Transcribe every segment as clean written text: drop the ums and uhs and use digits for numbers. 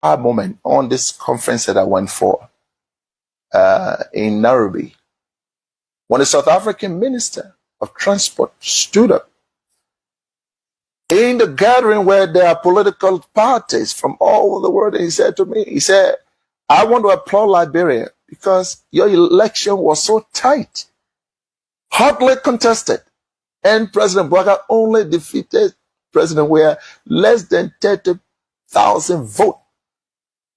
moment on this conference that I went for in Nairobi, when the South African Minister of Transport stood up in the gathering where there are political parties from all over the world, and he said to me, he said, I want to applaud Liberia because your election was so tight, hotly contested, and President Bouaga only defeated President Weah less than 30,000 votes.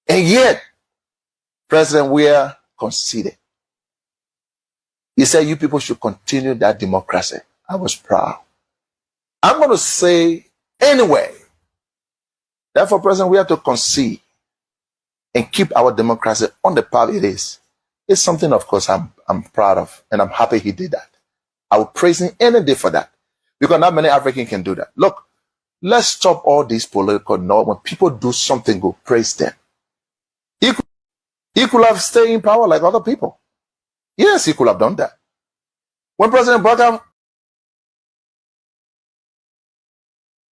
And yet, President Weah conceded. He said, you people should continue that democracy. I was proud. I'm going to say anyway, therefore, President, we have to concede and keep our democracy on the path it is. It's something, of course, I'm proud of, and I'm happy he did that. I would praise him any day for that, because not many Africans can do that. Look, let's stop all these political noise. When people do something good, praise them. He could have stayed in power like other people. Yes, he could have done that. When President Bouaga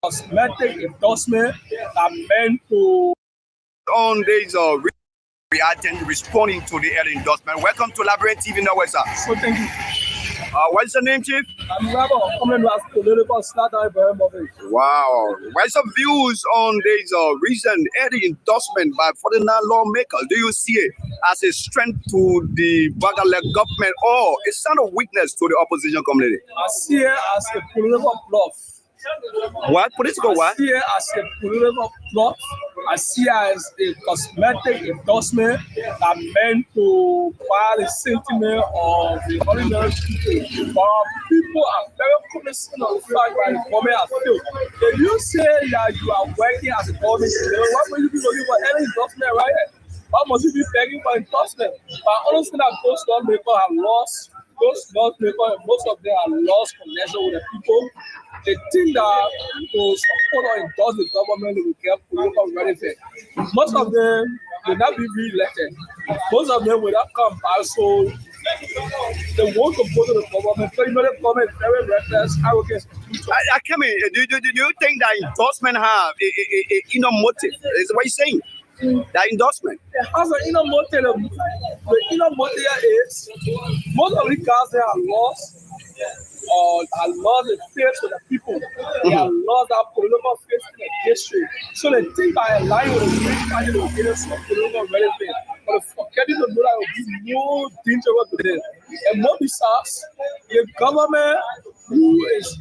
cosmetic endorsement are meant to on days of reacting, responding to the early endorsement. Welcome to Labyrinth TV Network, sir. So thank you. What's your name, Chief? I'm Rebel, coming as political starter. Wow. What's some views on this recent early endorsement by foreign lawmakers? Do you see it as a strength to the Bouaga-led government or a sign of weakness to the opposition community? I see it as a political bluff. What? Political what? I see it as a political plot. I see it as a cosmetic endorsement that meant to buy the sentiment of the ordinary people. But people are very cognizant of the fact that the government has failed. If you say that you are working as a government, what will you be looking for any endorsement right here? Why must you be begging for endorsement? But I understand that those lawmakers have lost, those lawmakers, most of them have lost connection with the people. They think that to support or endorse the government, they will get political benefit. Most of them will not be re-elected. Most of them will not come back, so they want to vote to the government. So you know the government is very reckless, arrogant. I come in. Do you think that endorsement have a inner motive? Is what you're saying? That endorsement? It has an inner motive. The inner motive is most of the cars they are lost. Or I lost the faith to the people. They have lost that political faith in the history. So they think by aligning with the great party, they will get some political relevance. But forgetting to know that it will be more dangerous to them. And more besides, the government who is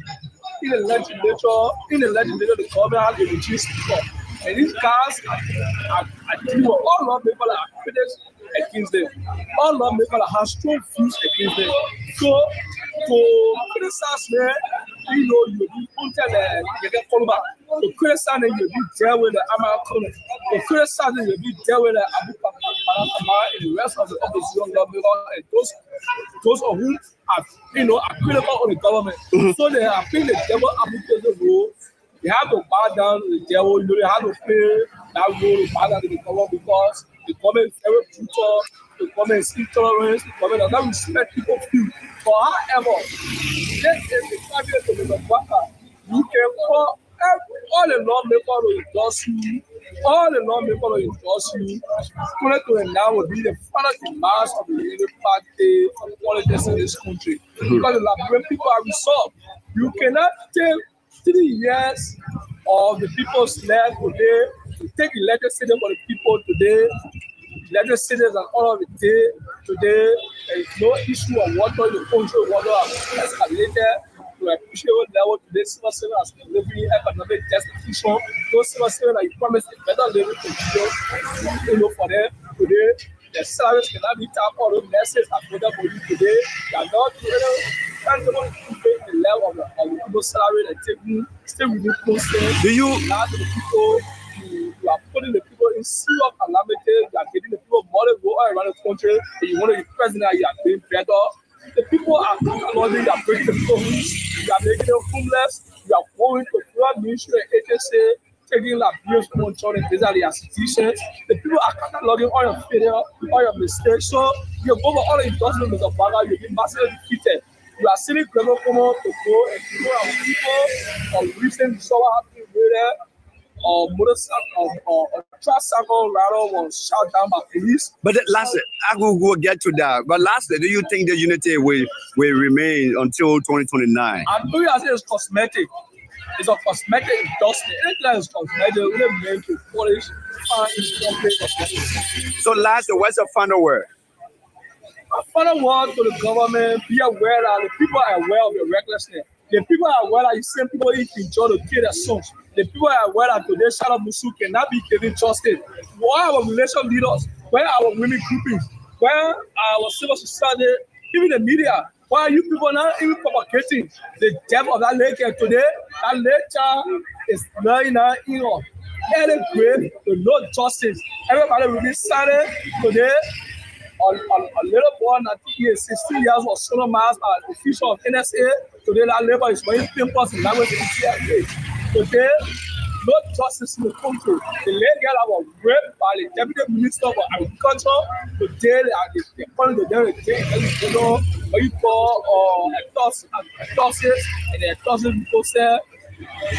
in the legislature, the government has been reduced before. And these guys are dealing with all lawmakers that are critics against them. All lawmakers that have strong views against them. So, to criticize them, you know, you be until you get called back. To criticize them, you be dealt with the American. To criticize them, you be dealt with the Abu Bakr and the rest of the opposition lawmakers and those of whom are, you know, are critical of the government. So they are playing the devil advocate role. They have to bow down to the devil. You know, they have to play that role to bow down to the government because the government is very brutal. The government is intolerant. The government does not respect people's views. But however, this is the caveat to the Bouaga. You can call all the lawmakers to endorse you. All the lawmakers to endorse you. According to the now will be the final demands of the Labour Party for politics in this country. Because the Liberian people are resolved. You cannot take 3 years of the people's life today to take the legislature for the people today. Legislators and all of the day today, there is no issue of water in the country. Water has escalated to a crucial level today. Civil servants are delivering economic destitution. Those civil servants that you promised a better living condition, you know, for them today. Their salaries cannot be tapped. All the nurses are better for you today. They are not tangible improvement in the level of the people's salary and taking still within constant. Do you allow the people? You are putting the people in serious calamity. You are getting the people more go all around the country. And you want to be president, you are doing better. The people are losing, you are breaking the homes, you are making them homeless, you are going to flood ministry and agency, taking abuse from children, these are the institutions. The people are cataloging all your failure, all your mistakes. So you go for all the endorsements of Bouaga, you'll be massively defeated. You are seeing Gregor come out to go and people are people of recent so happening there. motorcycle or tricycle rider was shot down by police. But lastly, I will get to that. But lastly, do you think the unity will remain until 2029? I know you say it's cosmetic. It's a cosmetic endorsement. Anything that is cosmetic, we don't make to polish. So lastly, what's the final word? My final word to the government: be aware that the people are aware of your recklessness. The people are aware that you send people in to enjoy to kill their sons. The people are aware that today Shadow Musu cannot be given justice. Why our relation leaders? Where are our women groupings? Where are our civil society? Even the media? Why are you people not even propagating the death of that lady today? That lady child is lying now in any grave with no justice. Everybody will be silent today. A little boy, 16 years, was sodomized by an official of NSA. Today, that labor is wearing pimples in language in the Today, no justice in the country. The lady girl was raped by the Deputy Minister for Agriculture. Today, they're calling the day what you call ectosis, and the ectosis people say,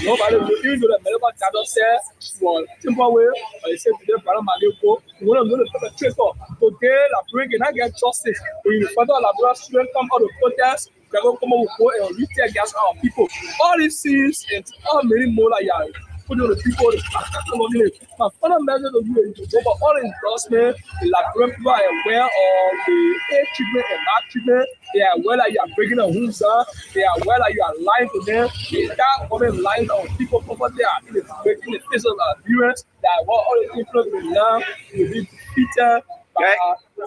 nobody will even do the medical doctor say for temporary, but they say today, Brother Maleko, we want to know the perpetrator. Today, la bring and I get justice. When the federal laboratory students come out of protest, they're going to come out with go and reach against our people. All these things and all many more like put on the people, my final message to you is over all endorsement, the Liberian people are aware of the aid treatment and maltreatment. They are aware that you are breaking the homes down. They are aware that you are lying to them. They start coming lying on people over there in the face of abuse. That what all the influence will learn will be defeated.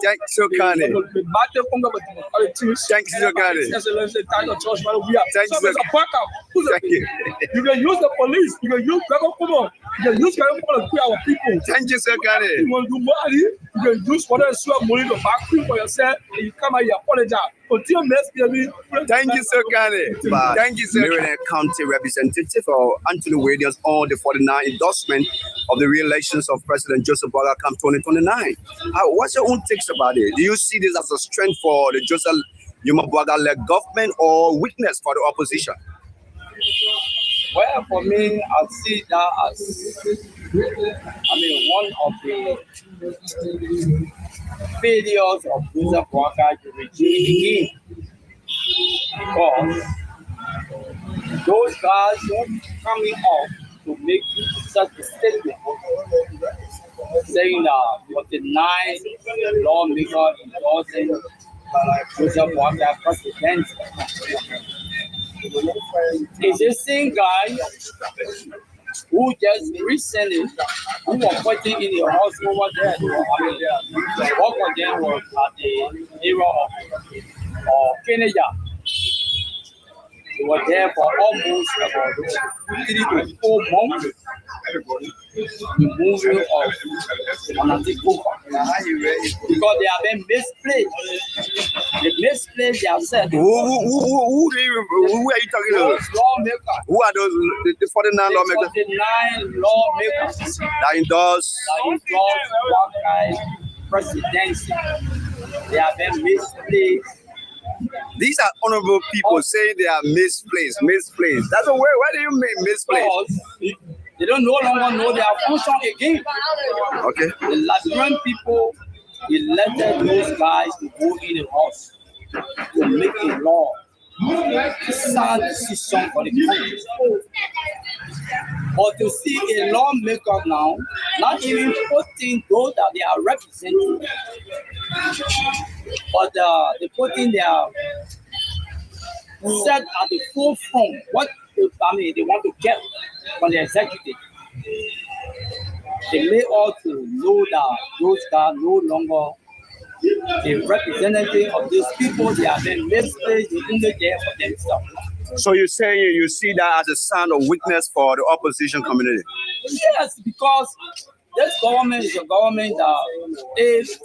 Thank you so kindly. Thank you so kindly. Thank you. You can use the police. You can use government. You can use government to free our people. Thank you so kindly. You want to do money? You can use whatever money to back for yourself, and you come and you apologize. Thank you so kindly. Thank you, sir. Maryland County Representative for Anthony Williams on the 49 endorsement of the re-elections of President Joseph Boaga come 2029. What's your own takes about it? Do you see this as a strength for the Joseph Boaga-led government or weakness for the opposition? Well, for me, I see that as, one of the failures of Joseph Boaga to regime again. Because those guys who coming out to make such a statement saying that 49 lawmakers endorsing Joseph Boaga president. It's the same guy who just recently, who was fighting in the house over there. Both of them was at the era of Kenya. They were there for almost about 3 to 4 months. The movement of because they have been misplaced. They misplaced themselves. Who are you talking about? Lawmakers. Who are those? The 49 lawmakers? 49 lawmakers that endorse Boaga presidency. They have been misplaced. These are honorable people saying they are misplaced. That's a word. Why do you mean misplaced? Because they don't no longer know their function again. Okay. The Liberian people elected those guys to go in the house to make a law. Sad decision for the country. But to see a lawmaker now, not even putting those that they are representing, but they putting their set at the forefront what they want to get from the executive. They may all to know that those guys no longer the representative of these people. They have been misplaced in the there for themselves. So you're saying you see that as a sign of weakness for the opposition community? Yes, because this government is a government that if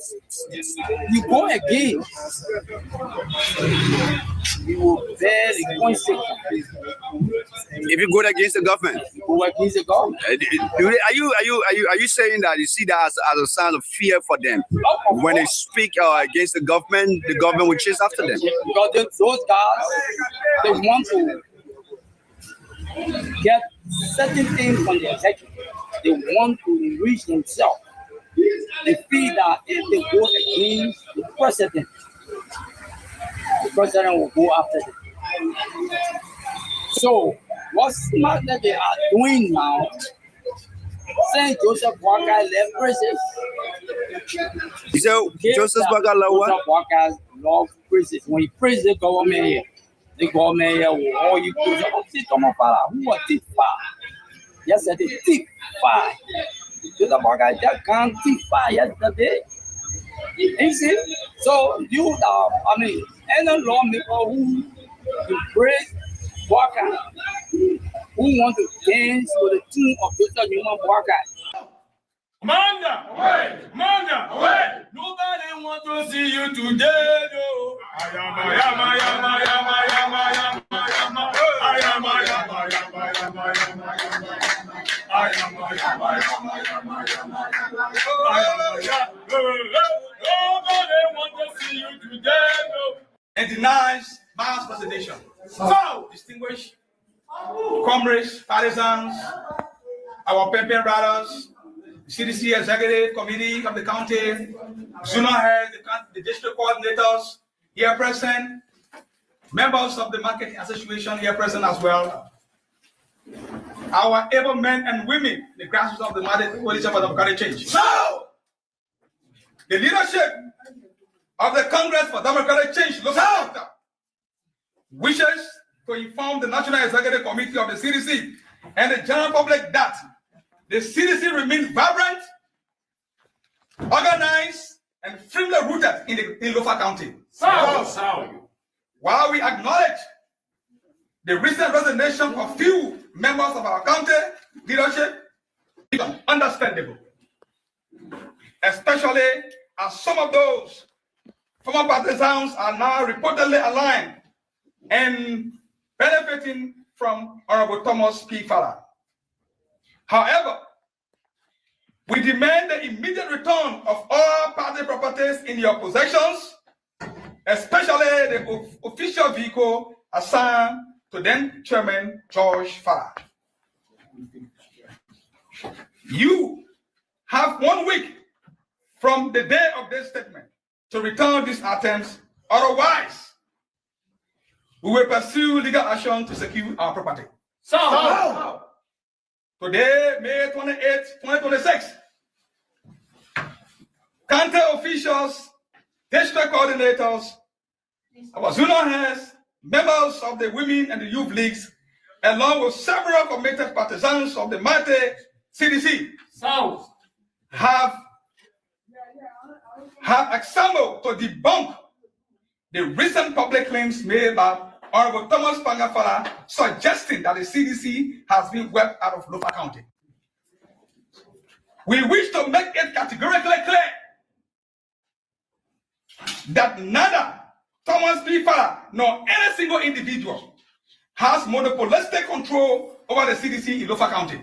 you go against, you will bear the consequences. If you go against the government, you go against the government. Are you saying that you see that as a sign of fear for them? When they speak against the government will chase after them. Because those guys, they want to get certain things from the executive. they want to enrich themselves. They feel that if they go against the president will go after them. So, what smart that they are doing now, Saint Joseph Walker left prison. So, Joseph Walker love prison. When he praised the government here will all you prison. Who are thief fire? Yesterday, thief fire. Joseph Walker just can't thief fire yesterday. You see? So, any lawmaker who praise Walker, who want to dance with the tune of Joseph Walker. Manda away. Nobody want to see you today, no. Nobody want to see you today, no. And denies mass presentation. So, distinguished comrades, partisans, our pen brothers, CDC Executive Committee of the county, zonal heads, the district coordinators here present, members of the Marketing Association here present as well, our able men and women, the grassroots of the Coalition for Democratic Change. So, the leadership of the Congress for Democratic Change local chapter wishes to inform the National Executive Committee of the CDC and the general public that the CDC remains vibrant, organized, and firmly rooted in Lofa County. While we acknowledge the recent resignation of few members of our county leadership, it's understandable, especially as some of those former partisans are now reportedly aligned and benefiting from Honorable Thomas P. Fala. However, we demand the immediate return of all party properties in your possessions, especially the official vehicle assigned to then Chairman George Fala. You have 1 week from the day of this statement to return these items, otherwise, we will pursue legal action to secure our property. So, today, May 28, 2026, county officials, district coordinators, our zonal heads, members of the women and the youth leagues, along with several committed partisans of the mighty CDC, have assembled to debunk the recent public claims made by Honorable Thomas Pangafala suggesting that the CDC has been wiped out of Lofa County. We wish to make it categorically clear that neither Thomas P. Fala nor any single individual has monopolistic control over the CDC in Lofa County.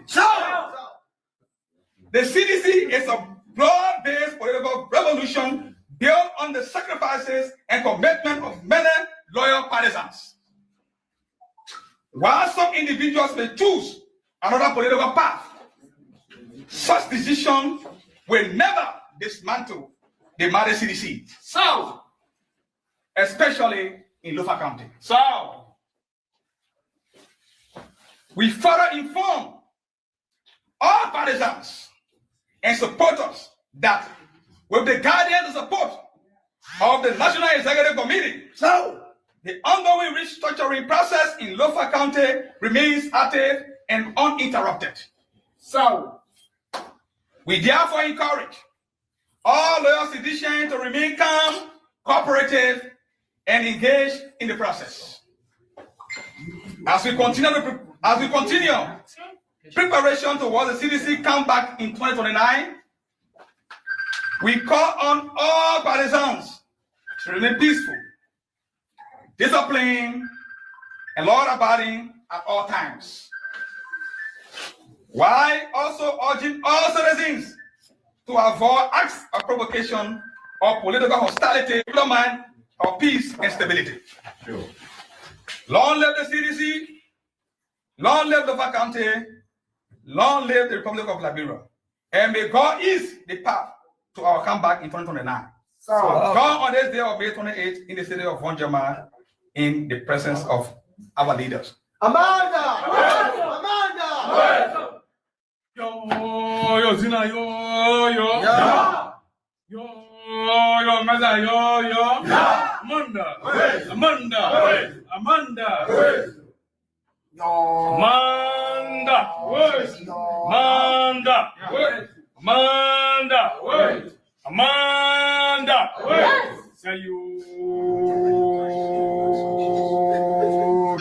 The CDC is a broad-based political revolution built on the sacrifices and commitment of many loyal partisans. While some individuals may choose another political path, such decision will never dismantle the mighty CDC. Especially in Lofa County. We further inform all partisans and supporters that with the guidance and support of the National Executive Committee, the ongoing restructuring process in Lofa County remains active and uninterrupted. We therefore encourage all loyal CDCians to remain calm, cooperative, and engaged in the process. As we continue preparation towards the CDC comeback in 2029, we call on all partisans to remain peaceful, disciplined, and law-abiding at all times, while also urging all citizens to avoid acts of provocation or political hostility, undermine our peace and stability. Long live the CDC, long live the County, Long live the Republic of Liberia. And may God ease the path to our comeback in 2029. So, God on this day of May 28th in the city of Vonjama in the presence of our leaders. Amanda! Yo, Zina, yo. Yo, Maza, yo. Amanda. Say you.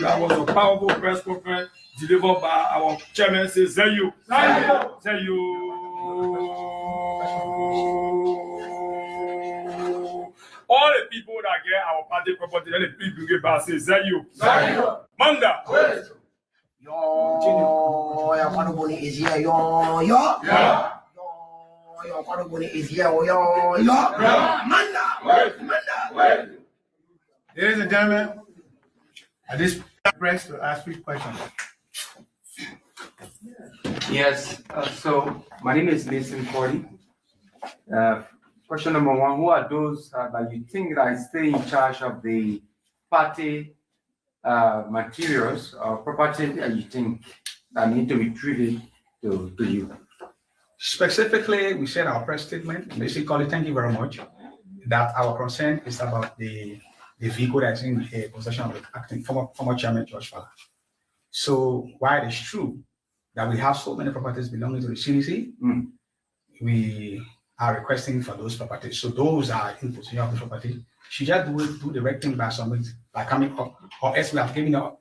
That was a powerful press conference delivered by our chairman. Say you. All the people that get our party property, let the people get back. Say you. Manda. Yo, Panoboni is here, yo. Yo, Panoboni is here, yo. Manda. Ladies and gentlemen, at this press to ask 3 questions. Yes, so my name is Mason Cordy. Question number 1, who are those that you think that stay in charge of the party materials or property that you think that need to be treated to you? Specifically, we said our press statement, basically, thank you very much, that our concern is about the vehicle that's in possession of the acting former chairman George Fala. So while it is true that we have so many properties belonging to the CDC, we are requesting for those properties. So those are in possession of the property. She just do the right thing by submit, by coming up, or else we have given an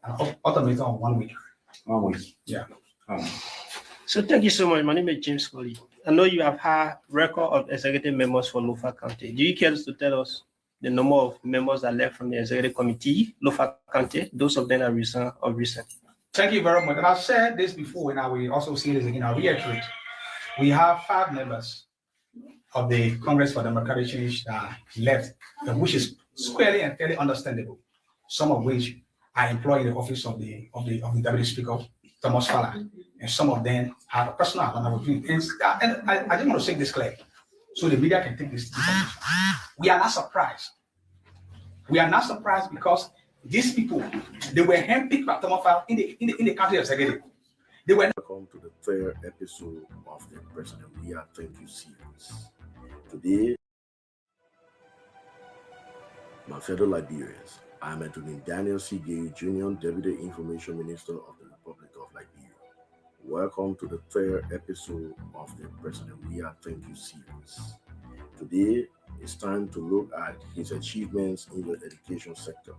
ultimatum of 1 week. 1 week. Yeah. So thank you so much. My name is James Coley. I know you have had record of executive members for Lofa County. Do you care to tell us the number of members that left from the executive committee, Lofa County? Those of them are recent. Thank you very much. And I've said this before, and I will also say this again. I'll reiterate. We have 5 members of the Congress for Democratic Change that left, which is squarely and fairly understandable. Some of which are employed in the office of the Deputy Speaker, Thomas Fala, and some of them have a personal honorable. And I just want to say this clear, so the media can take this information. We are not surprised. We are not surprised because these people, they were handpicked by Thomas Fala in the county executive. They were. Welcome to the 3rd episode of the President We Are Thank You series. Today, my fellow Liberians, I am Anthony Daniel C. Gay Jr., Deputy Information Minister of the Republic of Liberia. Welcome to the 3rd episode of the President We Are Thank You series. Today, it's time to look at his achievements in the education sector.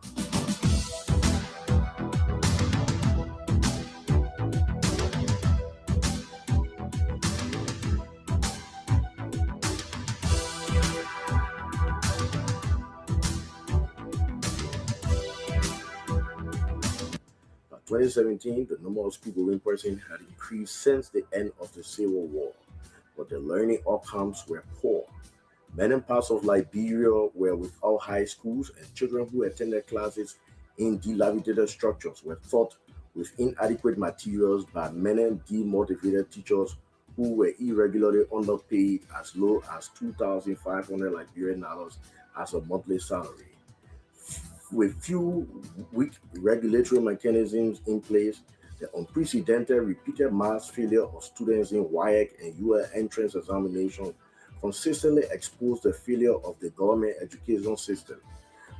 By 2017, the number of school-going persons had increased since the end of the Civil War, but the learning outcomes were poor. Many parts of Liberia were without high schools, and children who attended classes in dilapidated structures were taught with inadequate materials by many demotivated teachers who were irregularly underpaid as low as 2,500 Liberian dollars as a monthly salary. With few weak regulatory mechanisms in place, the unprecedented repeated mass failure of students in WAEC and UL entrance examination consistently exposed the failure of the government education system.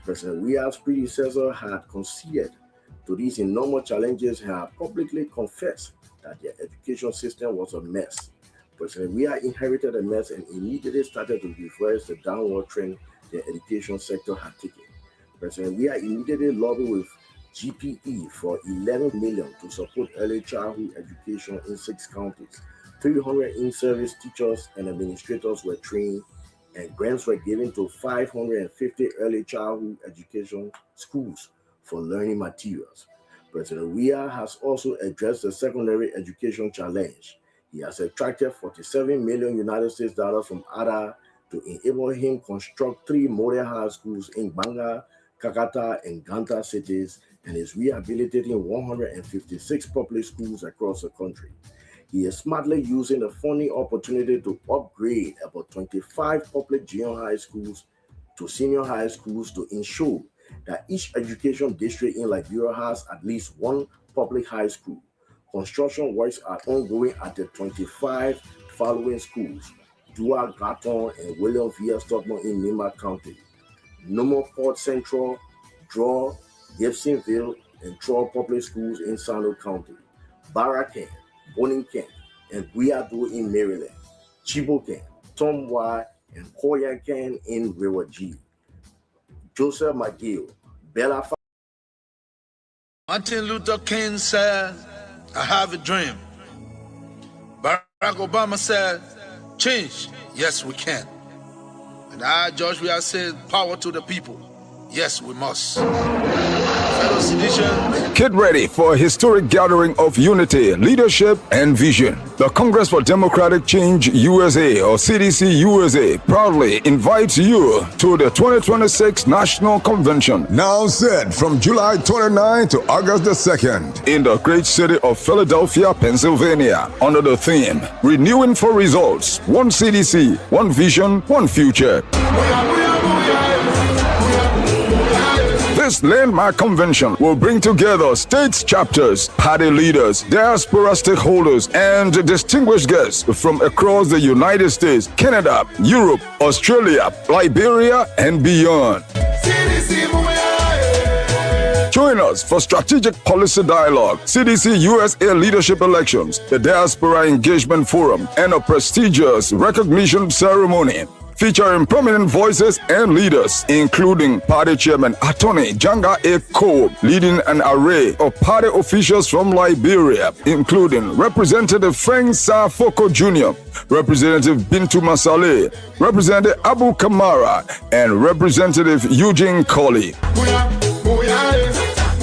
President Weah's predecessor had conceded to these enormous challenges and had publicly confessed that their education system was a mess. President Weah inherited a mess and immediately started to reverse the downward trend the education sector had taken. President Weah immediately lobbied with GPE for $11 million to support early childhood education in 6 counties. 300 in-service teachers and administrators were trained, and grants were given to 550 early childhood education schools for learning materials. President Weah has also addressed the secondary education challenge. He has attracted $47 million United States dollars from ADA to enable him construct 3 model high schools in Banga, Kakata, and Ganta cities, and is rehabilitating 156 public schools across the country. He is smartly using the funding opportunity to upgrade about 25 public junior high schools to senior high schools to ensure that each education district in Liberia has at least one public high school. Construction works are ongoing at the 25 following schools: Dua Gatton and William V. Stockman in Nima County, Noma Port Central, Draw, Gibsonville, and Troy Public Schools in Sando County, Barakan, Bonington, and Guiado in Maryland, Chibokan, Tom Y, and Koyakan in River G. Joseph McGill, Bella. Martin Luther King said, I have a dream. Barack Obama said, change, yes we can. And I, George, we have said, power to the people. Yes, we must. Fellow citizens, get ready for a historic gathering of unity, leadership, and vision. The Congress for Democratic Change USA, or CDC-USA, proudly invites you to the 2026 National Convention, now set from July 29 to August the 2nd, in the great city of Philadelphia, Pennsylvania, under the theme, Renewing for Results, One CDC, One Vision, One Future. This landmark convention will bring together states chapters, party leaders, diaspora stakeholders, and distinguished guests from across the United States, Canada, Europe, Australia, Liberia, and beyond. Join us for strategic policy dialogue, CDC-USA leadership elections, the Diaspora Engagement Forum, and a prestigious recognition ceremony featuring prominent voices and leaders, including Party Chairman Attorney Janga A. Cole, leading an array of party officials from Liberia, including Representative Frank Safoko Jr., Representative Bintu Masale, Representative Abu Kamara, and Representative Eugene Colley.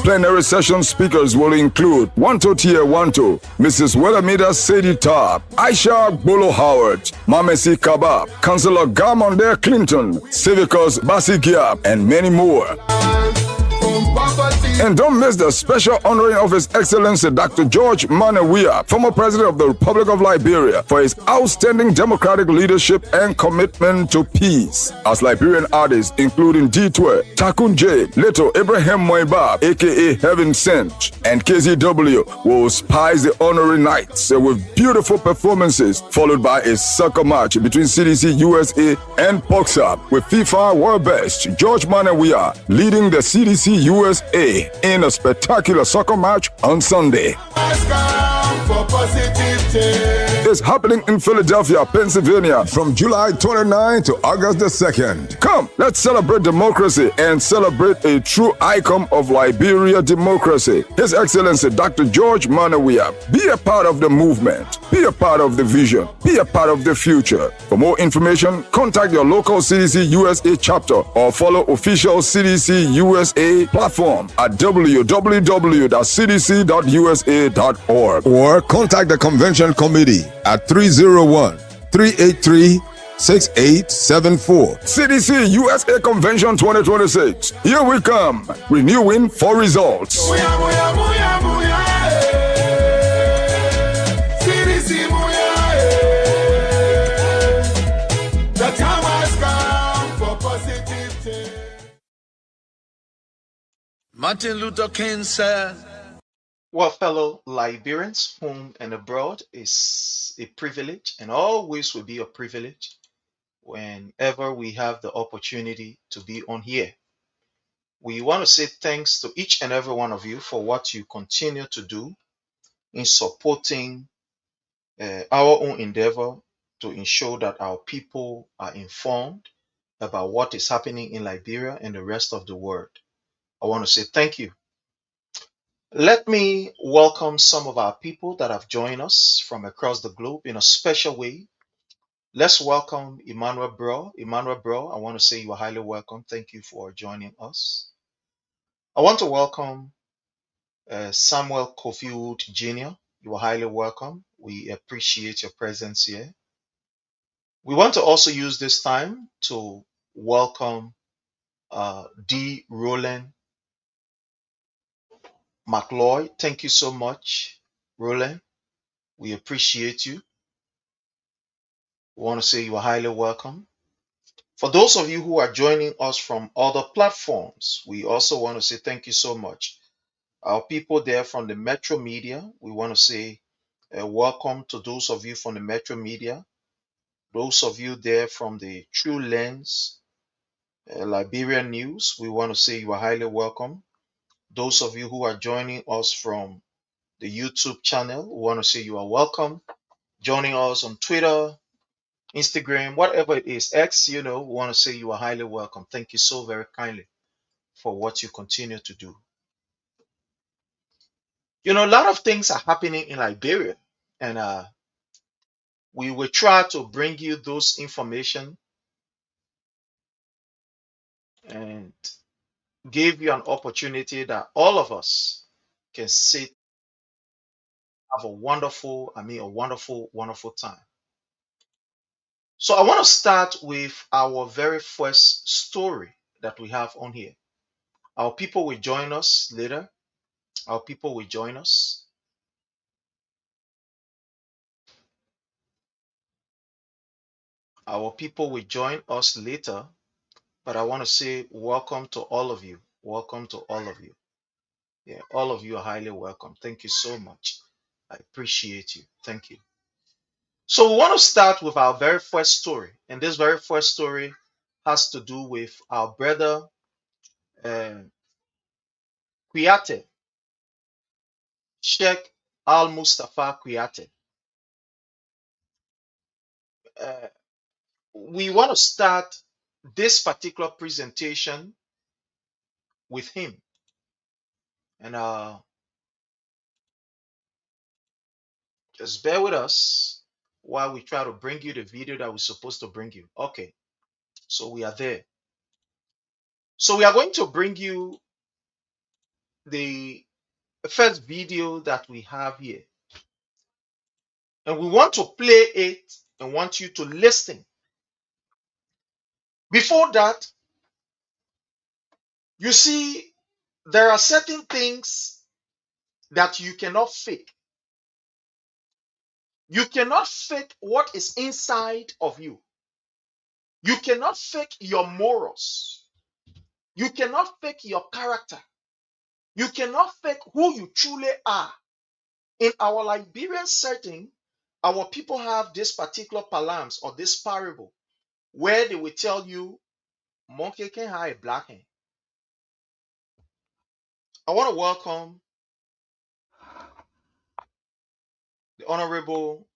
Plenary session speakers will include Wanto Tier Wanto, Mrs. Willamida Sadie Tarp, Aisha Bolo Howard, Mamesi Kaba, Councillor Gamonde Clinton, Civicus Basigia, and many more. And don't miss the special honoring of His Excellency Dr. George Manawia, former President of the Republic of Liberia, for his outstanding democratic leadership and commitment to peace. As Liberian artists, including D12, Takun J, Leto Abraham Moibab, aka Heaven Sent, and KZW, will spice the honoring nights with beautiful performances, followed by a soccer match between CDC USA and POXA, with FIFA World Best George Manawia leading the CDC USA in a spectacular soccer match on Sunday. It's happening in Philadelphia, Pennsylvania from July 29 to August the 2nd. Come, let's celebrate democracy and celebrate a true icon of Liberia democracy, His Excellency Dr. George Manawia. Be a part of the movement. Be a part of the vision. Be a part of the future. For more information, contact your local CDC USA chapter or follow official CDC USA platform at www.cdc.usa.org or contact the convention committee at 301-383-6874. CDC USA Convention 2026. Here we come, renewing for results. Martin Luther King said, well, fellow Liberians, home and abroad, is a privilege and always will be a privilege whenever we have the opportunity to be on here. We want to say thanks to each and every one of you for what you continue to do in supporting our own endeavor to ensure that our people are informed about what is happening in Liberia and the rest of the world. I want to say thank you. Let me welcome some of our people that have joined us from across the globe in a special way. Let's welcome Emmanuel Bro. Emmanuel Bro, I want to say you are highly welcome. Thank you for joining us. I want to welcome Samuel Kofiwood Jr. You are highly welcome. We appreciate your presence here. We want to also use this time to welcome D. Roland McLeod. Thank you so much, Roland. We appreciate you. We want to say you are highly welcome. For those of you who are joining us from other platforms, we also want to say thank you so much. Our people there from the Metro Media, we want to say welcome to those of you from the Metro Media. Those of you there from the True Lens, Liberian News, we want to say you are highly welcome. Those of you who are joining us from the YouTube channel, we want to say you are welcome. Joining us on Twitter, Instagram, whatever it is, X, we want to say you are highly welcome. Thank you so very kindly for what you continue to do. A lot of things are happening in Liberia, and we will try to bring you those information and give you an opportunity that all of us can sit, have a wonderful, wonderful time. So I want to start with our very first story that we have on here. Our people will join us later. Our people will join us. Our people will join us later, but I want to say welcome to all of you. Welcome to all of you. Yeah, all of you are highly welcome. Thank you so much. I appreciate you. Thank you. So we want to start with our very first story. And this very first story has to do with our brother Kuyate, Sheikh Al Mustafa Kuyate. We want to start this particular presentation with him. And just bear with us while we try to bring you the video that we're supposed to bring you. Okay, so we are there. So we are going to bring you the first video that we have here. And we want to play it and want you to listen. Before that, you see, there are certain things that you cannot fake. You cannot fake what is inside of you. You cannot fake your morals. You cannot fake your character. You cannot fake who you truly are. In our Liberian setting, our people have this particular palams or this parable where they will tell you, monkey can hide black hen. I want to welcome the Honorable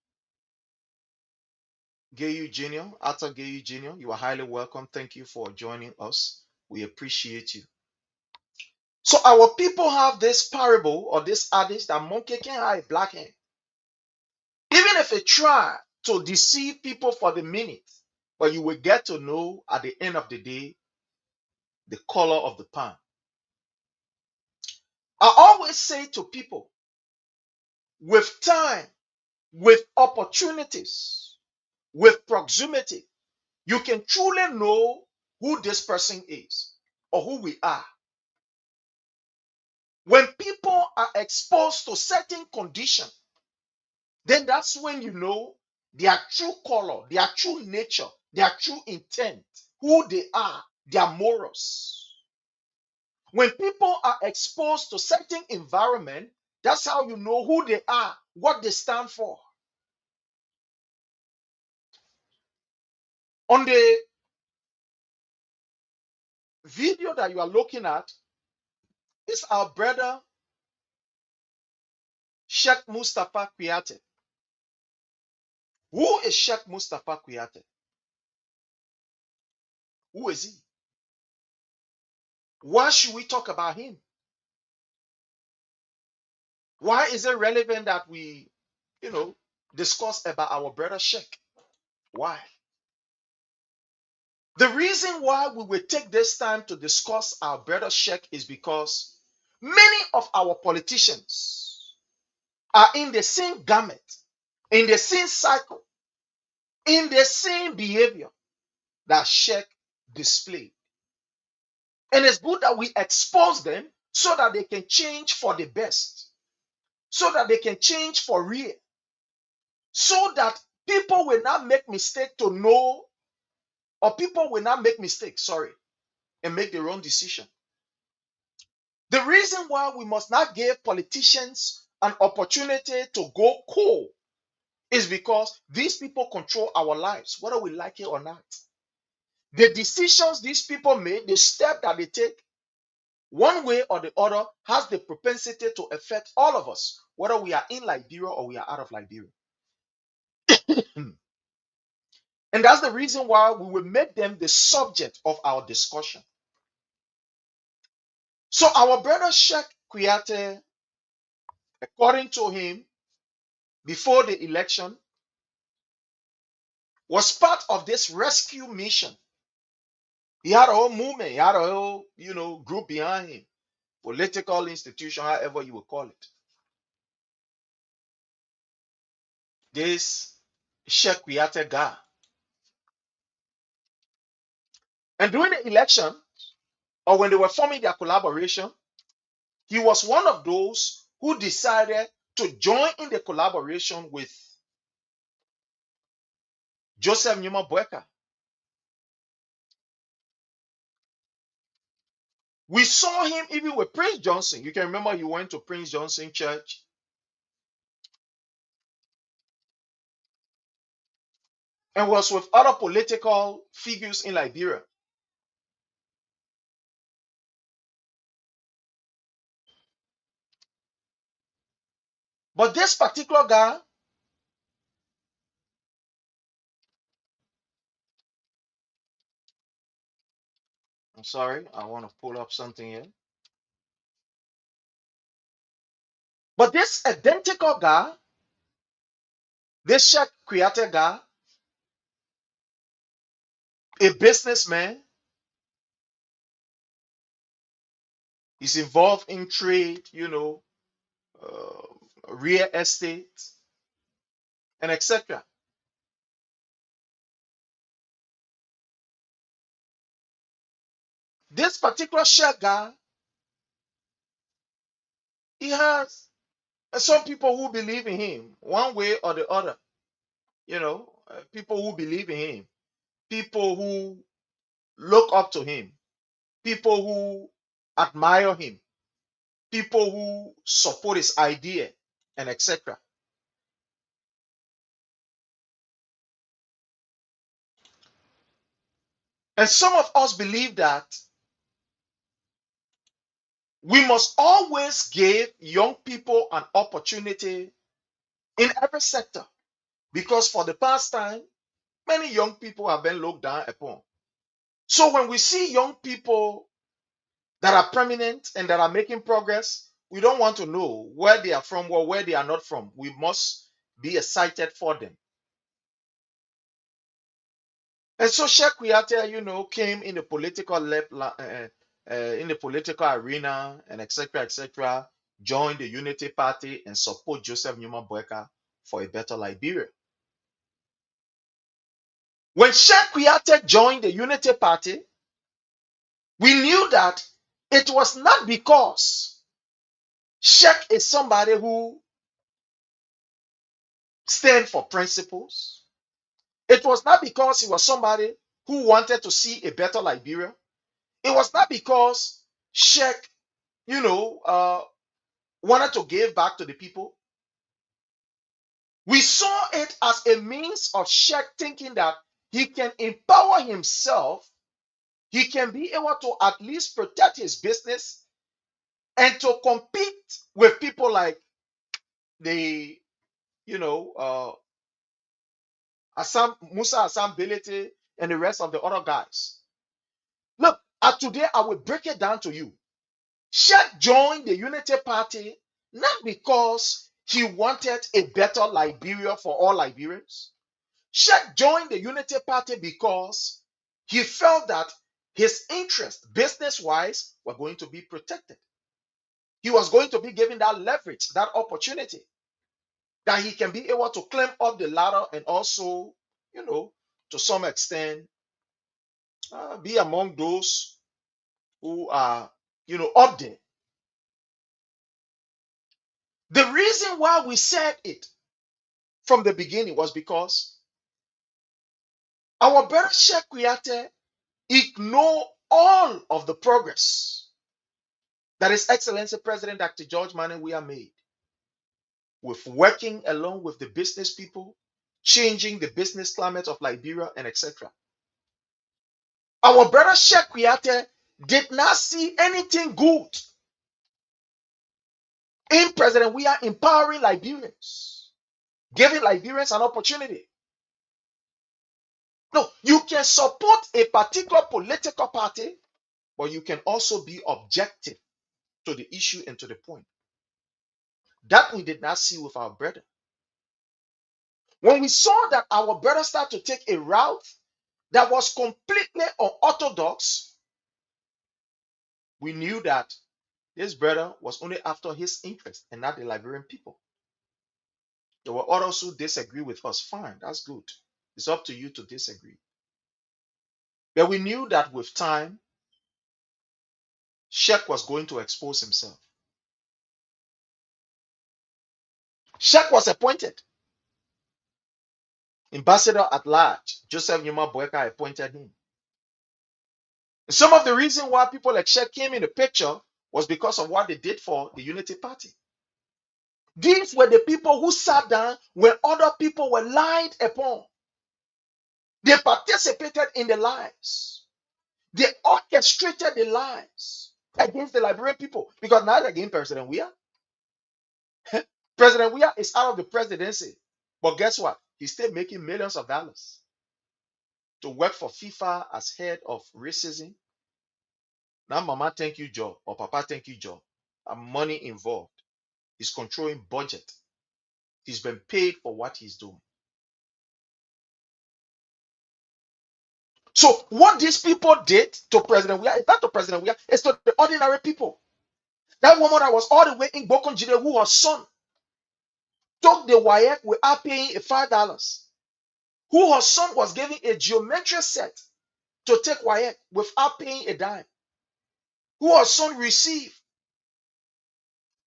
Gayu Jr., Arthur Gayu Jr. You are highly welcome. Thank you for joining us. We appreciate you. So our people have this parable or this adage that monkey can hide black hen. Even if it try to deceive people for the minute, but you will get to know at the end of the day the color of the pan. I always say to people, with time, with opportunities, with proximity, you can truly know who this person is or who we are. When people are exposed to certain conditions, then that's when you know their true color, their true nature, their true intent, who they are, their morals. When people are exposed to certain environment, that's how you know who they are, what they stand for. On the video that you are looking at, is our brother Sheikh Mustafa Kuyate. Who is Sheikh Mustafa Kuyate? Who is he? Why should we talk about him? Why is it relevant that we, discuss about our brother Sheikh? Why? The reason why we will take this time to discuss our brother Sheikh is because many of our politicians are in the same garment, in the same cycle, in the same behavior that Sheikh displayed. And it's good that we expose them so that they can change for the best, so that they can change for real. so that people will not make mistake to know, or people will not make mistakes, sorry, and make the wrong decision. The reason why we must not give politicians an opportunity to go cold is because these people control our lives, whether we like it or not. The decisions these people make, the step that they take, one way or the other, has the propensity to affect all of us, whether we are in Liberia or we are out of Liberia. And that's the reason why we will make them the subject of our discussion. So our brother Sheikh Kuyate, according to him, before the election, was part of this rescue mission. He had a whole movement, he had a whole, group behind him, political institution, however you would call it. This Sheikh Kuyate guy. And during the election, or when they were forming their collaboration, he was one of those who decided to join in the collaboration with Joseph Nyuma Boyka. We saw him even with Prince Johnson. You can remember he went to Prince Johnson Church. And was with other political figures in Liberia. But this particular guy, I'm sorry, I want to pull up something here. But this identical guy, this Sheikh Kuyate guy, a businessman, is involved in trade, real estate, and etc. This particular Sheikh guy, he has some people who believe in him one way or the other. People who believe in him, people who look up to him, people who admire him, people who support his idea, and etc. And some of us believe that we must always give young people an opportunity in every sector, because for the past time, many young people have been looked down upon. So when we see young people that are prominent and that are making progress, we don't want to know where they are from or where they are not from. We must be excited for them. And so Sheikh Kuyate, came in the political in the political arena and etc., joined the Unity Party and support Joseph Nyuma Boyka for a better Liberia. When Sheikh Kuyate joined the Unity Party, we knew that it was not because Sheikh is somebody who stands for principles. It was not because he was somebody who wanted to see a better Liberia. It was not because Sheikh, wanted to give back to the people. We saw it as a means of Sheikh thinking that he can empower himself, he can be able to at least protect his business and to compete with people like the, Musa Assam Bility and the rest of the other guys. Look, today I will break it down to you. Sheikh joined the Unity Party not because he wanted a better Liberia for all Liberians. Sheikh joined the Unity Party because he felt that his interests, business-wise, were going to be protected. He was going to be given that leverage, that opportunity, that he can be able to climb up the ladder and also, to some extent, be among those who are, up there. The reason why we said it from the beginning was because our brother Sheikh Kuyate ignored all of the progress that His Excellency President Dr. George Manawiya made with working along with the business people, changing the business climate of Liberia, and etc. Our brother Sheikh Kuyate did not see anything good in President Weah empowering Liberians, giving Liberians an opportunity. No, you can support a particular political party, but you can also be objective to the issue and to the point. That we did not see with our brother. When we saw that our brother started to take a route that was completely unorthodox, we knew that this brother was only after his interest and not the Liberian people. There were others who disagree with us. Fine, that's good. It's up to you to disagree. But we knew that with time, Sheikh was going to expose himself. Sheikh was appointed. Ambassador at large, Joseph Nyuma Boyka appointed him. And some of the reason why people like Sheikh came in the picture was because of what they did for the Unity Party. These were the people who sat down when other people were lied upon. They participated in the lies. They orchestrated the lies against the Liberian people. Because now they're against President Weah. President Weah is out of the presidency. But guess what? He's still making millions of dollars to work for FIFA as head of racism. Now Mama thank you, Joe, or Papa thank you, Joe. And money involved. He's controlling budget. He's been paid for what he's doing. So what these people did to President Weah, it's not to President Weah, it's to the ordinary people. That woman that was all the way in Bokonjide, who her son took the WAEC without paying $5, who her son was given a geometry set to take WAEC without paying a dime, who her son received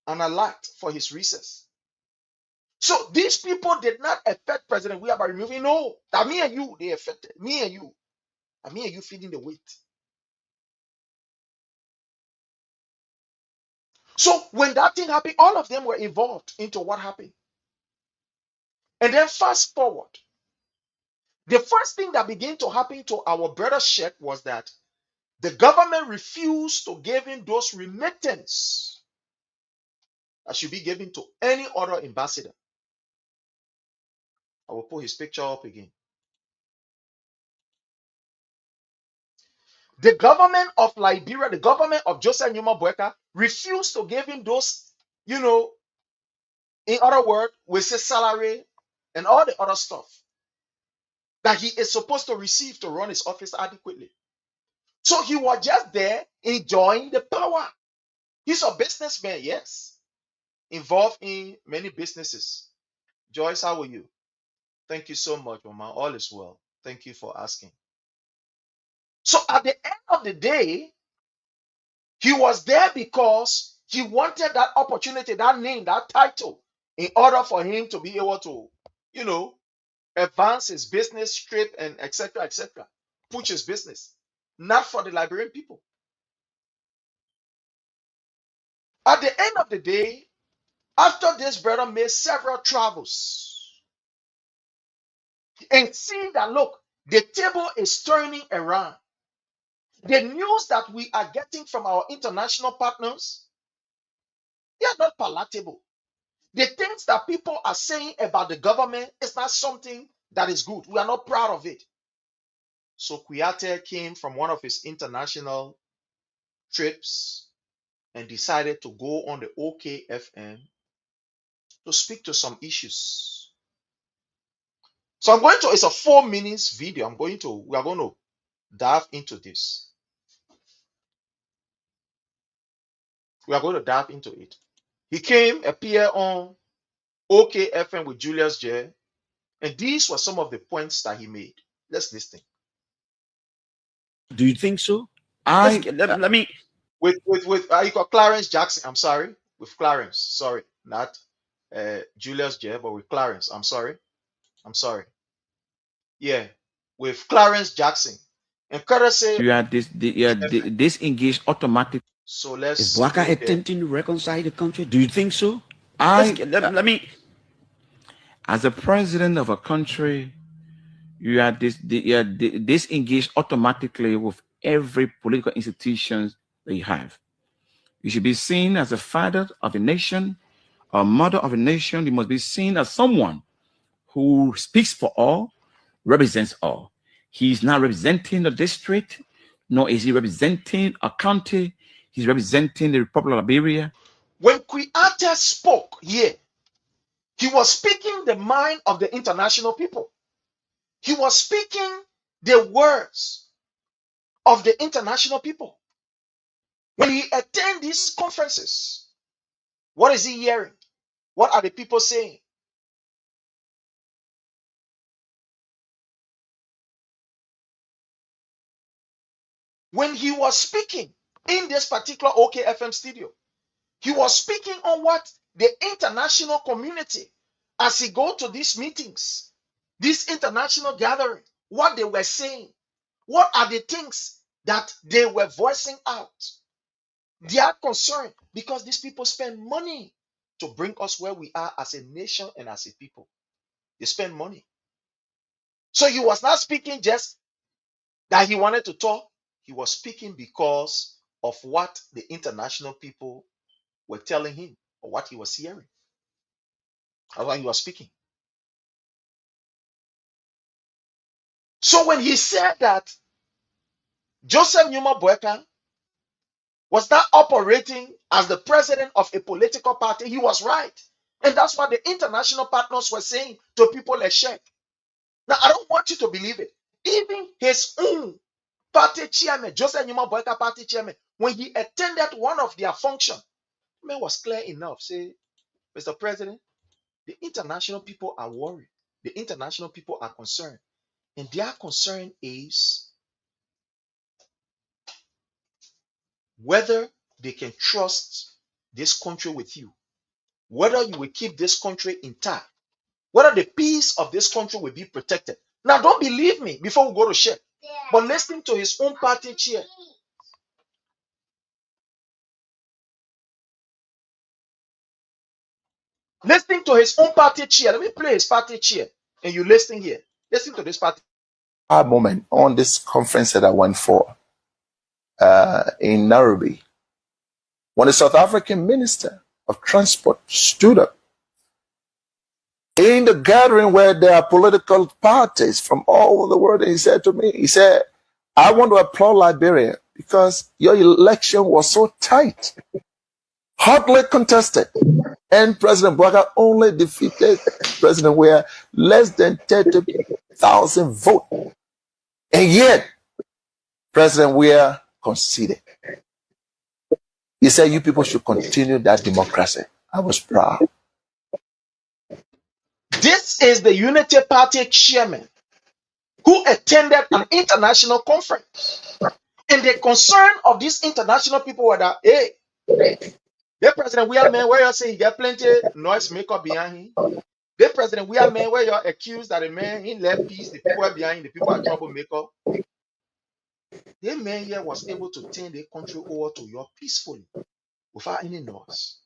an alert for his recess. So these people did not affect President Weah by removing. No, that me and you, they affected. Me and you. And me and you feeling the weight. So when that thing happened, all of them were involved into what happened. And then fast forward. The first thing that began to happen to our brother Sheikh was that the government refused to give him those remittance that should be given to any other ambassador. I will put his picture up again. The government of Liberia, the government of Joseph Nyuma Boyka, refused to give him those, in other words, with his salary and all the other stuff that he is supposed to receive to run his office adequately. So he was just there enjoying the power. He's a businessman, yes, involved in many businesses. Joyce, how are you? Thank you so much, Mama. All is well. Thank you for asking. So at the end of the day, he was there because he wanted that opportunity, that name, that title, in order for him to be able to, advance his business trip and etc., push his business, not for the Liberian people. At the end of the day, after this brother made several travels and see that, look, the table is turning around. The news that we are getting from our international partners, they are not palatable. The things that people are saying about the government is not something that is good. We are not proud of it. So Kuyate came from one of his international trips and decided to go on the OKFM to speak to some issues. So it's a 4 minutes video. We are going to dive into this. We are going to dive into it. He appeared on OKFM with Julius J. And these were some of the points that he made. Let's listen. Do you think so? Let me. With you got Clarence Jackson. I'm sorry. With Clarence. Sorry. Not Julius J, but with Clarence. I'm sorry. I'm sorry. Yeah, with Clarence Jackson. And Carter said, You are disengaged automatically. so Is let's Boaka go there. attempting to reconcile the country? Do you think so? Let me, as a president of a country, you are disengaged automatically with every political institution that you have. You should be seen as a father of a nation, a mother of a nation. You must be seen as someone who speaks for all, represents all. He's not representing the district, nor is he representing a county. He's representing the Republic of Liberia. When Kwiate spoke here, he was speaking the mind of the international people. He was speaking the words of the international people. When he attends these conferences, what is he hearing? What are the people saying? When he was speaking in this particular OKFM studio, he was speaking on what the international community, as he go to these meetings, this international gathering, what they were saying, what are the things that they were voicing out. They are concerned because these people spend money to bring us where we are as a nation and as a people. They spend money. So he was not speaking just that he wanted to talk. He was speaking because of what the international people were telling him or what he was hearing. That's why he was speaking. So when he said that Joseph Numa Boyka was not operating as the president of a political party, he was right. And that's what the international partners were saying to people like Sheikh. Now, I don't want you to believe it. Even his own party chairman, Joseph Numa Boyka party chairman, when he attended one of their functions, man was clear enough. Say, Mr. President, the international people are worried. The international people are concerned. And their concern is whether they can trust this country with you, whether you will keep this country intact, whether the peace of this country will be protected. Now, don't believe me before we go to share, but listen to his own party chair. Listening to his own party chair. Let me play his party chair, and you listen here. Listen to this party. A moment on this conference that I went for in Nairobi, when the South African Minister of Transport stood up in the gathering where there are political parties from all over the world, and he said to me, he said, I want to applaud Liberia because your election was so tight, hotly contested, and President Boaka only defeated President Weah less than 30,000 votes. And yet, President Weah conceded. He said, you people should continue that democracy. I was proud. This is the Unity Party chairman who attended an international conference. And the concern of these international people were that, hey, the President Weah man, where you say he got plenty noise maker behind him. The President Weah man, where you're accused that the man he left peace, the people are behind, the people are troublemaker. The man here was able to turn the country over to you peacefully without any noise.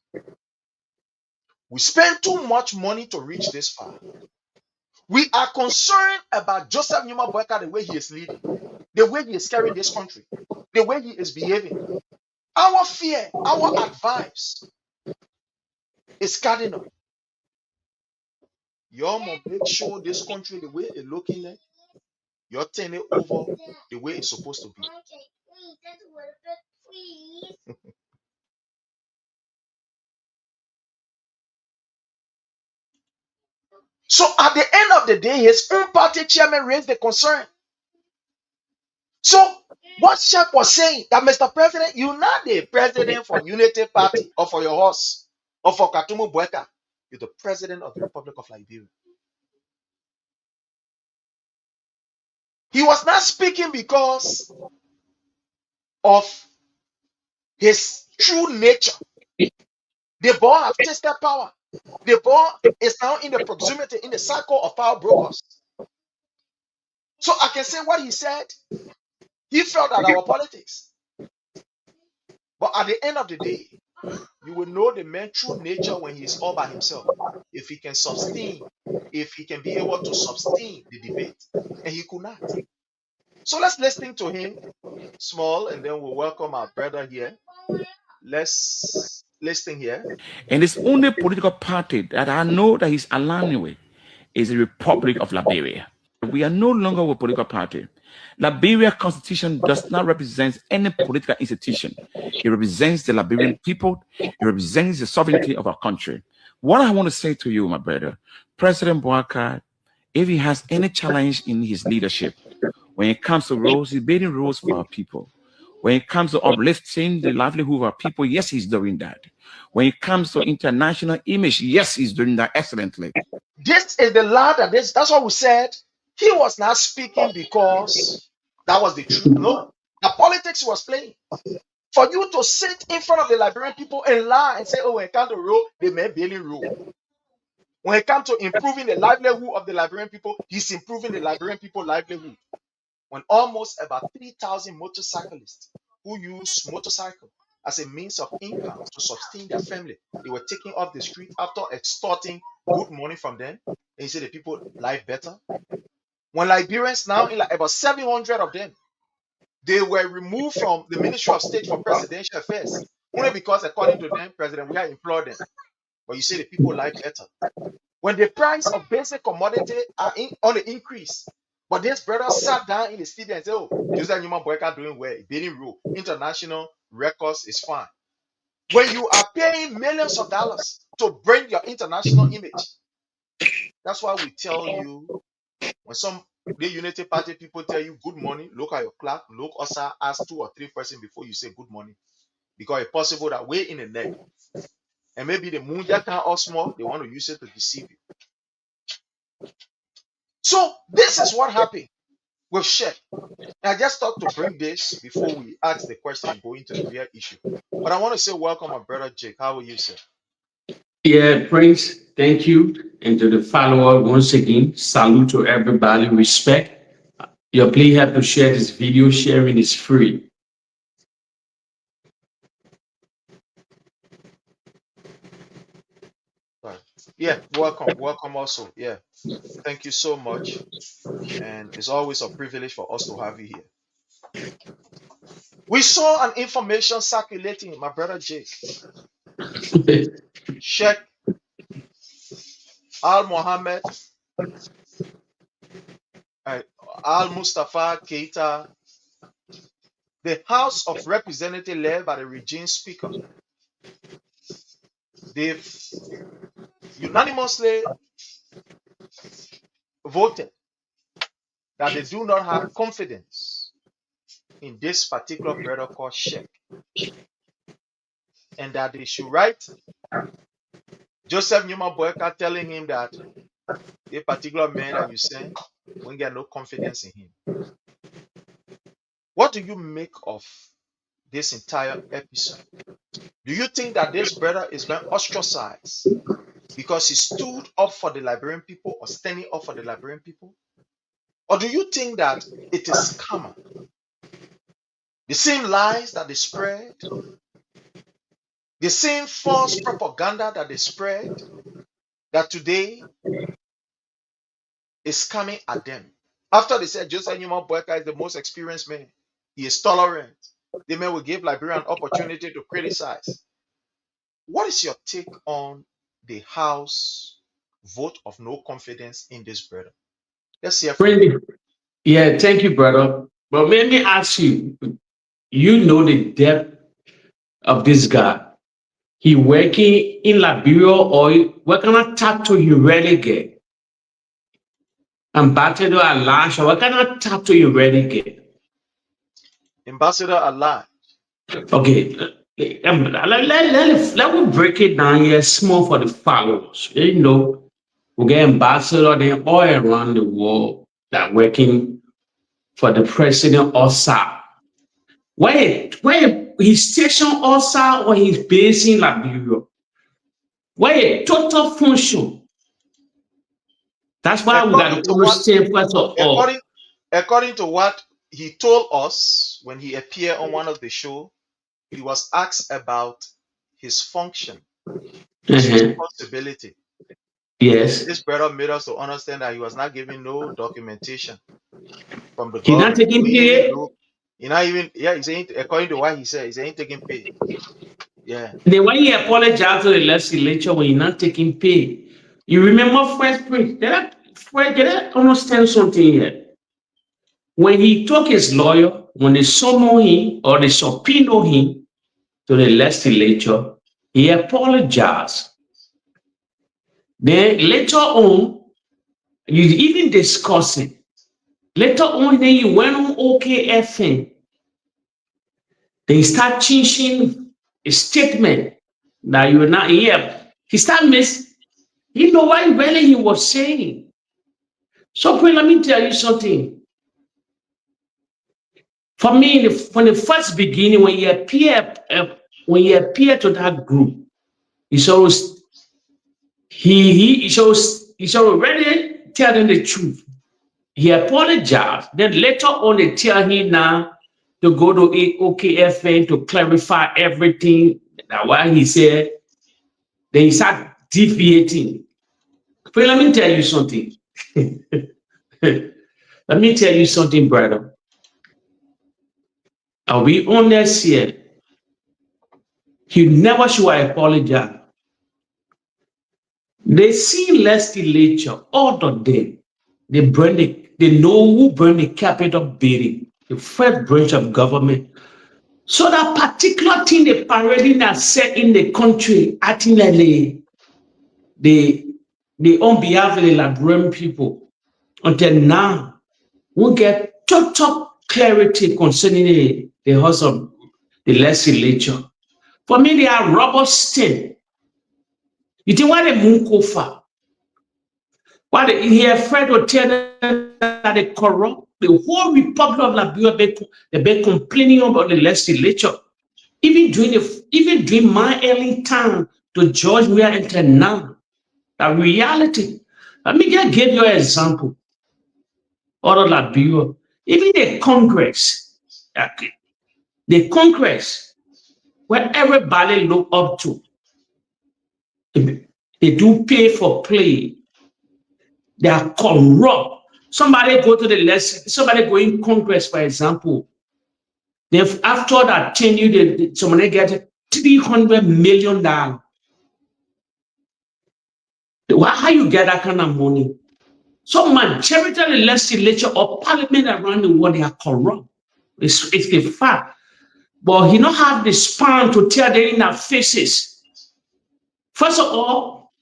We spend too much money to reach this far. We are concerned about Joseph Numa Boyka, the way he is leading, the way he is carrying this country, the way he is behaving. Our fear, our advice is cardinal. You must make sure this country, the way it's looking like, you're turning it over the way it's supposed to be. So at the end of the day, his own party chairman raised the concern. So what Shep was saying, that Mr. President, you're not the president for Unity Party or for your horse or for Katumu Boyka. You're the president of the Republic of Liberia. He was not speaking because of his true nature. The boy have tasted power. The boy is now in the proximity, in the circle of power brokers. So I can say what he said. He felt that our politics. But at the end of the day, you will know the man's true nature when he's all by himself. If he can sustain, if he can be able to sustain the debate. And he could not. So let's listen to him small, and then we'll welcome our brother here. Let's listen here. And it's only political party that I know that he's aligning with is the Republic of Liberia. We are no longer a political party. Liberia Constitution does not represent any political institution. It represents the Liberian people. It represents the sovereignty of our country. What I want to say to you, my brother, President Boakai, if he has any challenge in his leadership, when it comes to roles, he's building roles for our people. When it comes to uplifting the livelihood of our people, yes, he's doing that. When it comes to international image, yes, he's doing that excellently. This is the lad that's what we said. He was not speaking because that was the truth. No, the politics he was playing. For you to sit in front of the Liberian people and lie and say, oh, when it comes to rule, they may barely rule. When it comes to improving the livelihood of the Liberian people, he's improving the Liberian people's livelihood. When almost about 3,000 motorcyclists who use motorcycle as a means of income to sustain their family, they were taken off the street after extorting good money from them, and you say the people live better. When Liberians now, in like about 700 of them, they were removed from the Ministry of State for Presidential Affairs, only because, according to them, President Weah employed them. But you say the people live better. When the price of basic commodity are on the increase, but this brother sat down in the studio and said, oh, Joseph Newman Boyka doing well, beating rule, international records is fine. When you are paying millions of dollars to bring your international image, that's why we tell you, when some the Unity Party people tell you good morning, look at your clock, look also ask 2 or 3 persons before you say good morning. Because it's possible that we're in the neck. And maybe the moon that can't all small, they want to use it to deceive you. So this is what happened with Sheikh. I just thought to bring this before we ask the question and go into the real issue. But I want to say welcome, my brother Jake. How are you, sir? Yeah, Prince, thank you. And to the follower, once again, salute to everybody, respect. You please have to share this video. Sharing is free. Right. Yeah, welcome also. Yeah, thank you so much. And it's always a privilege for us to have you here. We saw an information circulating, my brother Jake. Sheikh Al Mohammed, Al Mustafa Keita, the House of Representatives led by the regime speaker, they've unanimously voted that they do not have confidence in this particular brother called Sheikh, and that they should write Joseph Newman Boyka telling him that a particular man that you send, we get no confidence in him. What do you make of this entire episode? Do you think that this brother is being ostracized because he stood up for the Liberian people or standing up for the Liberian people? Or do you think that it is common? The same lies that they spread, the same false propaganda that they spread, that today is coming at them. After they said Joseph Newman Boyka is the most experienced man, he is tolerant, the man will give Liberia an opportunity to criticize. What is your take on the House vote of no confidence in this brother? Let's hear from you. Yeah, thank you, brother. But let me ask you, you know the depth of this guy. He working in Liberia or what kind of title you really get? Ambassador at large, what kind of title you really get? Ambassador at large. Okay, let me break it down here small for the followers. You know, we get ambassador then all around the world that working for the president outside. Where he's stationed outside or he's based in Liberia? Why a total function? That's why we got to understand first of all. According to what he told us when he appeared on one of the show, he was asked about his function, his responsibility. Yes. This brother made us to understand that he was not giving no documentation from the He's not government. taking pay. He not even, yeah, he's ain't, according to what he said, he ain't taking pay. Yeah. Then when he apologized to the legislature when he's not taking pay, you remember first prince? Did I understand something here? When he took his lawyer, when they summon him or they subpoena him to the legislature, he apologized. Then later on, you even discuss it. Later on, then he went on OKFN. They start changing a statement that you were not here. He started he know what really he was saying. So let me tell you something. For me, from the first beginning, when you appear to that group, he shows already tell them the truth. He apologized. Then later on, they tell him now to go to OKFN to clarify everything. That's why he said. Then he start deviating. But let me tell you something. Let me tell you something, brother. Are we honest here? He never should apologize. They see legislature, all of them. They know who burned the Capitol building, the first branch of government. So that particular thing they parading that set in the country, I think that they on behalf of the Liberian people, until now, we get total clarity concerning the house of the legislature. For me, they are rubber stamp. You think why they move over? Why they afraid to tell them that they corrupt? The whole Republic of Liberia, they've been complaining about the legislature. Even during my early time to George, we are until now. The reality. Let me just give you an example. Out of Liberia, even the Congress, where everybody look up to, they do pay for play. They are corrupt. Somebody go in Congress, for example. Then after that tenure, somebody get $300 million. How you get that kind of money? So majority of the legislature or parliament around the world, they are corrupt. It's a fact. But he don't have the span to tell them in their faces. First of all,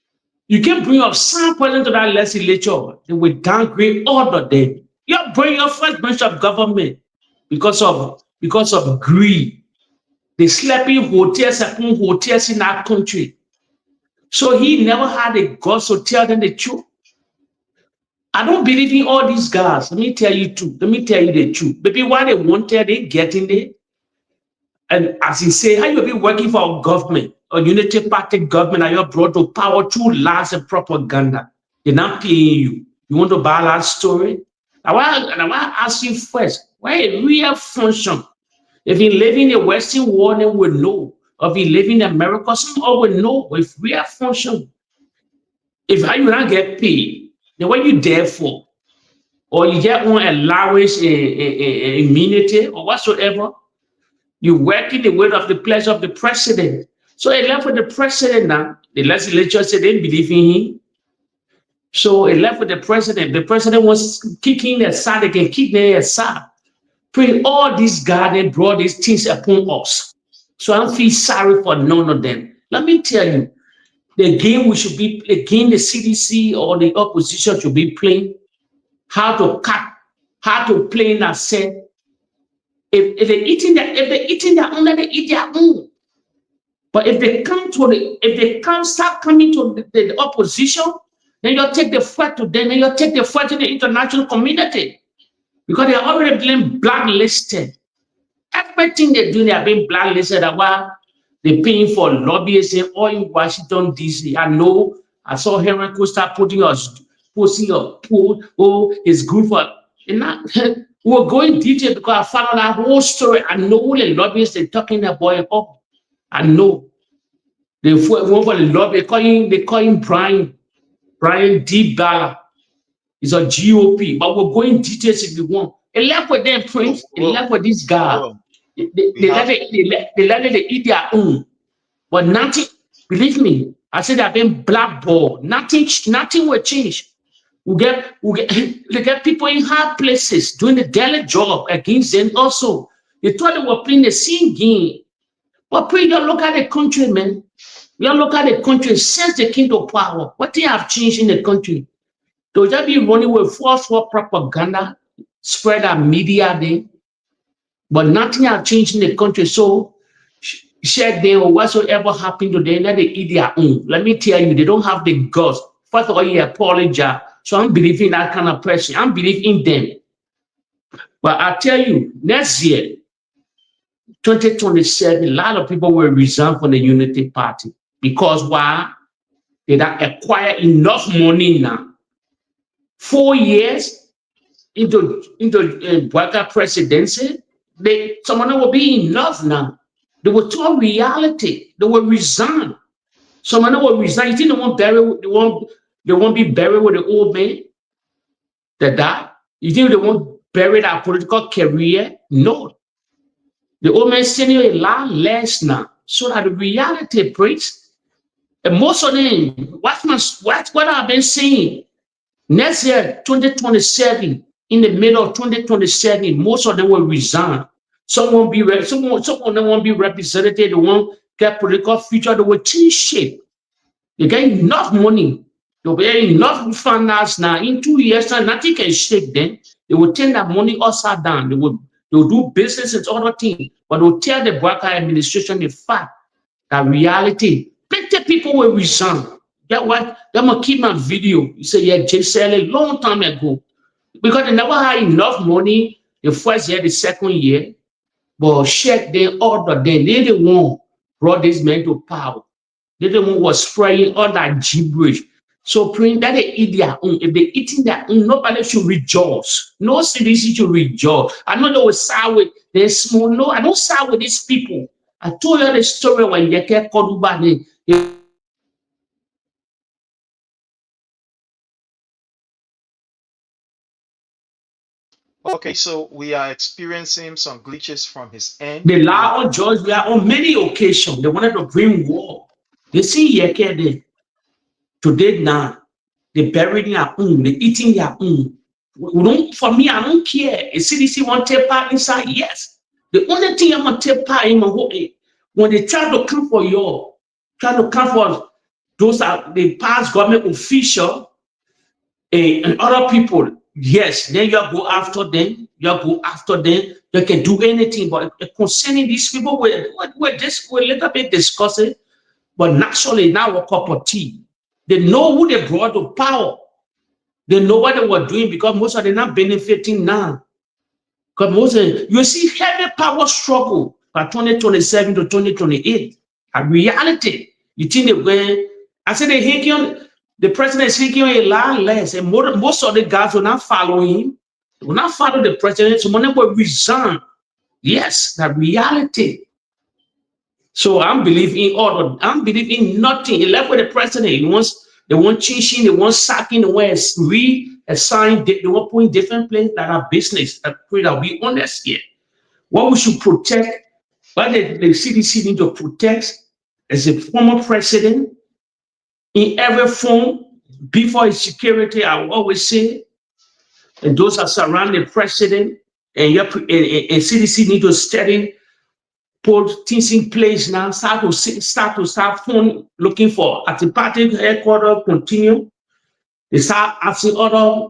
you can bring up some president to that legislature, they will downgrade all of them. You bring your first branch of government because of greed. They slapping hotels upon hotels in our country. So he never had the guts to tell them the truth. I don't believe in all these guys. Let me tell you the truth. Maybe why they wanted it, getting it. And as he say, how you be working for a government, a unity party government, and you're brought to power through lies and propaganda. They're not paying you. You want to buy that story? I want to ask you first, why a real function? If you live in the Western world, they will know. Or if you live in America, some all will know if real function. If how you not get paid, then what you there for? Or you get one allowance, immunity, or whatsoever. You work in the way of the pleasure of the president. So he left with the president now. The legislature said they didn't believe in him. So he left with the president. The president was kicking their side, they can kick their side. Pray all these guys, they brought these things upon us. So I don't feel sorry for none of them. Let me tell you, the game we should be, the game the CDC or the opposition should be playing, how to play in that set. If they're eating their own, let them eat their own. But if they start coming to the opposition, then you'll take the fight to them, and you'll take the fight to the international community. Because they are already being blacklisted. Everything they do, they are being blacklisted. While They're paying for lobbyists all in Washington, D.C. I saw Henry Costa posting a post, oh, it's good for, and not, we're going detail because I found out that whole story. I know the lobbyists they're talking about. I know. They went for the lobby, they call him Brian D. Bala. He's a GOP, but we're going details if you want. They left with them, Prince. They left with this guy. They let it eat their own. But nothing, believe me, I said they've been blackballed. Nothing will change. We get people in hard places doing the daily job against them also. They thought they were playing the same game. But please don't look at the country, man. You don't look at the country since they came to power. What they have changed in the country? They'll just be running with false propaganda, spread our media there. But nothing has changed in the country. So share them or whatsoever happened to them, let they eat their own. Let me tell you, they don't have the guts. First of all, you apologize. So I'm believing that kind of person. I'm believing them. But I tell you, next year, 2027, a lot of people will resign from the Unity Party. Because why? They don't acquire enough money now. 4 years into Bwaka presidency, some of them will be enough now. They will talk reality. They will resign. Some of them will resign. You think they won't be buried with the old man that died? You think they won't bury their political career? No. The old man is sending you a lot less now. So that the reality breaks. And most of them, what I've been saying, next year, 2027, in the middle of 2027, most of them will resign. Some of them won't be represented. They won't get political future. They will change shape. They get enough money. They'll get enough finance now. In 2 years, nothing can shake them. They will turn that money upside down. They will do business and other things. But they'll tell the Bwaka administration the fact that reality, plenty people will resign. That what? I'm gonna keep my video. You say, yeah, Jay said a long time ago. Because they never had enough money the first year, the second year. But check them order them. They the one brought this man to power. They the one was spraying all that gibberish. So praying that they eat their own. If they eating their own, nobody should rejoice. No CDC should rejoice. I know they will side with they're small. No, I don't side with these people. I told you the story when you get called by name. Okay, so we are experiencing some glitches from his end. The law judge, we are on many occasions. They wanted to bring war. They see Yeke there. Today now, they buried their own, they eating their own. For me, I don't care. A CDC want to take part inside, yes. The only thing I'm going to take part in when they try to come for you, try to come for those are the past government official and other people, yes, then you go after them. They can do anything. But concerning these people, we're a little bit discussing, but naturally now a cup of tea. They know who they brought to power. They know what they were doing because most of them are not benefiting now. Because most of them, you see heavy power struggle from 2027 to 2028. A reality. You think they were, I said the president is thinking a lot less, and most of the guys will not follow him. They will not follow the president. Some of them will resign. Yes, the reality. So I'm believing order. I'm believing nothing. He left with the president. They want changing, they want sacking, they want reassign, they want putting different places that are business. I pray that we honest here. What we should protect, what the CDC need to protect as a former president in every form, before his security, I will always say, and those that surround the president, and CDC need to study, put things in place now, start looking for at the party headquarters, continue. They start asking other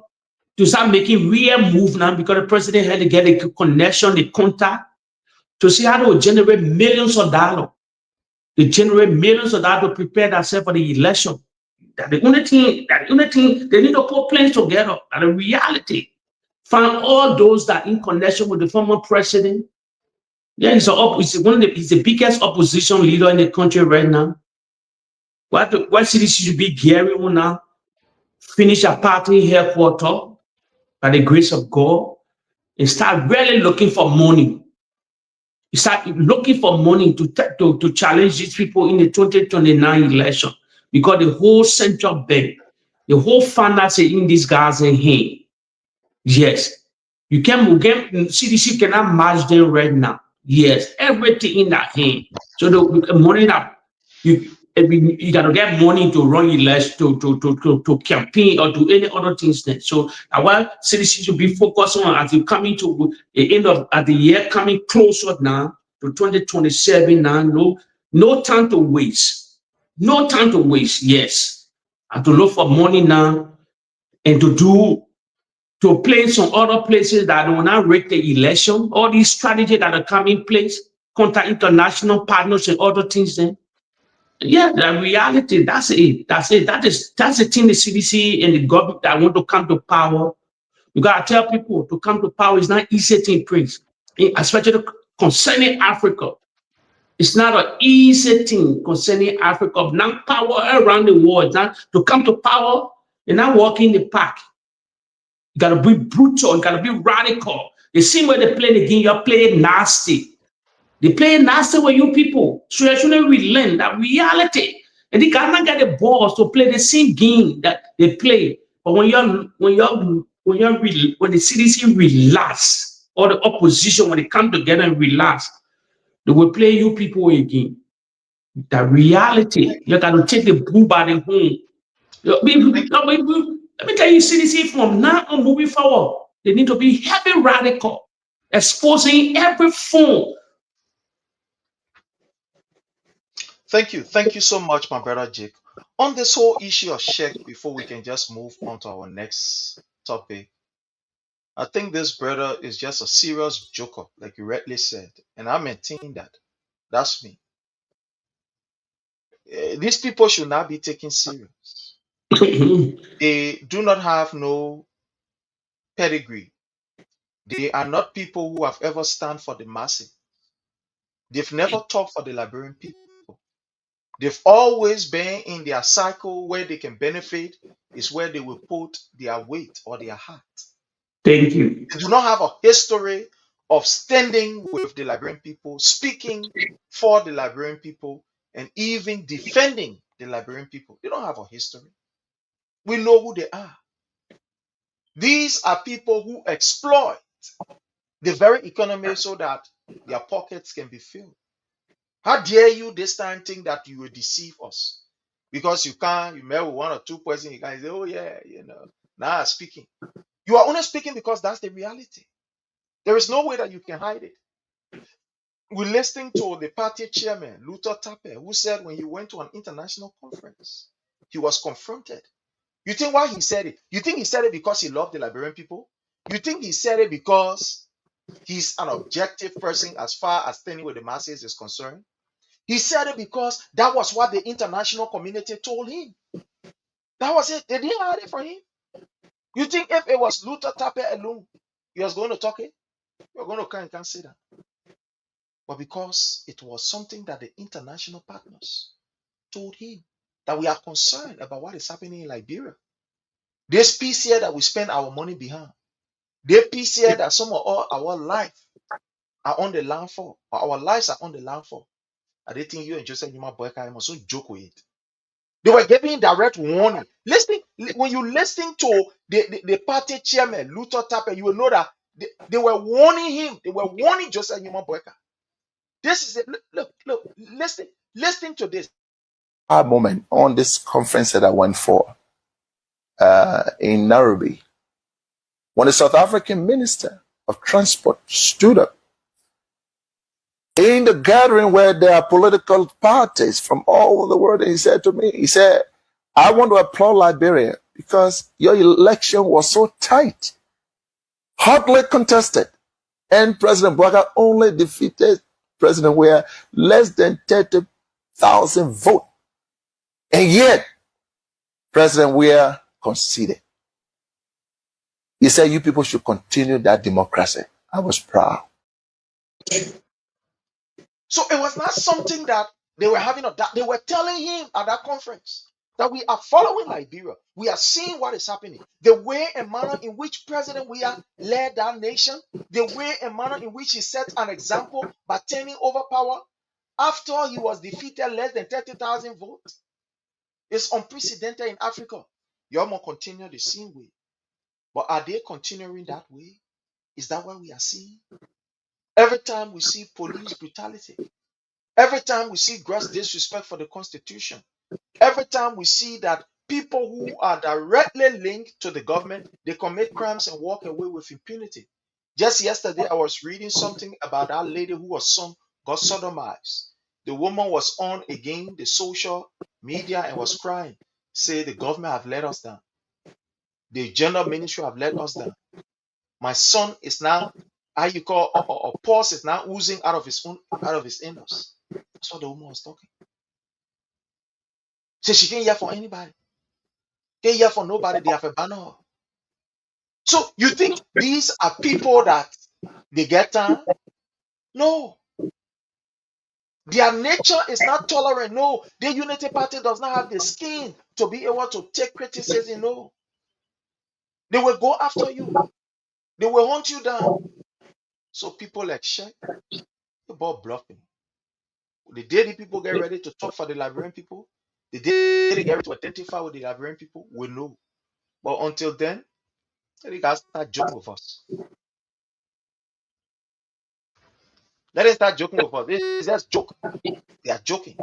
to start making real move now because the president had to get a connection, the contact to see how to generate millions of dollars. They generate millions of dollars to prepare themselves for the election. The only thing they need to put plans together. And the reality, find all those that in connection with the former president Yeah, he's the biggest opposition leader in the country right now. What CDC should be gearing on now? Finish a party headquarters by the grace of God and start really looking for money. You start looking for money to challenge these people in the 2029 election, because the whole central bank, the whole finance in these guys' hand. Yes, CDC cannot match them right now. Yes, everything in that hand. So the money that you got to get money to run election, to campaign or do any other things. Then. So our CDC should be focused on as you coming to the end of the year, coming closer now to 2027 now. No time to waste. No time to waste. Yes, and to look for money now and to play some other places that will not rig the election. All these strategies that are coming in place, contact international partners and other things. Then. Yeah, the reality, that's it. That's the thing the CDC and the government that want to come to power. You gotta tell people to come to power is not easy thing, Prince. Especially concerning Africa. It's not an easy thing concerning Africa. Now power around the world. Now to come to power, you're not walking the park. You gotta be brutal, you gotta be radical. The same way they play the game, you're playing nasty. They play nasty with you people. So actually we learn that reality. And they cannot get the balls to play the same game that they play. But when the CDC relax, or the opposition, when they come together and relax, they will play you people again. The reality, you gotta take the bull by the horn. Let me tell you, CDC from now on moving forward, they need to be heavy radical, exposing every form. Thank you so much, my brother Jake. On this whole issue of check, before we can just move on to our next topic, I think this brother is just a serious joker, like you rightly said, and I maintain that. That's me. These people should not be taken serious. They do not have no pedigree. They are not people who have ever stand for the masses. They've never talked for the Liberian people. They've always been in their cycle where they can benefit, is where they will put their weight or their heart. Thank you. They do not have a history of standing with the Liberian people, speaking for the Liberian people, and even defending the Liberian people. They don't have a history. We know who they are. These are people who exploit the very economy so that their pockets can be filled. How dare you this time think that you will deceive us? Because you met with one or two persons, you can say, oh yeah, now I'm speaking. You are only speaking because that's the reality. There is no way that you can hide it. We listened to the party chairman, Luther Tappe, who said when he went to an international conference, he was confronted. You think why he said it? You think he said it because he loved the Liberian people? You think he said it because he's an objective person as far as standing with the masses is concerned? He said it because that was what the international community told him. That was it. They didn't hide it from him. You think if it was Luther Tappe alone, he was going to talk it? You're going to can't say that. But because it was something that the international partners told him, that we are concerned about what is happening in Liberia. This peace here that we spend our money behind. This peace here that some of our life are on the land for, or our lives are on the land for. I didn't think you and Joseph Nima Boyka must so joke with it. They were giving direct warning. When you listen to the party chairman, Luther Tappe, you will know that they were warning him. They were warning Joseph Nima Boyka. This is it. Look, listen to this. A moment on this conference that I went for in Nairobi, when the South African Minister of Transport stood up in the gathering where there are political parties from all over the world, and he said to me, he said, I want to applaud Liberia because your election was so tight, hotly contested, and President Boyka only defeated President Weah less than 30,000 votes. And yet, President Weah conceded. He said, you people should continue that democracy. I was proud. So it was not something that they were having, that they were telling him at that conference that we are following Liberia. We are seeing what is happening. The way and manner in which President Weah led that nation, the way and manner in which he set an example by turning over power after he was defeated less than 30,000 votes. It's unprecedented in Africa. You will continue the same way. But are they continuing that way? Is that what we are seeing? Every time we see police brutality, every time we see gross disrespect for the Constitution, every time we see that people who are directly linked to the government, they commit crimes and walk away with impunity. Just yesterday, I was reading something about that lady who got sodomized. The woman was on again the social media and was crying, say the government have let us down. The gender ministry have let us down. My son is now, how you call a pulse is now oozing out of his anus. That's what the woman was talking. So she can't hear for anybody. Can't hear for nobody. They have abandoned her. So you think these are people that they get time? No. Their nature is not tolerant. No. The Unity Party does not have the skin to be able to take criticism. No. They will go after you. They will hunt you down. So people like Sheikh, about bluffing. The day the people get ready to talk for the Liberian people, the day they get ready to identify with the Liberian people, we know. But until then, they guys start joking with us. Let them start joking with us. This is just joke. They are joking.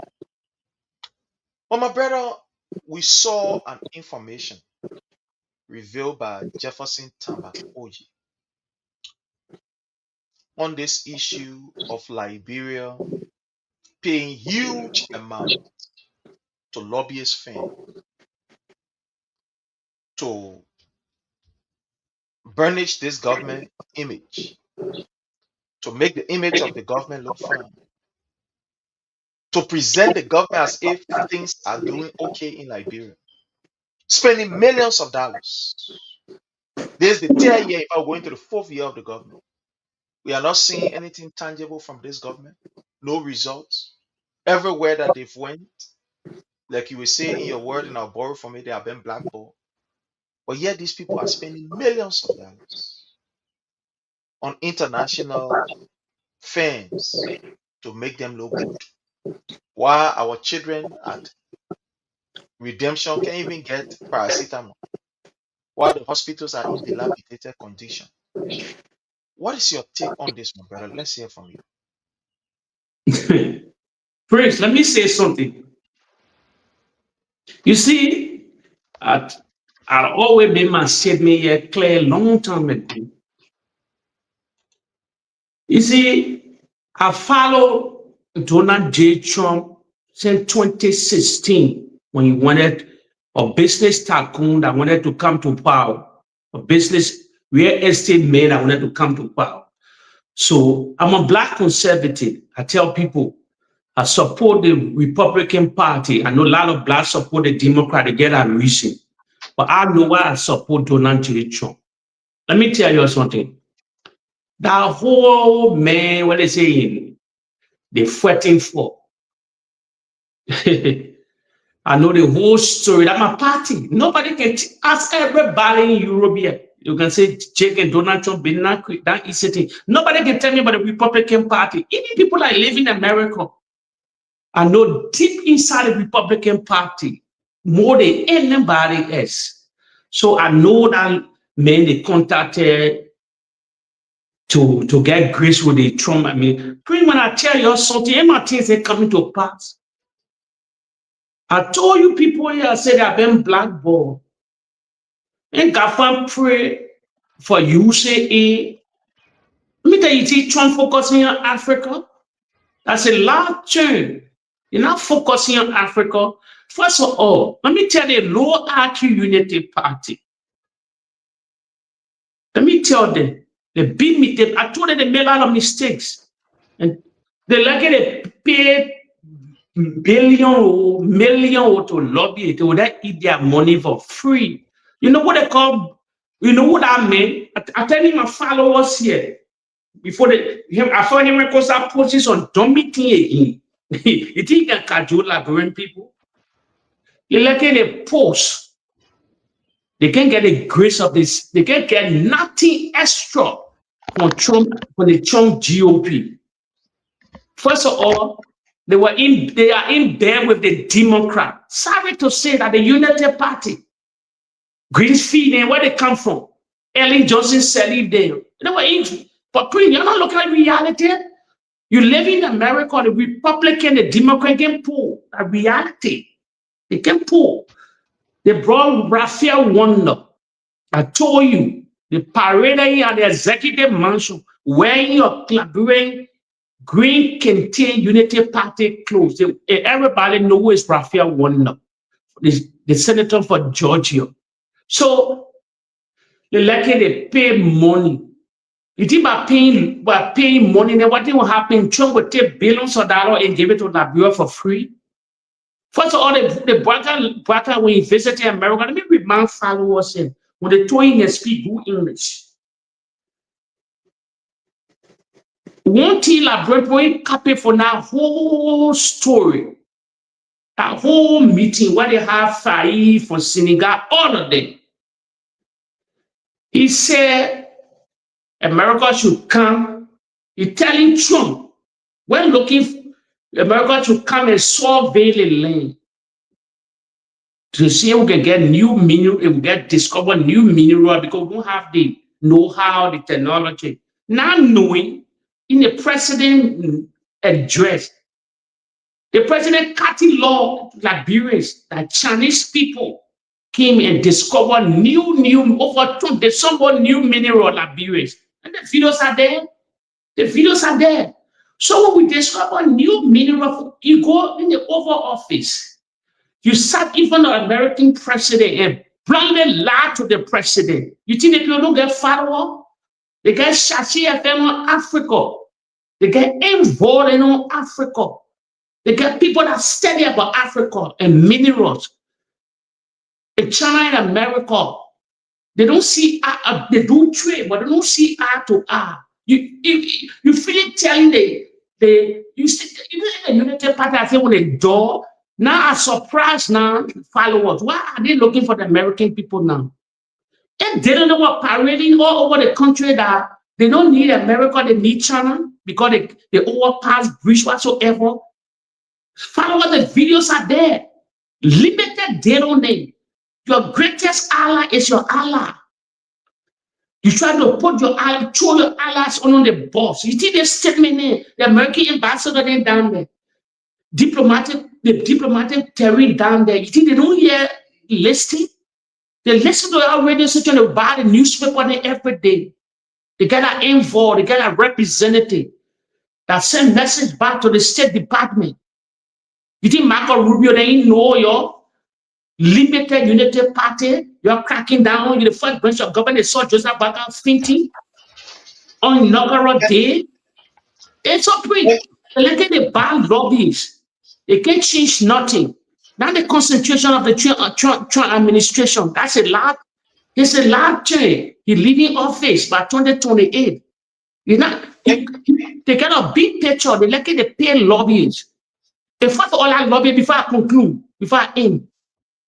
But my brother, we saw an information revealed by Jefferson Tambak Oji on this issue of Liberia paying huge amounts to lobbyist firms to burnish this government image, to make the image of the government look fine, to present the government as if things are doing okay in Liberia, spending millions of dollars. This is the third year, if I'm going to the fourth year of the government. We are not seeing anything tangible from this government, no results. Everywhere that they've went, like you will say in your word, and I'll borrow from it, they have been blackballed. But yet these people are spending millions of dollars on international firms to make them look good. While our children at Redemption can't even get paracetamol, while the hospitals are in dilapidated condition. What is your take on this, my brother? Let's hear from you. Prince, let me say something. You see, I always been my statement here clear long time ago. You see, I follow Donald J. Trump since 2016 when he wanted a business tycoon that wanted to come to power, a business real estate man that wanted to come to power. So I'm a Black conservative. I tell people I support the Republican Party. I know a lot of Blacks support the Democrat to get that reason. But I know why I support Donald J. Trump. Let me tell you something. That whole man, what they saying, they're fighting for. I know the whole story. That's my party. Nobody can ask everybody in Europe here. You can say Jake and Donald Trump been that easy thing. Nobody can tell me about the Republican Party. Even people that live in America, I know deep inside the Republican Party more than anybody else. So I know that man they contacted to get grace with the Trump. I mean, pretty when I tell you something, my things are coming to pass. I told you people here, I said I've been blackballed. And God pray for UCA. Let me tell you, see, Trump focusing on Africa. That's a large turn. You're not focusing on Africa. First of all, let me tell you, low IQ Unity Party. Let me tell them, they beat me. I told them they made a lot of mistakes. And they like to pay million to lobby it. They would eat their money for free. You know what they call, you know what I mean? I tell you my followers here, before I saw him because I posts on don't meeting again. You think that cajole Liberian people? You look at a post, they can't get the grace of this, they can't get nothing extra from Trump, from the Trump GOP. First of all, they are in bed with the Democrat. Sorry to say that the United Party, Greenfield and where they come from, Ellen Johnson selling them. They were in, but you're not looking at reality. You live in America, the Republican, the Democrat can pull a reality. They can pull. They brought Raphael Wonder. I told you, the parade at the executive mansion wearing your Liberian green contain Unity Party clothes. Everybody knows who is Raphael Wonder, the senator for Georgia. So they they pay money. You think by paying money, then what will happen? Trump will take billions of dollars and give it to Liberia for free. First of all, the brother when he visited America, let me remind followers when they told him to speak good English. One thing Liberia copy for that whole story, that whole meeting where they have Faye for Senegal, all of them. He said America should come. He's telling Trump, when looking, America should come and survey the land to see if we can get new mineral, if we get discover new mineral, because we don't have the know-how, the technology. Now knowing in the president address, the president cutting law Liberians, that Chinese people came and discovered over 20, somewhat new mineral Liberians. And the videos are there. The videos are there. So when we discover new mineral, you go in the Oval Office. You sat in front of the American president and blindly lie to the president. You think that people don't get follow-up? They get Shashi FM on Africa. They get involved in on Africa. They get people that study about Africa and minerals. In China and America, they don't see they do trade, but they don't see eye to eye. You feel telling you see the Unity Party, I say when they door. Now I'm surprised now, followers. Why are they looking for the American people now? And they don't know what parading all over the country that they don't need America, they need China because they overpass bridge whatsoever. Followers, the videos are there. Limited data name. Your greatest ally is your ally. You try to put your ally, throw your allies on the boss. You see the statement there, the American ambassador then down there. The diplomatic terrain down there. You think they don't hear listing? They listen to our radio station, they buy the newspaper every day. They get an envoy, they get a representative that send message back to the State Department. You think Marco Rubio, they ain't know your limited Unity Party? You're cracking down on the first branch of government. They saw Joseph Baga fainting on inaugural day. It's so quick. Look at the bad lobbies. They can't change nothing. Now the concentration of the Trump administration, that's a lot. It's a lot change. He's leaving office by 2028. You know, they get a big picture. They look at the pay lobbyists. In fact, all I lobby before I conclude, before I end.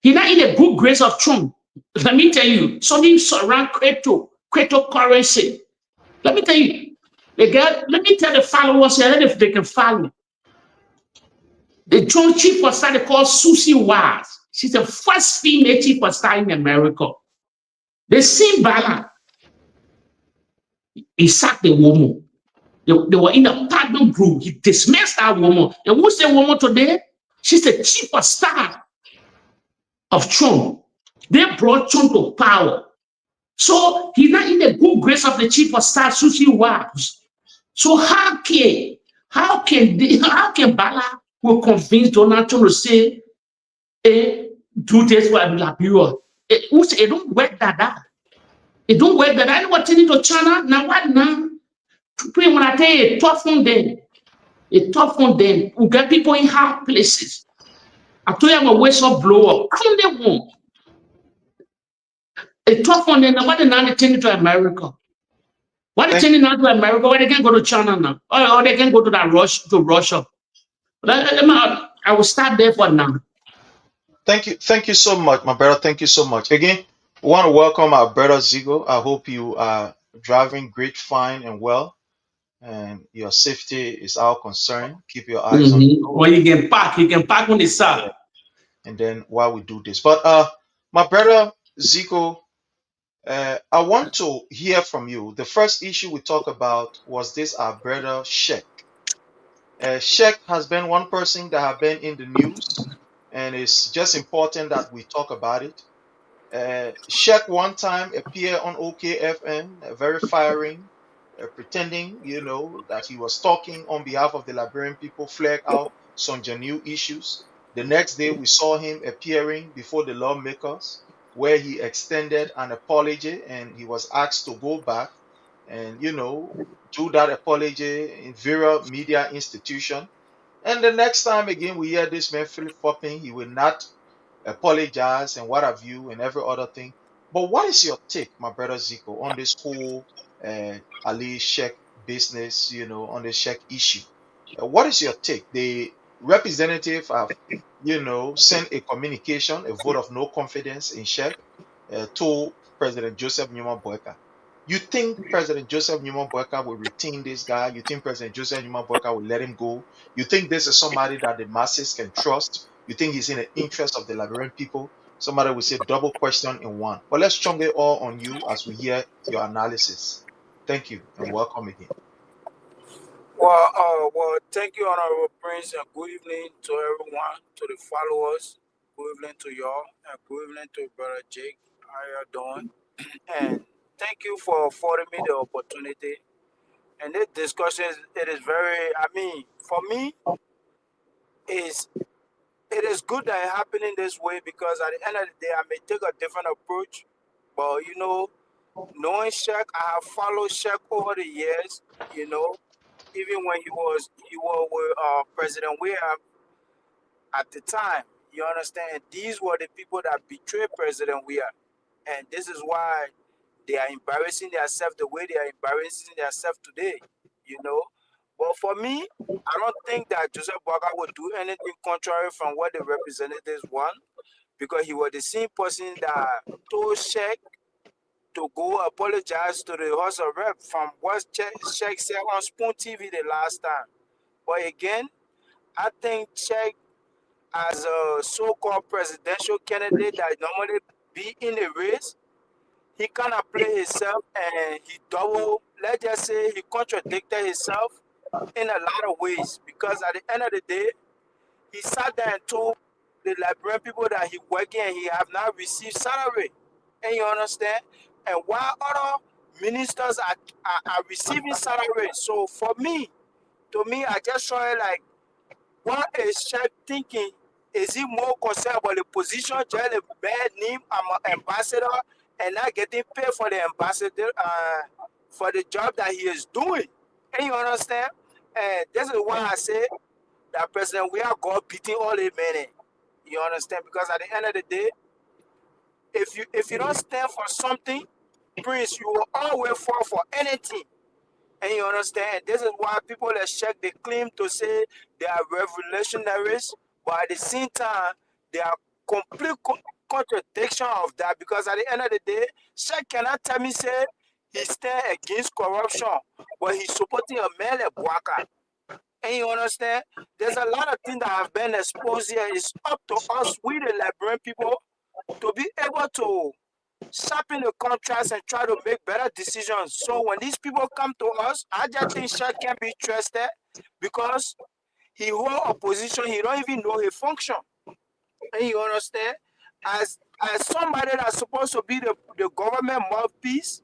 He's not in the good grace of Trump. Let me tell you, something around cryptocurrency. Let me tell you, let me tell the followers here, if they can follow. The Trump chief of staff called Susie Wise. She's the first female chief of staff in America. The same Bala, he sacked the woman. They were in a partner group. He dismissed that woman. And who's the woman today? She's the chief of staff of Trump. They brought Trump to power. So he's not in the good grace of the chief of staff, Susie Wise. So how can Bala will convince Donald Trump to say, do this for Liberia? It don't work that out. It don't work that out. I know what turning to China. Now what now? When I tell you, tough on them. We get people in hard places. I told you I'm a whistleblower. Come they won't. A tough on them. Nobody now they turn to America. Why they sending out to America? Why they can't go to China now? Or they can go to Russia. I will start there for now. Thank you so much, my brother. Thank you so much. Again, we want to welcome our brother Zigo. I hope you are driving great, fine, and well, and your safety is our concern. Keep your eyes on the road. Or you can park on the side. Yeah. And then while we do this, but my brother Zigo, I want to hear from you. The first issue we talked about was this our brother Sheikh. Sheikh has been one person that have been in the news, and it's just important that we talk about it. Sheikh one time appeared on OKFM, verifying, pretending, that he was talking on behalf of the Liberian people, flag out some genuine issues. The next day, we saw him appearing before the lawmakers, where he extended an apology and he was asked to go back and, do that apology in various media institutions. And the next time again, we hear this man flip flopping, he will not apologize and what have you and every other thing. But what is your take, my brother Zico, on this whole Ali Sheikh business, on the Sheikh issue? What is your take? The representative have, sent a communication, a vote of no confidence in Sheikh to President Joseph Numa Boyka. You think President Joseph Numa Boyka will retain this guy? You think President Joseph Numa Boyka will let him go? You think this is somebody that the masses can trust? You think he's in the interest of the Liberian people? Somebody will say double question in one. But let's chunk it all on you as we hear your analysis. Thank you and welcome again. Well, thank you, Honorable Prince, and good evening to everyone, to the followers. Good evening to y'all, and good evening to Brother Jake. How you doing? And thank you for affording me the opportunity. And this discussion, it is very, for me, it is good that it happening this way because at the end of the day, I may take a different approach. But, knowing Sheikh, I have followed Sheikh over the years, even when he was with President Weah at the time. You understand? These were the people that betrayed President Weah. And this is why they are embarrassing themselves the way they are embarrassing themselves today, But for me, I don't think that Joseph Boyka would do anything contrary from what the representatives want, because he was the same person that told Sheikh to go apologize to the House of Rep from what Sheikh said on Spoon TV the last time. But again, I think Sheikh, as a so-called presidential candidate that normally be in the race, he kind of played himself and let's just say he contradicted himself in a lot of ways, because at the end of the day, he sat there and told the Liberian people that he working and he have not received salary. And you understand? And while other ministers are receiving salary. So to me, I just saw it like, what is Sheikh thinking? Is he more concerned about the position, just a bad name, I'm an ambassador, and not getting paid for the ambassador, for the job that he is doing? And you understand? And this is why I say that President, we are God beating all the men. You understand? Because at the end of the day, if you don't stand for something, Prince, you will always fall for anything. And you understand? This is why people that Sheikh, they claim to say they are revolutionaries, but at the same time, they are complete contradiction of that, because at the end of the day, Sheikh cannot tell me, say, he stand against corruption, but he's supporting a man like Boyka. And you understand? There's a lot of things that have been exposed here. It's up to us, we the Liberian people, to be able to sharpen the contrast and try to make better decisions. So when these people come to us, I just think Sheikh can be trusted, because he hold a position, he don't even know his function. And you understand? As somebody that's supposed to be the government mouthpiece,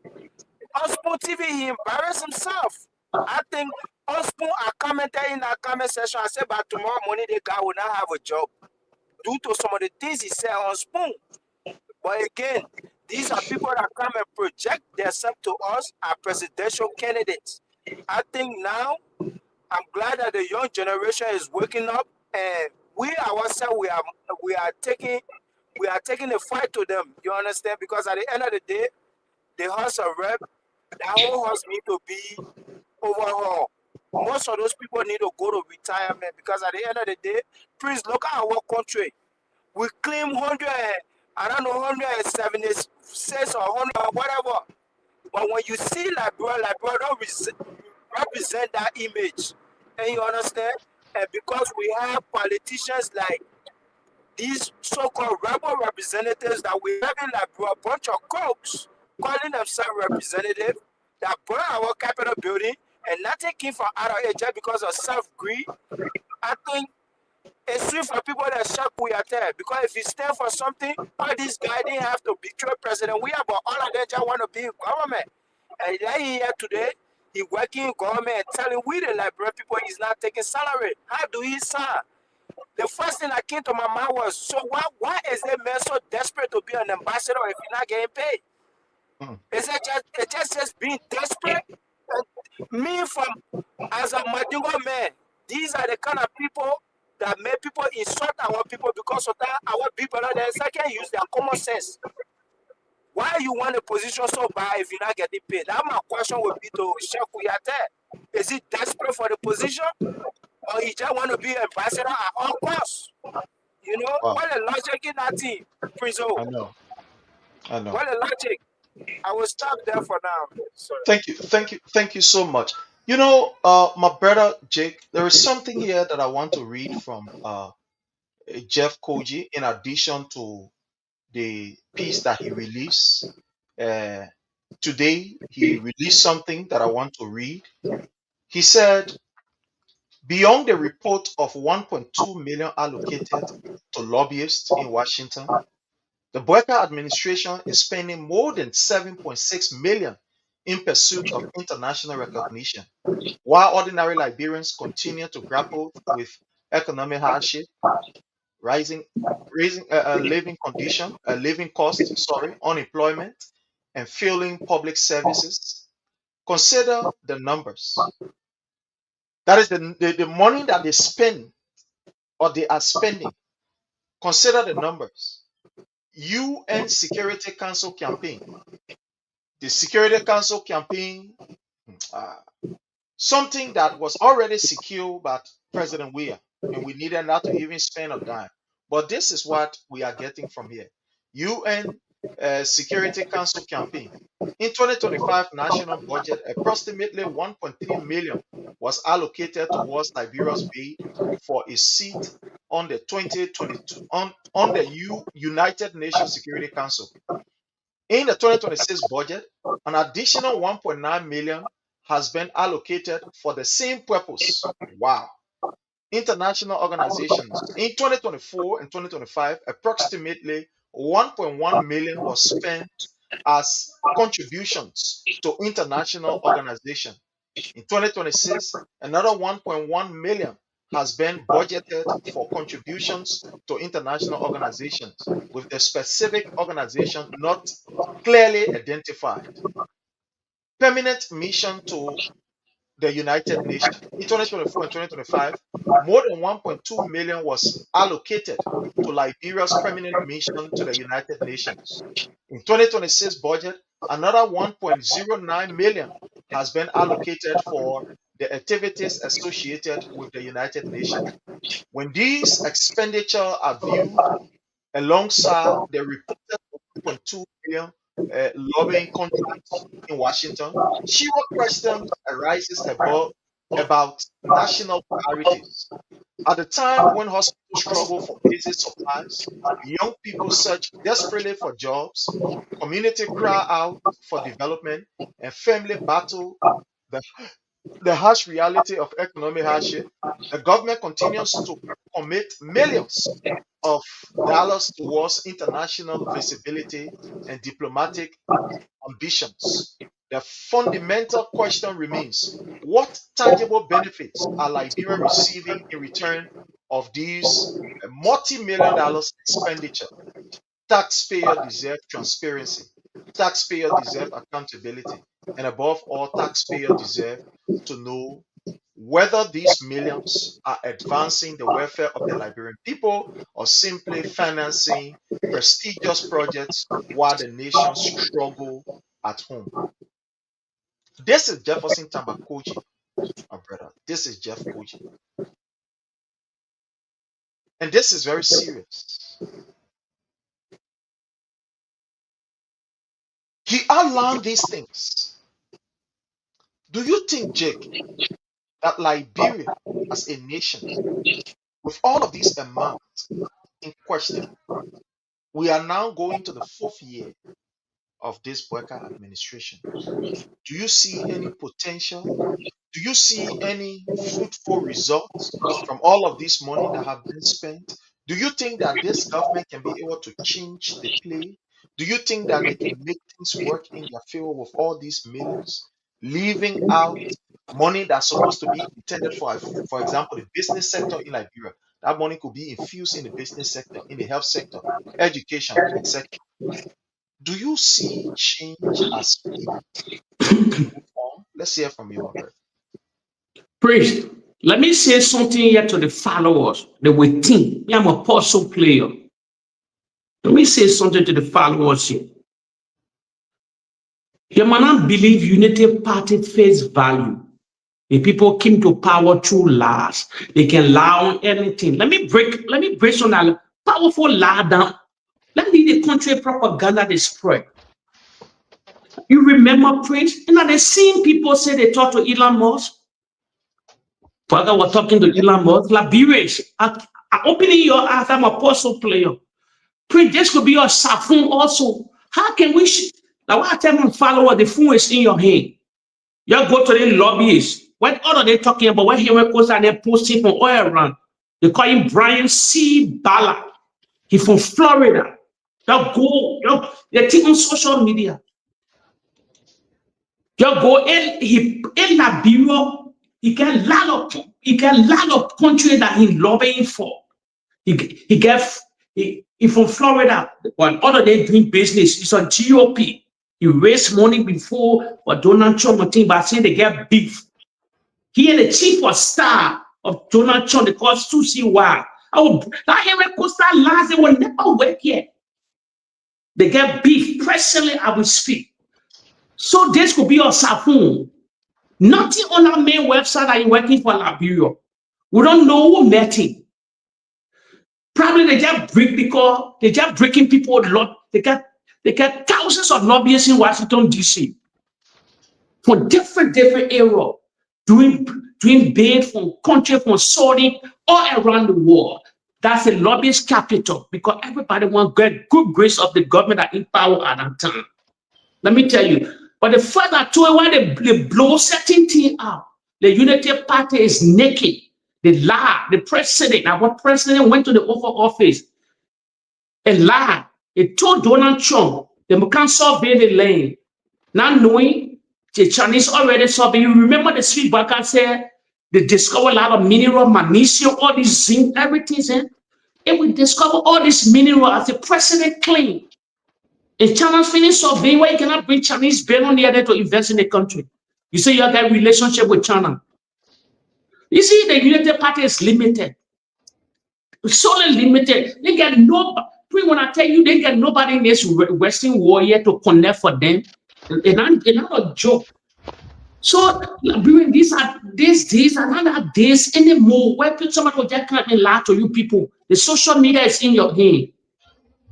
Ospo TV, he embarrassed himself. I think Ospo, I commented in our comment section, I said, by tomorrow morning, the guy will not have a job due to some of the things he said on Spoon. But again, these are people that come and project themselves to us as presidential candidates. I think now, I'm glad that the young generation is waking up, and we ourselves, we are taking the fight to them. You understand? Because at the end of the day, the House of Rep, That whole house need to be overhauled. Most of those people need to go to retirement because at the end of the day, please look at our country. We claim 100, I don't know, 176 or 100 or whatever. But when you see Liberia don't represent that image. And you understand? And because we have politicians like these so-called rebel representatives that we have in Liberia, a bunch of crooks calling themselves representative that burn our Capitol building and nothing came from out of it just because of self-greed. I think it's sweet for people that shock we are there because if you stand for something, all these guys didn't have to betray President we are, but all of them just want to be in government. And then here today, he working in government and telling we the Liberian people he's not taking salary. How do he sign? The first thing that came to my mind was, so why is that man so desperate to be an ambassador if he's not getting paid? Is it just being desperate? Me from as a Madingo man, these are the kind of people that make people insult our people because of that our people are there second use their common sense. Why you want a position so bad if you're not getting paid? That my question would be to Sheikh Kuyate. Is he desperate for the position? Or he just want to be ambassador at all costs? You know, Wow. what a logic in that team, Prince O. I know. I know. What a logic. I will stop there for now. Sorry. Thank you so much. My brother Jake, there is something here that I want to read from Jeff Koji, in addition to the piece that he released. Uh, Today, he released something that I want to read. He said, beyond the report of 1.2 million allocated to lobbyists in Washington, the Boyka administration is spending more than 7.6 million in pursuit of international recognition, while ordinary Liberians continue to grapple with economic hardship, raising living costs, unemployment, and failing public services. Consider the numbers. That is the money that they spend or they are spending. Consider the numbers. UN Security Council campaign. The Security Council campaign, something that was already secured by President Weah, and we needed not to even spend a dime. But this is what we are getting from here. UN Security Council campaign. In 2025 national budget, approximately 1.3 million was allocated towards Liberia's bid for a seat on the 2022 on the United Nations Security Council. In the 2026 budget, an additional 1.9 million has been allocated for the same purpose. Wow. International organizations. In 2024 and 2025, approximately 1.1 million was spent as contributions to international organizations. In 2026, another 1.1 million has been budgeted for contributions to international organizations, with the specific organization not clearly identified. Permanent mission to the United Nations. In 2024 and 2025, more than 1.2 million was allocated to Liberia's permanent mission to the United Nations. In 2026 budget, another 1.09 million has been allocated for the activities associated with the United Nations. When these expenditures are viewed alongside the reported 1.2 billion lobbying contracts in Washington, serious questions arises about national priorities. At the time when hospitals struggle for basic supplies, young people search desperately for jobs, community cry out for development, and family battle the harsh reality of economic hardship, the government continues to commit millions of dollars towards international visibility and diplomatic ambitions. The fundamental question remains, what tangible benefits are Liberia receiving in return of these multi-million dollars expenditure? Taxpayers deserve transparency. Taxpayers deserve accountability. And above all, taxpayers deserve to know whether these millions are advancing the welfare of the Liberian people or simply financing prestigious projects while the nation struggle at home. This is Jefferson Tambakoji, my brother. This is Jeff Koji. And this is very serious. He outlined these things. Do you think, Jake, that Liberia as a nation, with all of these amounts in question, we are now going to the 4th year of this Boyka administration? Do you see any potential? Do you see any fruitful results from all of this money that have been spent? Do you think that this government can be able to change the play? Do you think that they can make things work in their favor with all these millions, leaving out money that's supposed to be intended for example, the business sector in Liberia? That money could be infused in the business sector, in the health sector, education, etc. Do you see change as we move on? Let's hear from you, my brother. Praise. Let me say something here to the followers. They will think, I'm a apostle player. Let me say something to the followers here. You might not believe Unity Party face value. The people came to power through lies. They can lie on anything. Let me break some that powerful lie down. Let me the country propaganda they spread. You remember, Prince? You know, the same people say they talk to Elon Musk. Father was talking to Elon Musk. Liberia, I'm opening your eyes. I'm an apostle player. Prince, this could be your phone also. How can we? Now, what I tell my follower, the phone is in your hand. You go to the lobbyists. What are they talking about? What he goes and they're posting from all around. They call him Brian C. Ballard. He's from Florida. They think on social media. You go in Liberia. He can land up country that he's lobbying for. He from Florida. But other than doing business, it's on GOP. He raised money before for Donald Trump, but I say they get beef. He and the chief of staff of Donald Trump, they call CDCIANS. That Henry Costa last, they will never work here. They get beef. Presently, I will speak. So this could be a phone. Nothing on our main website that you're working for Liberia. We don't know who met him. Probably they just break because they just breaking people a lot. They got thousands of lobbyists in Washington, D.C. for different areas, doing bid from country, from Saudi, all around the world. That's a lobbyist capital because everybody wants get good grace of the government that in power at that time. Let me tell you. But the fact that when they blow certain thing out, the Unity Party is naked. They lie. The president, our president went to the Oval Office and lied. He told Donald Trump they can't survey the land. Not knowing the Chinese already survey. You remember the street backer said they discover a lot of mineral, magnesium, all these zinc, everything's in. And we discover all this mineral as the president claimed. A China's finished survey where you cannot bring Chinese billionaires there to invest in the country. You say you have a relationship with China. You see, the United Party is limited. Solely limited. They get nobody. When I tell you, they get nobody in this Western war yet to connect for them. It's not a joke. So these days are not days anymore where somebody will just come and lie to you people. The social media is in your hand.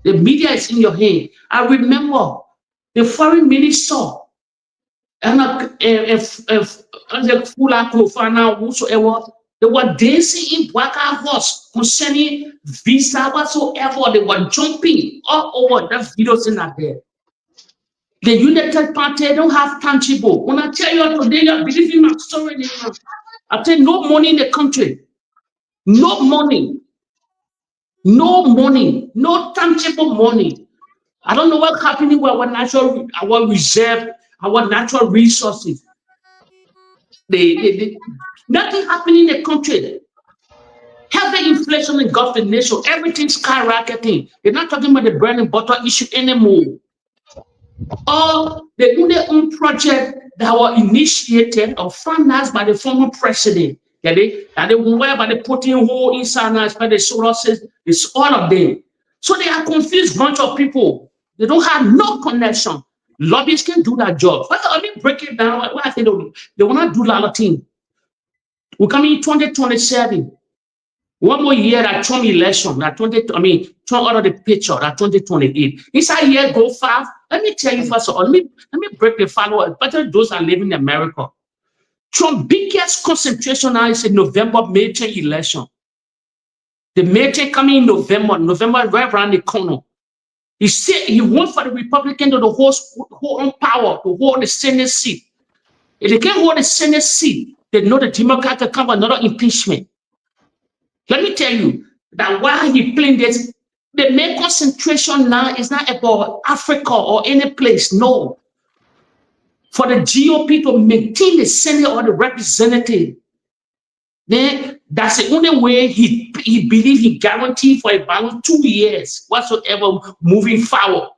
The media is in your hand. I remember the foreign minister and the whosoever, they were dancing in Black House concerning visa whatsoever. They were jumping all over. That videos in there. The United Party don't have tangible. When I tell you today, you believe in my story. I tell you, no money in the country. No money. No money. No tangible money. I don't know what's happening with our reserve, our natural resources. Nothing happening in the country. Heavy inflation in Gulf nation, everything's skyrocketing. They're not talking about the bread and butter issue anymore. Or they do their own project that were initiated or financed by the former president. Whereby they put in whole inside by the sources, it's all of them. So they are confused bunch of people. They don't have no connection. Lobbyists can do that job. Well, I mean, break it down, what I say, they want to do a lot of things. We're coming in 2027. One more year that Trump election, that Trump out of the picture, that 2028. Inside year go far. Let me tell you first of all, let me break the followers, especially those that live in America. Trump's biggest concentration now is in November midterm election. The midterm coming in November right around the corner. He said he wants for the Republican to hold on power, to hold the Senate seat. If they can't hold the Senate seat, they know the Democrats can come another impeachment. Let me tell you that while he playing this, the main concentration now is not about Africa or any place. No. For the GOP to maintain the Senate or the representative, then that's the only way he believes he guaranteed for about 2 years whatsoever moving forward.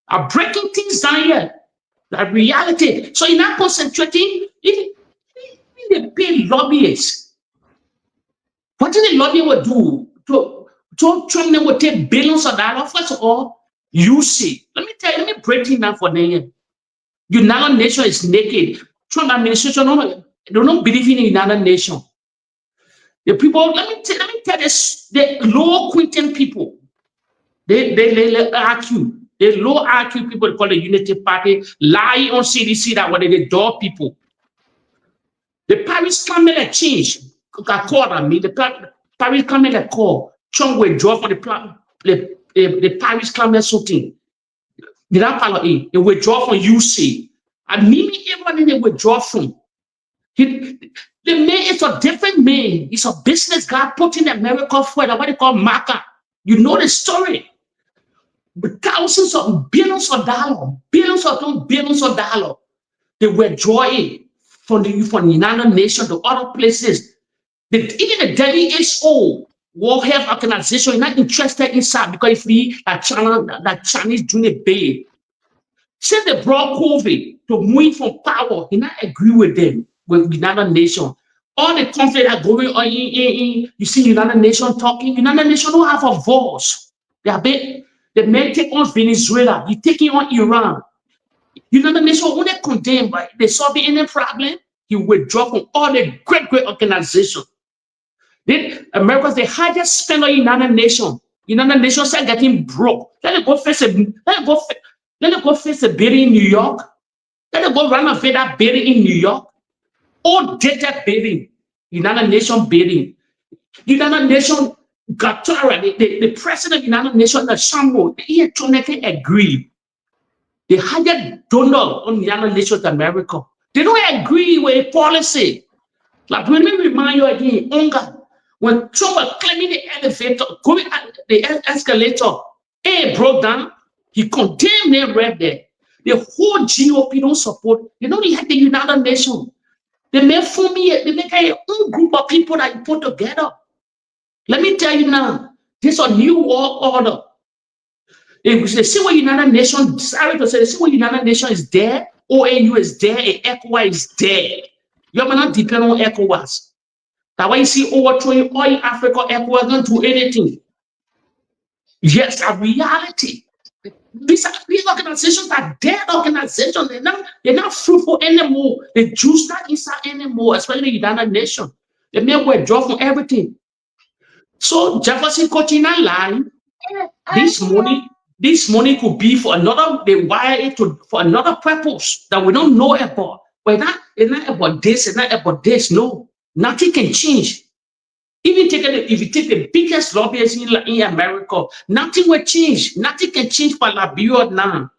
I'm breaking things down here. That reality. So you're not concentrating, if they pay lobbyists. What did the lobby will do? To Trump will take billions of dollars. First of all, you see. Let me break it down for them. United Nations is naked. Trump administration they don't believe in the United Nations. The people, let me tell this, the low quinton people, they argue. The low IQ people call the Unity Party lie on CDC that were the door people. The Paris Climate change. The Paris Climate call. Trump withdraw from the Paris Climate shooting. Did I follow it? They withdraw from UC. And Mimi, everybody they withdraw from. The man is a different man. He's a business guy putting America for what they call marker. You know the story. With thousands of billions of dollars, billions of dollars, they withdraw it from the United Nations to other places. Even the WHO, World Health Organization, is not interested inside because that Chinese doing a bid. Since they brought COVID to move from power, he not agree with them, with the United Nations. All the conflict that going on you see United Nations talking, United Nations don't have a voice. They may take on Venezuela, you taking on Iran. United Nations only condemn, but they solve any problem, he withdraw from all the great organizations. Then America's the highest spender in United Nations. United Nations are getting broke. Let it go face a building in New York. Let it go renovate that building in New York. All data building, United Nations building. United Nations got the president of the United Nations, the Shambo, he electronically agreed. The highest donor on the United Nations of America. They don't agree with a policy. Like, let me remind you again, when Trump was climbing the elevator, going at the escalator, it broke down, he condemned them right there. The whole GOP don't support, they had the United Nations. They make a own group of people that you put together. Let me tell you now, this is a new world order. If they see what United Nations, sorry to say, they see what United Nations is there, OAU is there, ECOWAS is there. You may not depend on ECOWAS. That's why you see overthrowing all in Africa, ECOWAS don't do anything. Yes, a reality. These organizations are dead organizations. They're not fruitful anymore. The Jews not inside anymore, especially the United Nations. They may withdraw from everything. So Jefferson Cochina line, this money could be for another, they wire it for another purpose that we don't know about. But it's not about this, it's not about this. No, nothing can change. Even if you take the biggest lobbyists in America, nothing will change. Nothing can change for Liberia now.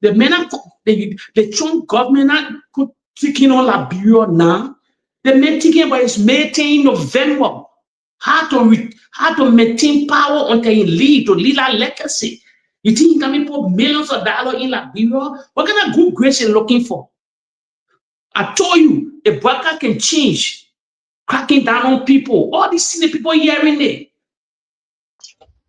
The Trump government could take on Liberia now. The main thing about is maintain November. How to maintain power until he lead a legacy. You think he can put millions of dollars in Liberia? What kind of good grace are looking for? I told you, a broker can change. Cracking down on people. All these silly people hearing it.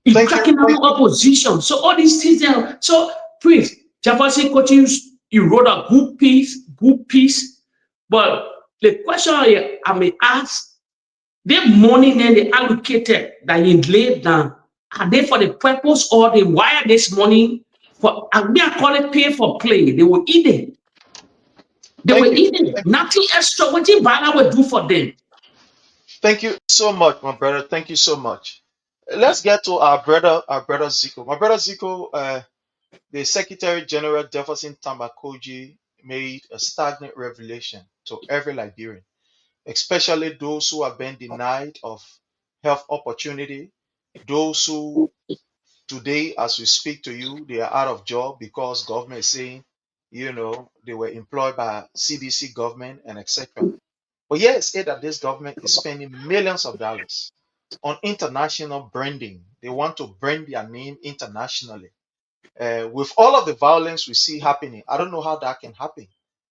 He's cracking down on opposition. So all these things there. So please, Jefferson continues, he wrote a good piece. But the question I may ask, the money then they allocated that he laid down, are they for the purpose or they wire this money for, I call it pay for play? They will eat it. They were eating nothing extra. What did Bala would do for them? Thank you so much, my brother. Thank you so much. Let's get to our brother Zico. My brother Zico, the Secretary General Jefferson Tamakoji made a staggering revelation to every Liberian, especially those who have been denied of health opportunity, those who today, as we speak to you, they are out of job because government is saying, they were employed by CDC government and etc. But here it's said that this government is spending millions of dollars on international branding. They want to brand their name internationally. With all of the violence we see happening, I don't know how that can happen.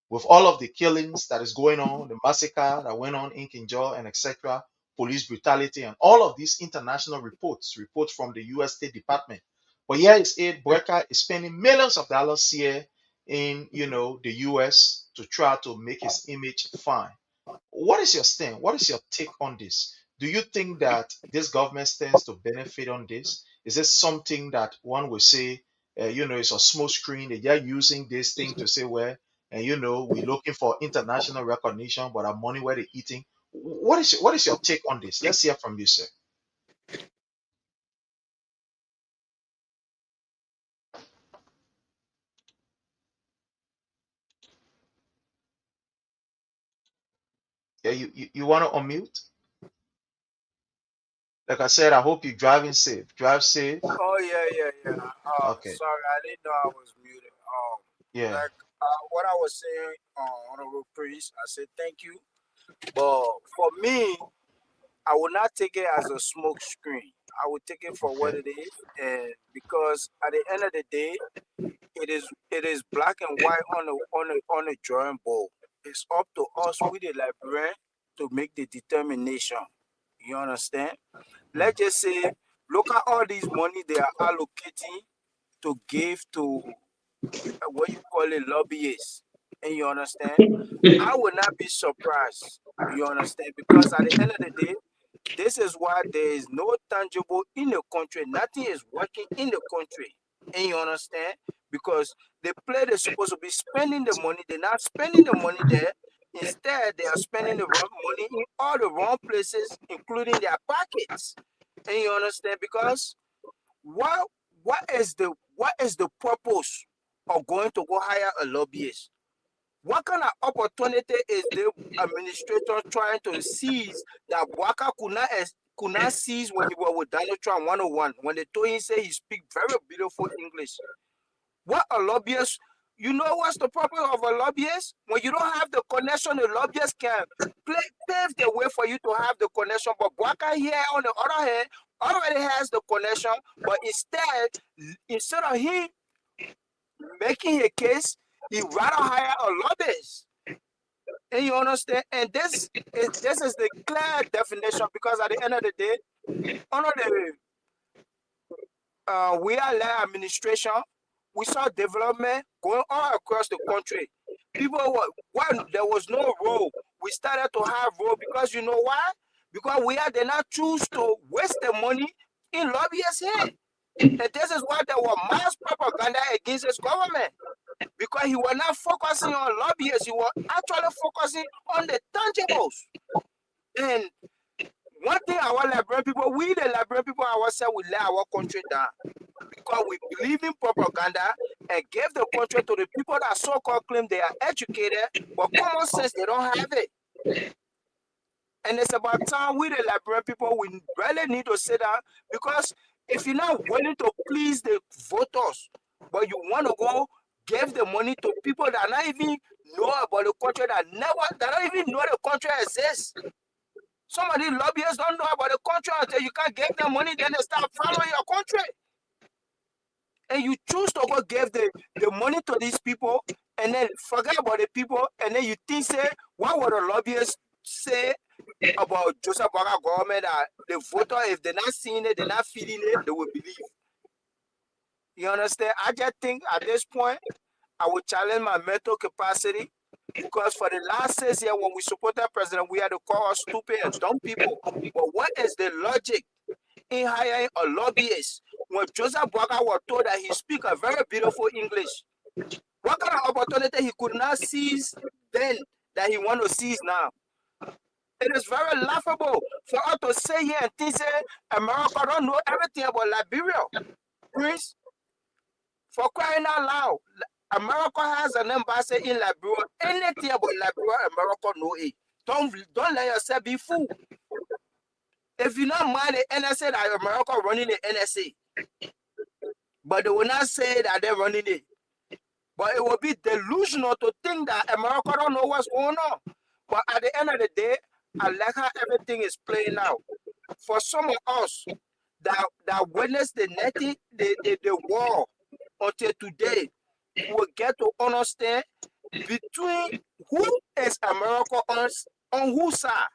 With all of the killings that is going on, the massacre that went on in Kinjal and etc., police brutality, and all of these international reports from the U.S. State Department. But here is it, Breka is spending millions of dollars here in, the U.S. to try to make his image fine. What is your stand? What is your take on this? Do you think that this government stands to benefit on this? Is this something that one will say, it's a small screen? They are using this thing to say, well, and we're looking for international recognition, but our money where they're eating. What is your take on this? Let's hear from you, sir. Yeah, you want to unmute? Like I said, I hope you're driving safe. Drive safe. Oh yeah. Okay. Sorry, I didn't know I was muted. Yeah. Like what I was saying, honorable priest, I said thank you. But for me, I would not take it as a smoke screen. I would take it for what Okay. it is, and because at the end of the day, it is black and white on the drawing board. It's up to us, we the librarian, to make the determination. You understand? Let's just say, look at all these money they are allocating to give to what you call it, lobbyists. And you understand? I would not be surprised. You understand? Because at the end of the day, this is why there is no tangible in the country. Nothing is working in the country. And you understand? Because the place they're supposed to be spending the money, they're not spending the money there. Instead, they are spending the wrong money in all the wrong places, including their pockets. And you understand? Because what what is the purpose of going to go hire a lobbyist? What kind of opportunity is the administrator trying to seize that Waka could not seize when he was with Donald Trump 101, when they told him say he speak very beautiful English? What a lobbyist, you know what's the purpose of a lobbyist? When you don't have the connection, the lobbyist can pave the way for you to have the connection. But Waka here, on the other hand, already has the connection, but instead of him making a case, he rather hire a lobbyist. And you understand? And this is the clear definition, because at the end of the day, under the we are led administration, we saw development going all across the country. People were, when there was no road, we started to have road, because you know why? Because we did not choose to waste the money in lobbyists' hands. And this is why there was mass propaganda against his government. Because he was not focusing on lobbyists, he was actually focusing on the tangibles. And one thing our Liberian people, we the Liberian people ourselves, we let our country down. Because we believe in propaganda and gave the country to the people that so-called claim they are educated, but common sense, they don't have it. And it's about time we the Liberian people, we really need to sit down, because if you're not willing to please the voters, but you want to go give the money to people that not even know about the country, that don't even know the country exists. Some of these lobbyists don't know about the country until you can't give them money, then they start following your country. And you choose to go give the money to these people and then forget about the people, and then you think, say, what would the lobbyists say about Joseph Boga government, that the voter, if they're not seeing it, they're not feeling it, they will believe. You understand? I just think at this point, I would challenge my mental capacity, because for the last 6 years when we supported President, we had to call us stupid and dumb people. But what is the logic in hiring a lobbyist when Joseph Boga was told that he speaks a very beautiful English? What kind of opportunity he could not seize then that he want to seize now. It is very laughable for us to say here and think say America don't know everything about Liberia. Prince, for crying out loud, America has an embassy in Liberia. Anything about Liberia, America know it. Don't let yourself be fooled. If you not mind the NSA that America running the NSA, but they will not say that they're running it. But it will be delusional to think that America don't know what's going on. But at the end of the day, I like how everything is playing out. For some of us that witnessed the war until today, will get to understand between who is America on whose side.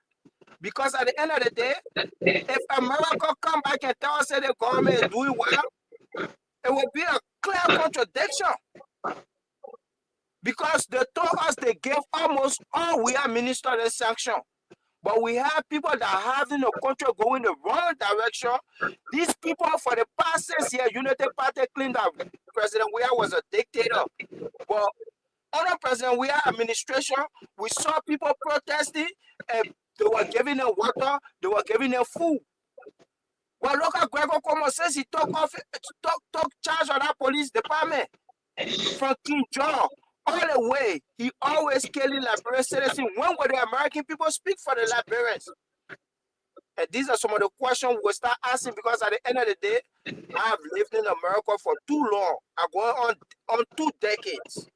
Because at the end of the day, if America come back and tell us that the government is doing well, it will be a clear contradiction. Because they told us they gave almost all we are ministers and sanction. But we have people that are having the country going the wrong direction. These people for the past 6 years, United Party claimed that President Weah was a dictator. But under President Weah administration, we saw people protesting and they were giving them water, they were giving them food. But look at Gregor Como says he took charge of that police department from King John all the way. He always killing Liberian citizens. When will the American people speak for the Liberians? And these are some of the questions we'll start asking because at the end of the day, I have lived in America for too long. I'm going on 2 decades.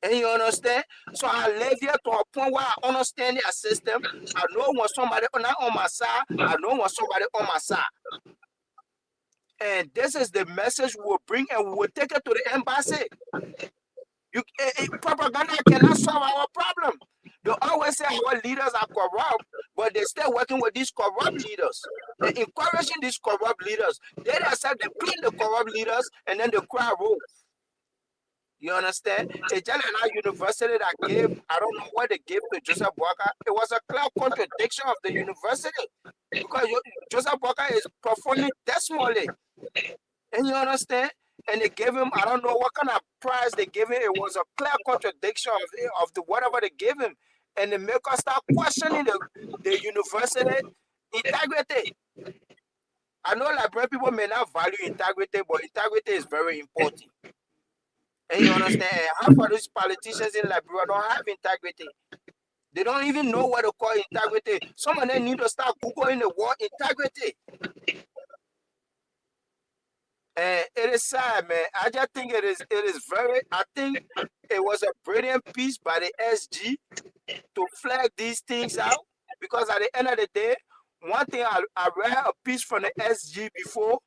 And you understand? So I live here to a point where I understand their system. I know when somebody not on my side, I know when somebody on my side. And this is the message we will bring and we will take it to the embassy. Propaganda cannot solve our problem. They always say our leaders are corrupt, but they're still working with these corrupt leaders. They're encouraging these corrupt leaders. They themselves, they clean the corrupt leaders and then they cry wolf. You understand? It's just like our university that gave, I don't know what they gave to Joseph Walker. It was a clear contradiction of the university because Joseph Walker is performing dismally. And you understand? And they gave him, I don't know what kind of prize they gave him. It was a clear contradiction of the whatever they gave him. And they make us start questioning the university integrity. I know Liberian people may not value integrity, but integrity is very important. And you understand? Half of these politicians in Liberia don't have integrity. They don't even know what to call integrity. Some of them need to start Googling the word integrity. And it is sad, man. I just think it is very, I think it was a brilliant piece by the SG to flag these things out. Because at the end of the day, one thing I read a piece from the SG before,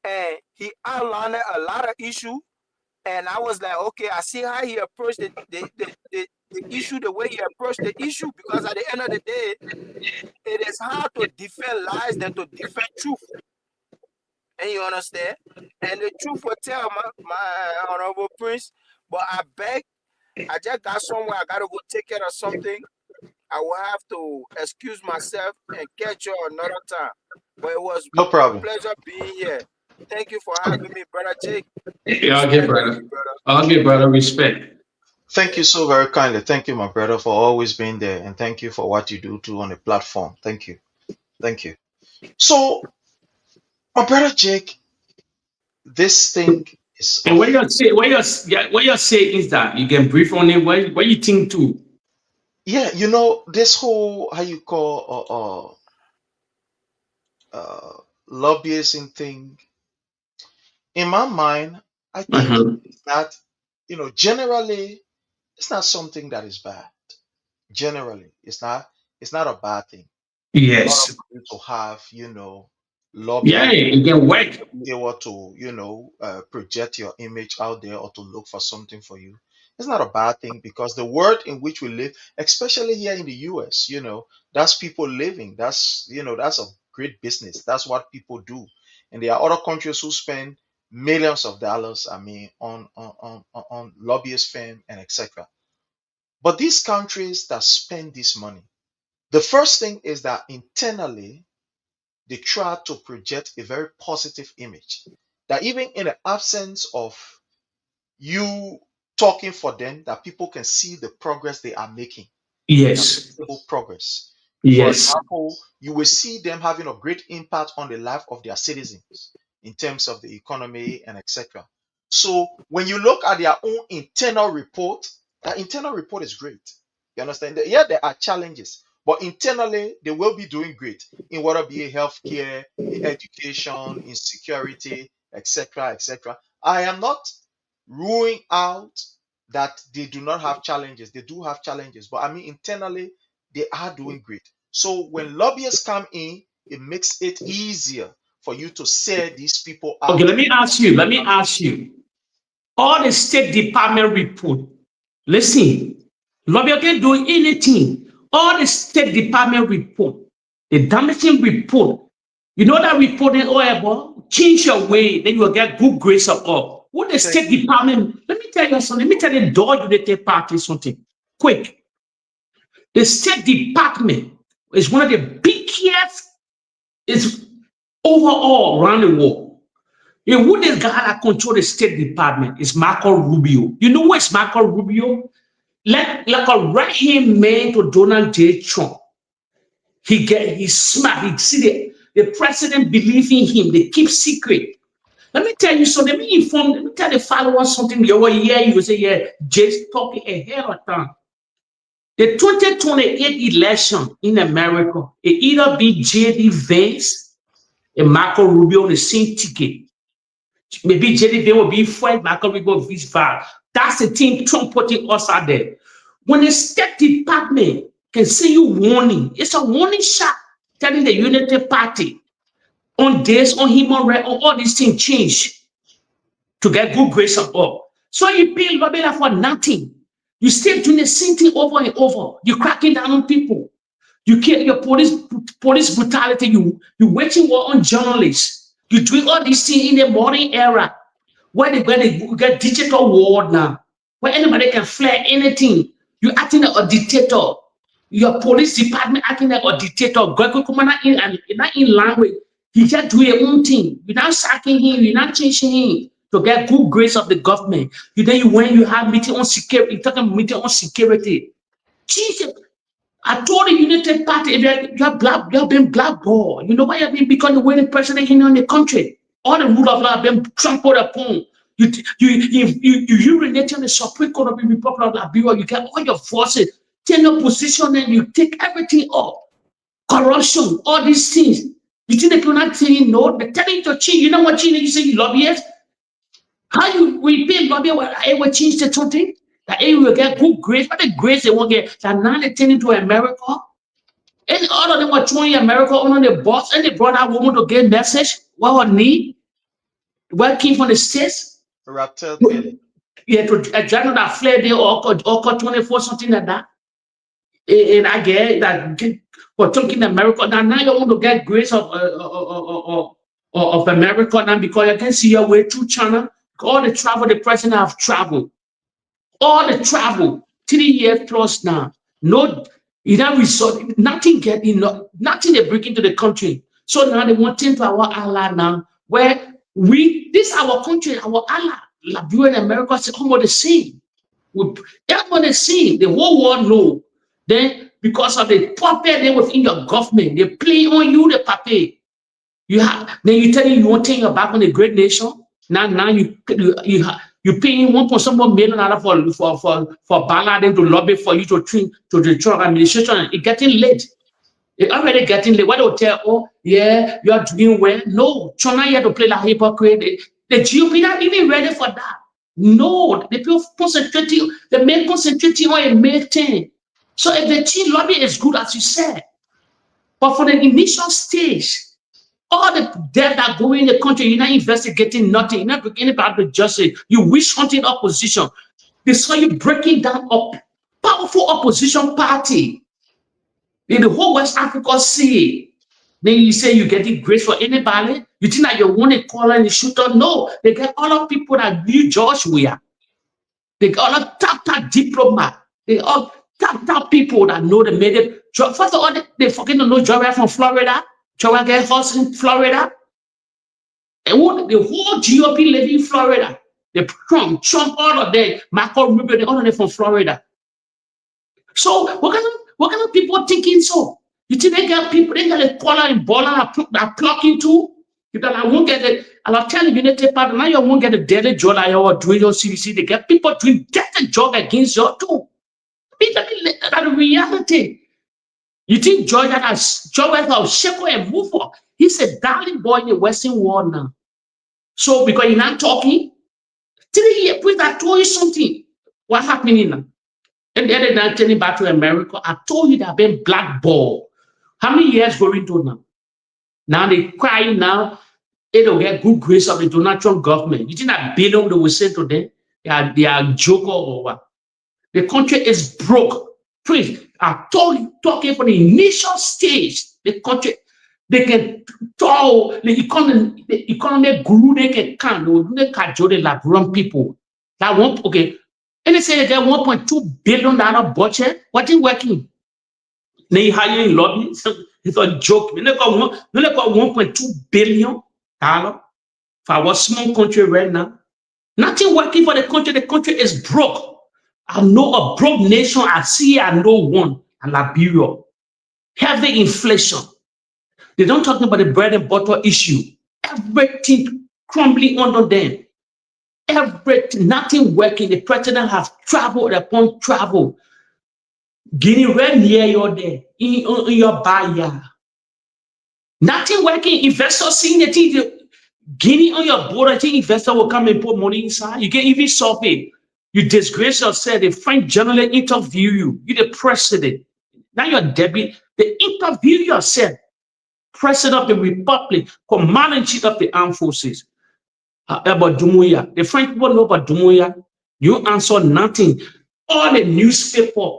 and he outlined a lot of issues. And I was like, okay, I see how he approached the issue, the way he approached the issue, because at the end of the day, it is hard to defend lies than to defend truth. And you understand? And the truth will tell my honorable prince, but I beg, I just got somewhere, I gotta go take care of something. I will have to excuse myself and catch you another time. But it was No problem. a pleasure being here. Thank you for having me, brother Jake. Yeah, okay, brother. Okay, brother, respect. Thank you so very kindly. Thank you, my brother, for always being there. And thank you for what you do too on the platform. Thank you. Thank you. So, my brother Jake, this thing is And what you say is that you can brief on it. What you think too? yeah, you know, this whole how you call lobbyism thing, in my mind, I think it's not, you know, generally it's not something that is bad. Generally, it's not a bad thing in order Yes. for you to have, you know, Yeah, lobbying it can work. be able to, you know, project your image out there or to look for something for you. It's not a bad thing because the world in which we live, especially here in the US, you know, that's people living. That's, you know, that's a great business. That's what people do. And there are other countries who spend millions of dollars, I mean, on lobbyist firm and etc. But these countries that spend this money, the first thing is that internally they try to project a very positive image. That even in the absence of you talking for them, that people can see the progress they are making. Yes. Visible progress. For Yes. example, you will see them having a great impact on the life of their citizens in terms of the economy and etc. So when you look at their own internal report, that internal report is great. You understand? Yeah, there are challenges, but internally they will be doing great in whether be it healthcare, in education, in security, etc., etc. I am not ruling out that they do not have challenges. They do have challenges, but I mean internally they are doing great. So when lobbyists come in, it makes it easier for you to say these people out. Okay, let me ask you. All the State Department report, listen, lobby can do anything. All the State Department report, the damaging report, you know that report in oil, change your way, then you will get good grace of all. What the State Department, let me tell you something, let me tell the Dog United Party something, quick. The State Department is one of the biggest, is overall around the world. And who this guy that control the State Department is Marco Rubio. You know what's Marco Rubio? Like a right-hand man to Donald J. Trump. He's smart. He see the president believe in him. They keep secret. Let me tell you something. Let me tell the followers something. You say, yeah, Jay's talking ahead of time. The 2028 election in America, it either be J.D. Vance and Marco Rubio on the same ticket. Maybe J.D. Vance will be Fred, Marco Rubio will be Val. That's the team Trump putting us out there. When the State Department can send you warning, it's a warning shot telling the United Party on this, on human rights, on all these things change to get good grace of all. So you pay lobby for nothing. You still doing the same thing over and over. You're cracking down on people. You kill your police brutality. You waging war on journalists. You're doing all these things in the modern era where they get digital world now, where anybody can flare anything. You're acting like a dictator. Your police department acting like a dictator. Not in language. He just do your own thing. You're not sacking him. You're not changing him to get good grace of the government. When you have meeting on security, you're talking meeting on security. Jesus. I told the United Party, you have been blackballed. You know why you've been becoming the winning president here in the country? All the rule of law have been trampled upon. You urinate on the Supreme Court of the Republic of Liberia. You get all your forces, take your position, and you take everything up. Corruption, all these things. You think they people not saying no? They're telling you to cheat. You know what cheating? You say you lobbyists. How you repay lobby? I will change the something. That they will get good grades, but the grades they won't get. That now they turn into America. And all of them were throwing America on the bus, and they brought that woman to get message. What her need? What came from the States? Yeah, to a journal that fled there or 24 something like that. And I get that for talking America. Now you want to get grades of America now because you can see your way through China. All the travel the president have traveled. All the travel, 3 years plus now. No, resort, nothing nothing they bring into the country. So now they want to turn to our ally now, where this our country, our ally, Liberia and America, is almost the same. Everyone the same. The whole world know. Then because of the puppet they within your government, they play on you the puppet. Then you tell you want to turn your back on the great nation. Now you paying $1.1 million for Bangladesh to lobby for you to the Trump administration. It's getting late. It's already getting late. What they'll tell, oh yeah, you are doing well. No, China here to play like hypocrite. The GOP not even ready for that. No, the people concentrating, the men concentrating on a main thing. So if the team lobby is good as you said, but for the initial stage, all the debt that go in the country, you're not investigating nothing. You're not beginning about the justice. You wish hunting opposition. They saw you breaking down a powerful opposition party. In the whole West Africa see. Then you say you're getting grace for anybody. You think that you want to call and shooter? No, they get all of people that knew George Weah. They got all of top diplomat. They all top people that know the made it. First of all, they fucking don't know George from Florida. George get house in Florida. And the whole GOP live in Florida. The Trump, all of them, Marco Rubio, all of them from Florida. So what kind of people thinking so? You think they got people, they got a collar and baller that pluck into? Because I won't get it. I'll tell you, United Party, now you won't get a daily job like you are doing your CDC. They get people doing dirty job against you too. That's the reality. You think Georgia has Georgia of Sheko and move on? He's a darling boy in the Western world now. So because you're not talking, 3 years, please, I told you something. What happening now? And the other day, turning back to America, I told you that I've been blackballed. How many years going to now? Now they crying now. They don't get good grace of the Donald Trump government. You think that billion they will say to them, they are joker or what? The country is broke. Please, I told you, talking for the initial stage, the country, they can tell the economy guru, they can count, they can join the Labrador people. That won't, okay. And they say they get $1.2 billion budget. What is working? They hiring lobby. It's a joke. They got $1.2 billion for our small country right now. Nothing working for the country. The country is broke. I know a broke nation. I see I know one. And Liberia. Heavy inflation. They don't talk about the bread and butter issue. Everything crumbling under them. Everything, nothing working. The president has traveled upon travel. Guinea right near you there, in your backyard. Nothing working. Investors seeing the thing. Guinea on your border, I think investor will come and put money inside. You can even solve it. You disgrace yourself. The French journalist interview you. You're the president. Now you're debit. They interview yourself. President of the Republic, commander-in-chief of the armed forces. About Dumuya. The French people know about Dumuya. You answer nothing. All the newspaper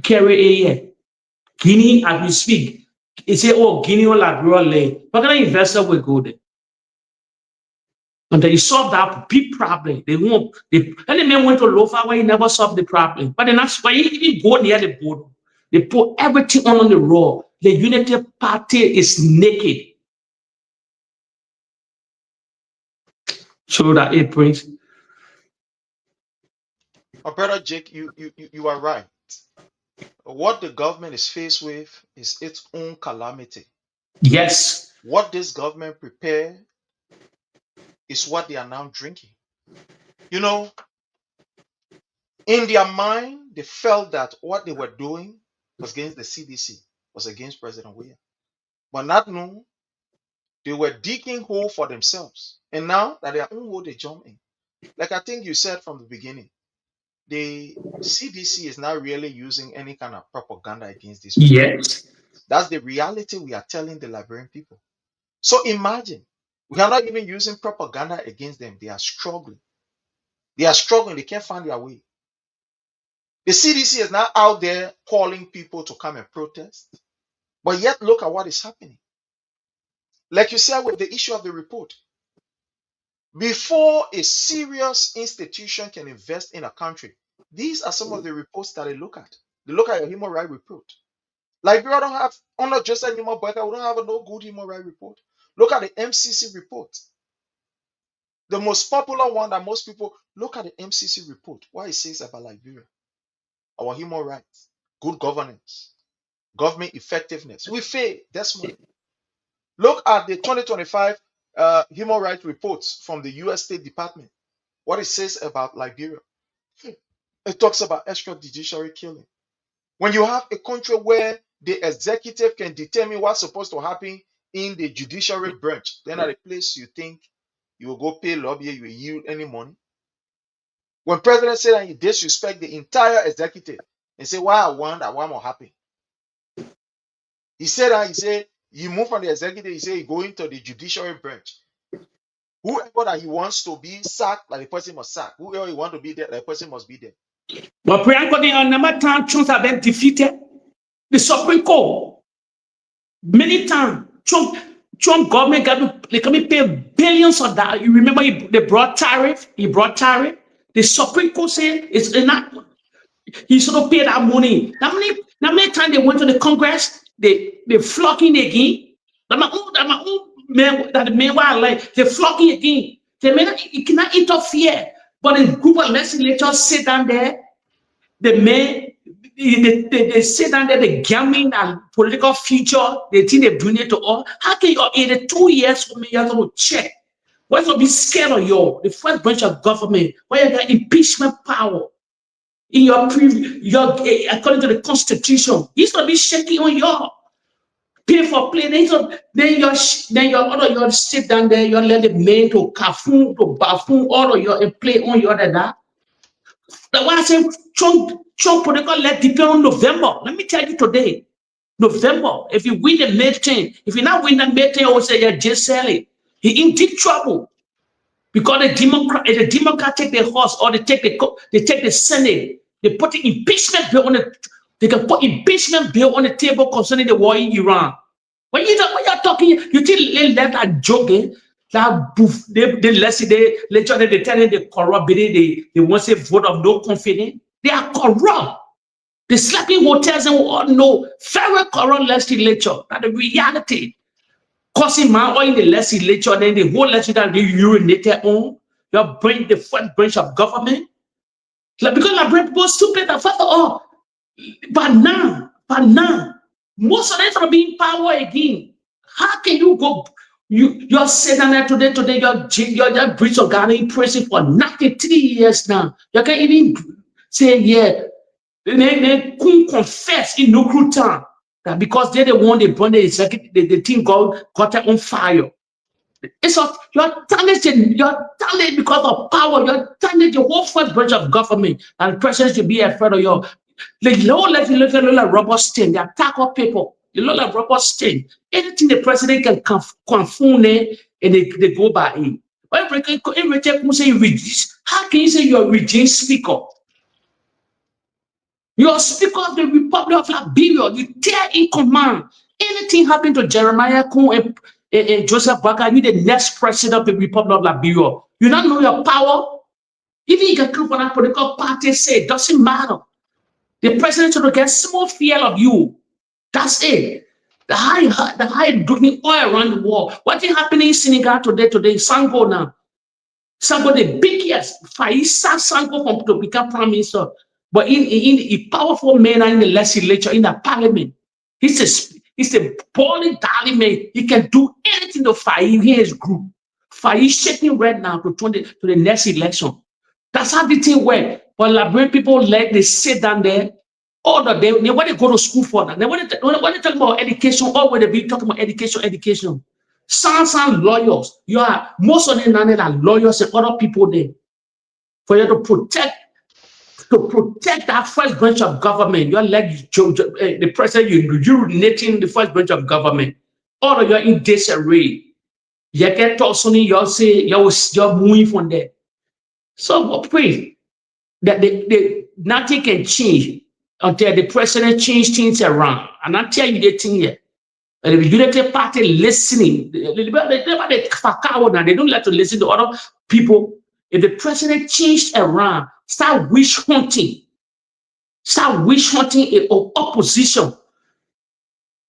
carry a Guinea as we speak. They say, oh, Guinea or Liberia lay. What kind of investor will go there? And they solve that big problem. They won't. And the man went to Lofa where he never solved the problem. But then that's why he go near the border. They put everything on the raw. The Unity Party is naked. So that it brings. Brother Jake, you are right. What the government is faced with is its own calamity. Yes. What this government prepared is what they are now drinking. You know, in their mind, they felt that what they were doing was against the CDC, was against President William. But not knowing, they were digging hole for themselves. And now that their own hole, they jump in. Like I think you said from the beginning, the CDC is not really using any kind of propaganda against these people. Yes. That's the reality we are telling the Liberian people. So imagine, we are not even using propaganda against them. They are struggling. They are struggling. They can't find their way. The CDC is now out there calling people to come and protest. But yet, look at what is happening. Like you said with the issue of the report. Before a serious institution can invest in a country, these are some of the reports that they look at. They look at your human rights report. Liberia don't have, not just a human rights, we don't have a no good human rights report. Look at the MCC report. The most popular one that most people look at the MCC report. What it says about Liberia, our human rights, good governance, government effectiveness. We fail. That's money. Look at the 2025 human rights reports from the U.S. State Department. What it says about Liberia. It talks about extrajudicial killing. When you have a country where the executive can determine what's supposed to happen in the judiciary branch, then at a place you think you will go pay lobby, you will yield any money. When President said that he disrespect the entire executive and say, why I want that one more happen. He said that you move from the executive, he said you go into the judiciary branch. Whoever that he wants to be sacked, like the person must sack. Whoever he wants to be there, the person must be there. But Priyanka, the number of times Trump have been defeated. The Supreme Court. Many times. Trump government got to pay billions of dollars. You remember they brought tariff? He brought tariff. The Supreme Court said it's not. He should have paid that money. How many times they went to the Congress? They flocking again. That the man like they flocking again. It cannot interfere. But a group of legislators sit down there, they sit down there, they gambling and political future, they think they're doing it to all. How can you, in the 2 years for me, you have to check? Why not be scared of the first branch of government, where you got impeachment power in your according to the Constitution? He's gonna be shaking on your pay for play. Then you sit down there, you let the men to buffoon all of your and play on your that. That's why I say Trump political let depend on November. Let me tell you today, November. If you win the midterm, if you not win the midterm, I will say you're just selling. He in deep trouble because the Democrat take the horse, or they take the Senate. They put the impeachment bill on they can put impeachment bill on the table concerning the war in Iran. When you're talking, you think they let that joke, that boof, they tell they corrupt, they want to say vote of no confidence. They are corrupt. They slapping hotels and we all know very corrupt legislature. That's the reality. Causing man or in the legislature, then the whole legislature they urinated on. You bring the first branch of government. Like, because the brain people stupid and first of all. But now, most of them are being power again. How can you go? You're sitting there today, you're breach of God in prison for nothing 3 years now. You can't even say, yeah, they couldn't confess in no good time that because they're the one they burn the thing got it on fire. It's you're talented because of power, you're talented the whole first branch of government, and the president should be afraid of you. The low legislature look like rubber stain. They attack our people. They look like rubber stain. Anything the president can confirm it, and they go by it. How can you say you're a regime speaker? You're speaker of the Republic of Liberia. You tear in command. Anything happen to Jeremiah Kuhn and Joseph Baker, you're the next president of the Republic of Liberia. You don't know your power. Even you can come from a political party, say it doesn't matter. The president should get small fear of you. That's it. The high doing oil around the world. What is happening in Senegal today? Sango now. Sango the biggest. Faisa Sango from to become prime minister. But in a powerful man in the legislature, in the parliament. He's a poorly darling man. He can do anything to fight his group. Fight shaking right now to the next election. That's how the thing works. But Liberian people they sit down there all the day. They want to go to school for that. They want to talk about education, or when they be talking about education. Some lawyers. Most of them are lawyers and other people there. For you to protect that first branch of government, you're like the president, you're urinating the first branch of government. All of you are in disarray. You get tossed on, you'll say you're moving from there. So pray that nothing can change until the president change things around. And I tell you the thing here. And the United Party listening, they don't like to listen to other people. If the president changed around, start witch hunting in opposition.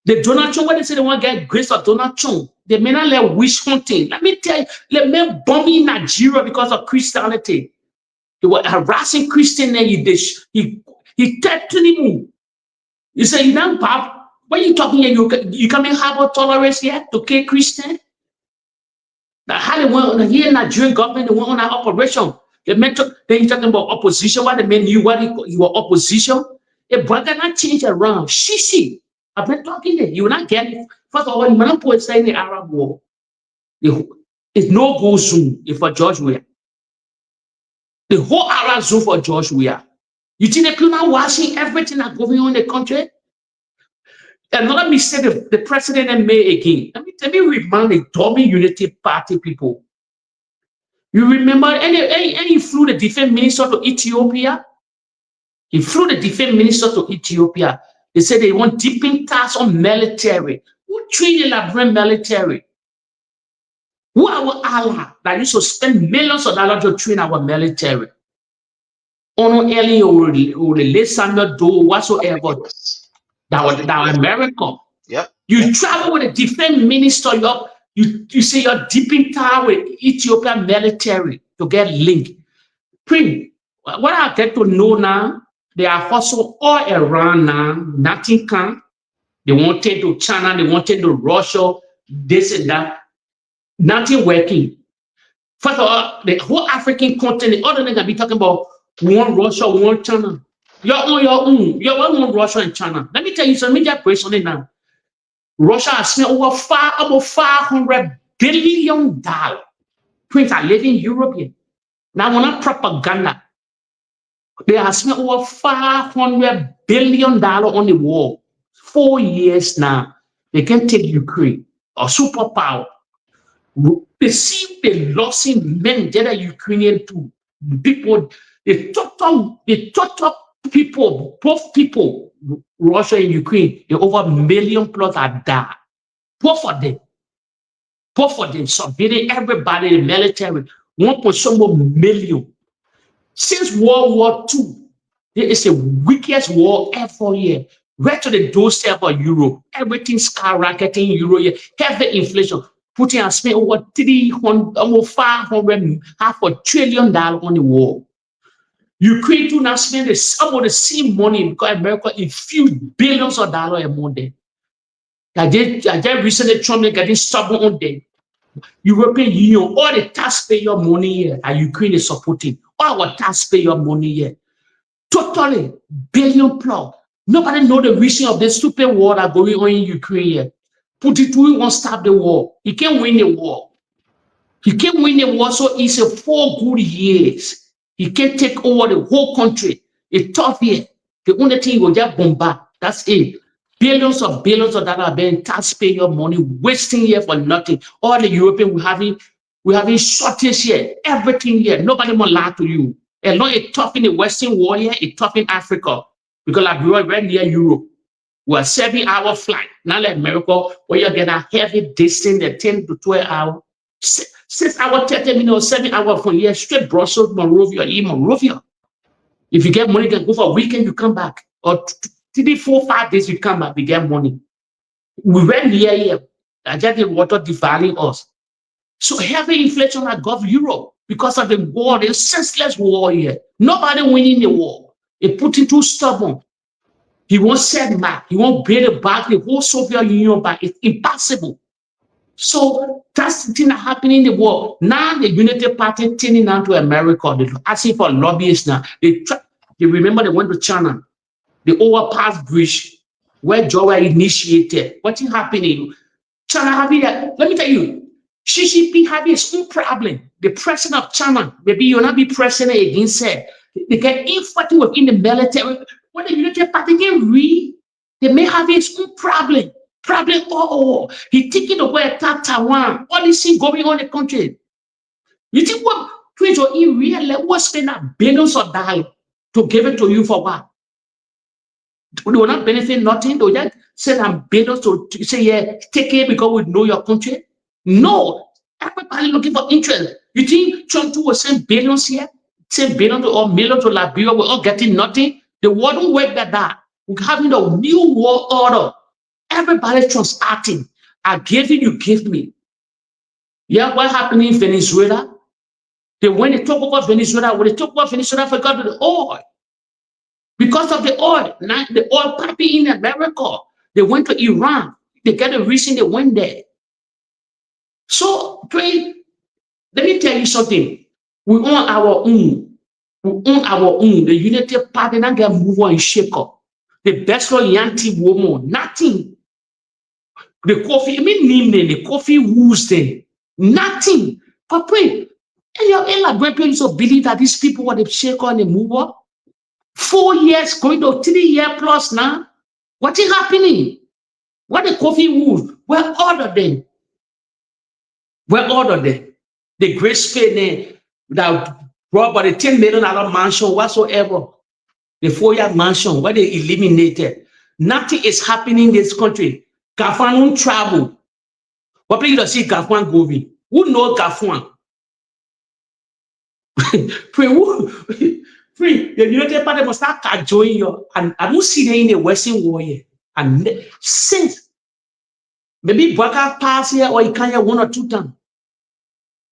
The Donald Trump, when they say they want to get grace of Donald Trump, they may not let witch hunting. Let me tell you, let me bomb in Nigeria because of Christianity. They were harassing Christian there. He threatened him. He said, you know, Bob, when you talking here, you coming have tolerance here to kill Christian? Now, how they went on here in Nigerian government, they went on an operation. Then you talking about opposition, what the men knew what he was opposition. If brother not change around, shishi. I've been talking there. You will not get it. First of all, you not put say in the Arab war. It's no go soon if for George Weah. The whole Arab zone for George Weah. You think the people are watching everything that's going on in the country? Another mistake the president made again. Let me remind the dummy Unity Party people. You remember, and he flew the defense minister to Ethiopia? He flew the defense minister to Ethiopia. They said they want deepening tax on military. Who trained the Liberian military? Who are our allies that used to spend millions of dollars to train our military? Ono Eli or the Samuel Doe, whatsoever. That was America. Yep. You travel with a defense minister, You say you're deeping tie with Ethiopian military to get linked. What I get to know now, they are hustle all around now. Nothing can. They wanted to China, they wanted to Russia, this and that. Nothing working. First of all, the whole African continent, other than that, be talking about one Russia, one China. Your own. Your own Russia and China. Let me tell you something. Let me just personally now. Russia has spent over $500 billion. Prince, I live in Europe here. Now, when I propaganda, they have spent over $500 billion on the war. 4 years now. They can take Ukraine, a superpower. They see the losing men that are Ukrainian to people, the total people, both people, Russia and Ukraine, they over 1 million plus are died. Both of them submitting everybody in the military, 1.some million. Since World War II, there is the weakest war ever here. Right to the doorstep of Europe, everything skyrocketing in Euro here, heavy inflation. Putin has spent over 300, almost 500, $500 billion on the war. Ukraine too now spend some of the same money because America infused billions of dollars a month. I just recently Trump getting stubborn on them. European Union, all the taxpayer money here, and Ukraine is supporting all our taxpayer money here. Totally billion plus. Nobody know the reason of this stupid war that going on in Ukraine here. Putin won't stop the war. He can't win the war. He can't win the war so easy 4 good years. He can't take over the whole country. It's tough here. The only thing will just bombard. That's it. Billions of dollars being taxpayer money wasting here for nothing. All the European we having shortage here. Everything here. Nobody more lie to you. And not it's tough in the Western world here, it's tough in Africa. Because like we are right near Europe. We're 7-hour flight. Not like America, where you get a heavy distance at 10 to 12 hours. 6 hours, 30 minutes, 7 hours from here, straight Brussels, Monrovia. If you get money, you can go for a weekend, you come back. Or 3, 4, 5 days, you come back, you get money. We went near here. I just the water devaluing us. So heavy inflation has got Europe because of the war, the senseless war here. Nobody winning the war. It Putin too stubborn. He won't set back. He won't build back the whole Soviet Union back. It's impossible. So that's the thing that happened in the world. Now the Unity Party turning down to America. They're asking for lobbyists now. They remember they went to China. The overpass bridge where Georgia initiated. What's happening? China having that. Let me tell you, Xi Jinping having his own problem. The president of China, maybe you'll not be president against it. They get infighting within the military. When the Unity Party get read, they may have his own problem. He taking away Taiwan. All this thing going on in the country. You think what Pedro in real was spending billions of dollars to give it to you for what? They will not benefit nothing. They will just send billions to say, yeah, take it because we know your country. No, everybody looking for interest. You think Trump too will send billions here? Send billions or millions to Liberia, we're all getting nothing. The war don't work like that. We're having a new world order. Everybody transacting. I gave you, you give me. Yeah, what happened in Venezuela? When they talk about Venezuela, forgot the oil. Because of the oil, now the oil pumping in America. They went to Iran. They got a reason they went there. So, let me tell you something. We own our own. The Unity Party not get move on and shake up. The best for Yanti woman, nothing. The coffee, the coffee who's there. Nothing. But pray. And your grandparents also believe that these people want to shake on and move up. 4 years, going to 3 years plus now. What is happening? What the coffee wood? Where ordered them? The great Spain that brought by the $10 million mansion whatsoever. The 4-year mansion where they eliminated. Nothing is happening in this country. Gafan won't travel. What people don't see Gafan going? Who knows Gafan? The United Party must start joining you. And I don't see them in the Western war yet. And since Maybe Baka pass here or he can here 1 or 2 times.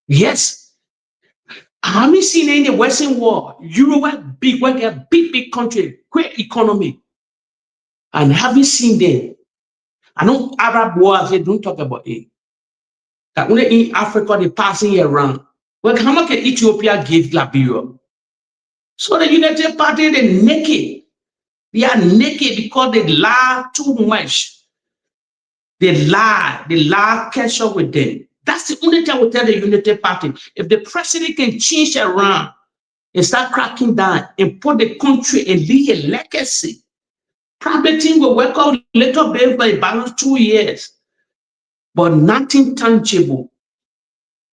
Yes. I haven't seen in the Western world, Europe, big country, great economy. And haven't seen them. I know Arab world, they don't talk about it. That only in Africa, they passing around. Well, how much can Ethiopia give Liberia? So the United Party, they're naked. They are naked because they lie too much. They lie catch up with them. That's the only thing I will tell the United Party. If the president can change around and start cracking down and put the country and leave a legacy, probably things will work out a little bit for about 2 years. But nothing tangible,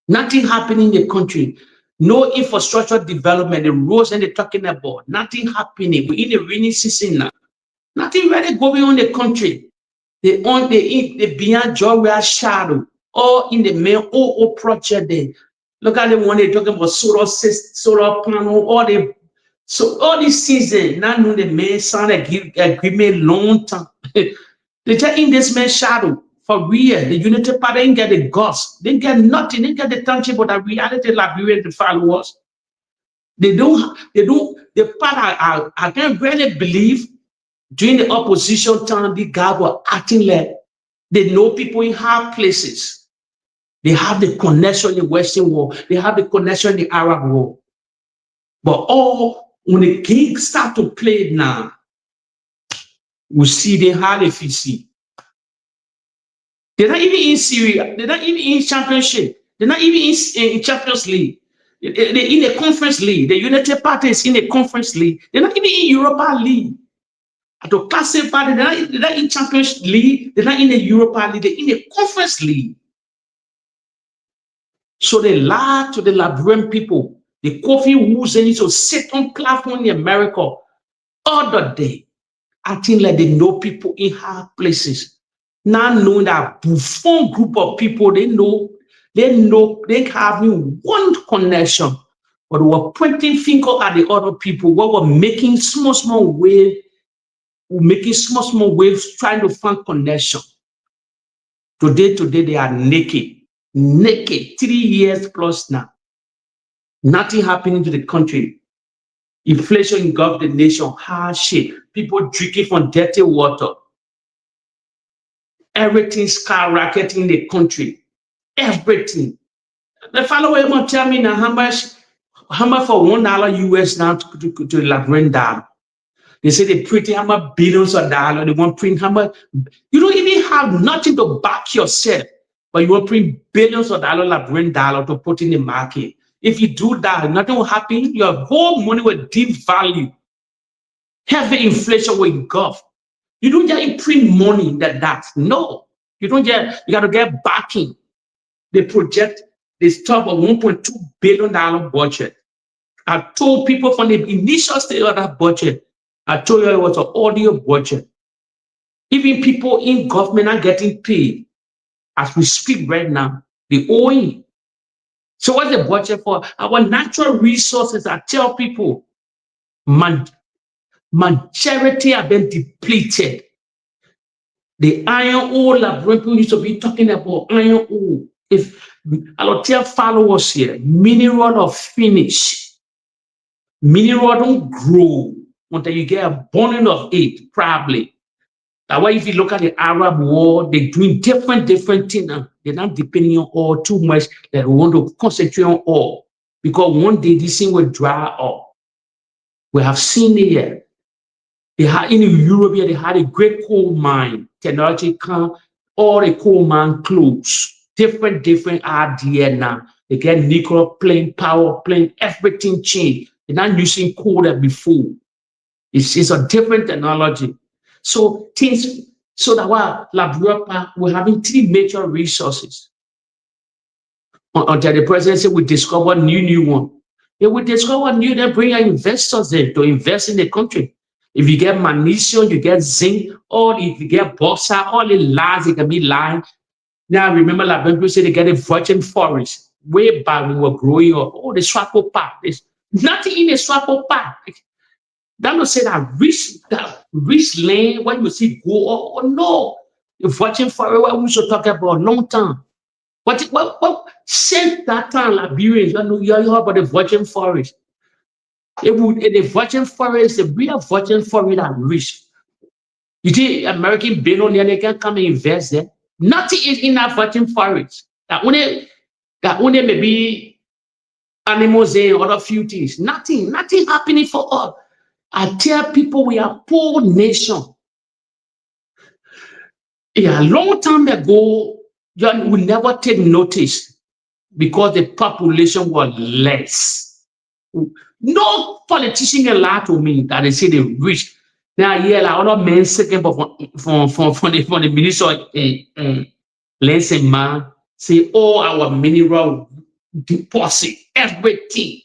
nothing happening in the country, no infrastructure development, the roads and they're talking about, nothing happening. We're in the rainy season now. Nothing really going on in the country. They beyond Georgia shadow, or in the main project there. Look at the one they're talking about solar panel, all these seasons, now know the main sign agreement long time. They just in this man's shadow. For real, the United Party ain't get the guts. They get nothing. They get the tangible that reality Liberian the followers. The part I can't really believe during the opposition time, the guy were acting like they know people in hard places. They have the connection in the Western world. They have the connection in the Arab world. But when the king start to play it now, we see they hard efficiency. They're not even in Syria. They're not even in championship. They're not even in Champions League. They're in the conference league. The United Party is in the conference league. They're not even in Europa League. To classify, they're not in Champions League. They're not in the Europa League. They're in the conference league. So they lie to the Liberian people. The coffee who's need to sit on platform in America all the day, acting like they know people in hard places. Now knowing that buffon group of people, they have one connection, but they were pointing finger at the other people. We were making small waves, trying to find connection. Today they are naked, 3 years plus now. Nothing happening to the country. Inflation engulfed the nation, hardship, people drinking from dirty water. Everything skyrocketing in the country. Everything. The follower will tell me now how much for $1 US now to Liberian dollar. They say they print how much billions of dollars. They want to print how much. You don't even have nothing to back yourself, but you want to print billions of dollars, Liberian dollar to put in the market. If you do that, nothing will happen. Your whole money will devalue. Heavy inflation will engulf. You don't just print money that. No. You don't just, you got to get backing. They project this top of $1.2 billion budget. I told people from the initial stage of that budget, I told you it was an audio budget. Even people in government are getting paid. As we speak right now, the owing. So what's the budget for? Our natural resources, I tell people, majority have been depleted. The iron ore laboratory people used to be talking about iron ore. If I'll tell followers here, mineral of finish. Mineral don't grow until you get a burning of it, probably. That's why if you look at the Arab world, they're doing different things. They're not depending on oil too much. They want to concentrate on oil. Because one day this thing will dry up. We have seen it here. They had in Europe here, they had a great coal mine. Technology come, all the coal mine closed. Different idea now. They get nuclear plant, power plant, everything changed. They're not using coal as before. It's a different technology. So that why Liberia, we're having 3 major resources. Until the presidency will discover new one. They will discover new, they bring investors in to invest in the country. If you get magnesium, you get zinc, or if you get bauxite, all the lies, it can be lying. Now remember, like people say they get a virgin forest. Way back when we were growing up. Oh, the Swapo Park. There's nothing in the Swapo Park. That don't say that rich land, when you see gold, no. The virgin forest, we should talk about long time. But since that time, Liberians, you heard about the virgin forest. The virgin forest, the real virgin forest are rich. You think American billionaires can come and invest there? Nothing is in that virgin forest. That only maybe animals and other few things. Nothing happening for us. I tell people we are poor nation. Yeah, a long time ago, we never take notice because the population was less. No politician can lie to me that they say they rich. Now, yeah, like other men second from the minister Lansing man say all our mineral deposit, everything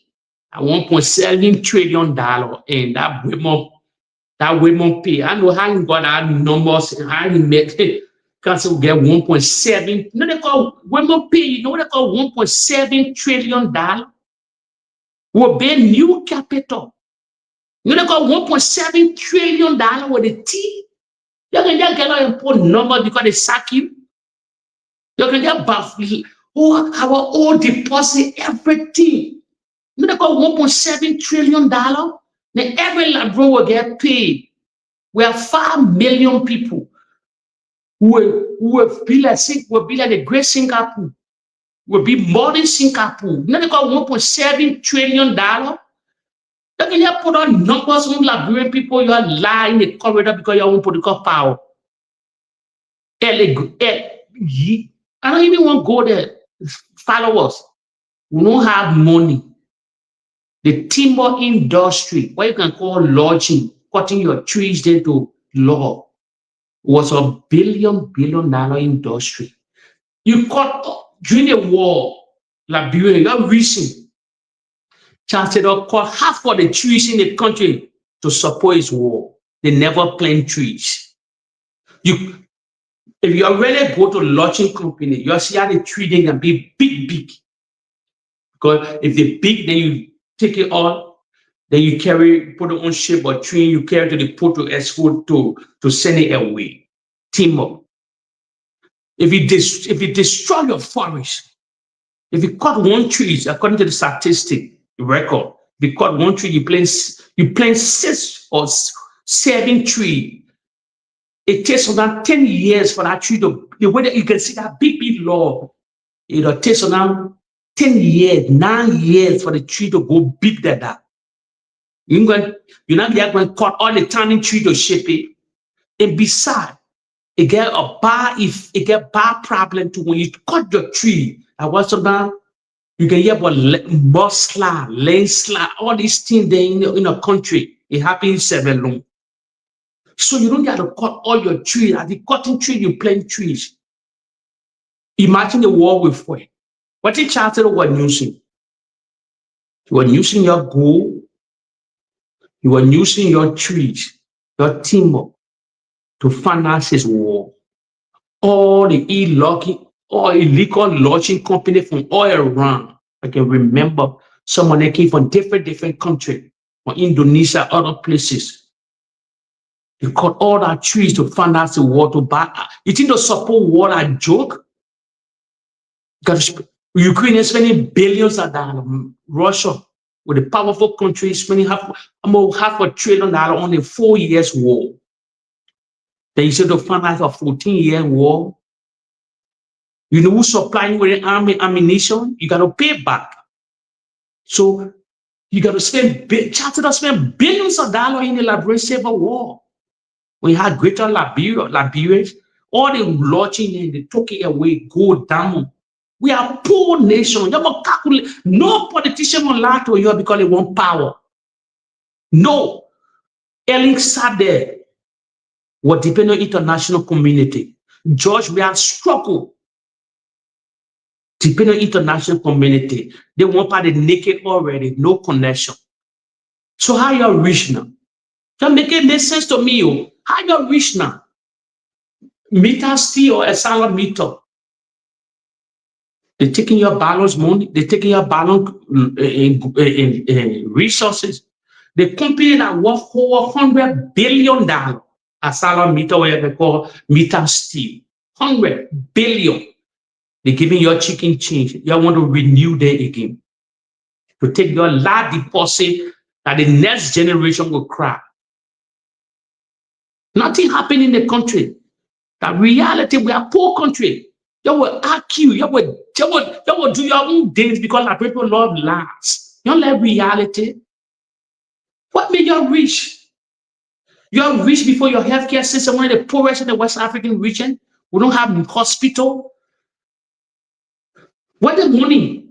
at $1.7 trillion, and that women pay. I know how you got that numbers and how you make it. Council get 1.7. No, they call women pay. You know what they call $1.7 trillion? Will be new capital. You know they call $1.7 trillion with the T. You can just get an important number because they sack you. You can just buff our old deposit, everything. You know they call $1.7 trillion. Then every Labrador will get paid. We have 5 million people who will be like the Great Singapore, will be more than Singapore. You know they call $1.7 trillion. You can just put on numbers on Liberian people. You are lying in the corridor because you have political power. I don't even want to go there. Follow us. We don't have money. The timber industry, what you can call lodging, cutting your trees there to law, was a billion dollar industry. You cut during the war, Liberia, your reason, Chancellor cut half of the trees in the country to support his war. They never plant trees. If you already go to lodging company, you see how the tree they can be big. Because if they're big, then you take it all. Then you put it on ship or train, you carry to the port to export to send it away. Timber. If you destroy your forest, if you cut one tree, according to the statistic record, if you cut one tree, you plant 6 or 7 trees. It takes about 10 years for that tree to, the way that you can see that big log, it takes around 10 years, 9 years for the tree to go big like that. You're not going to cut all the tiny tree to shape it. And besides, it get a bad problem too. When you cut your tree, and what's about you can hear about mudslide, landslide, all these things there in a country. It happens several long. So you don't get to cut all your trees. At the cutting tree, you plant trees. Imagine the war we fought. What the Chancellor was using? You were using your gold. You were using your trees, your timber, to finance his war. All the illegal lodging company from all around. I can remember someone that came from different countries, from Indonesia, other places. They cut all that trees to finance the war to buy. You think to support war a joke? Because Ukraine is spending billions of dollars. Russia, with a powerful country, spending almost $500 billion on a 4 years war. Then you say to finance a 14-year war. You know who's supplying with the army ammunition? You got to pay back. So you got to spend billions of dollars in the Liberian Civil War. We had greater Liberians, all the lodging and they took it away, go down. We are a poor nation. No politician will lie to you because they want power. No. Ellen sat there. What depend on international community. George, we have struggled. Depend on international community. They want part of naked already, no connection. So how you rich now? That make sense to me. How you rich now? Meter still or a salad meter. They're taking your balance money, they're taking your balance resources. The company that worth over $100 billion asylum meter, what they call meter steal. 100 billion. They're giving your chicken change. You want to renew there again. To take your large deposit that the next generation will cry. Nothing happened in the country. That reality, we are poor country. You will argue, you will do your own things because our people love lies. You don't like reality. What made you rich? You're rich before your healthcare system, one of the poorest in the West African region. We don't have hospital. What the money?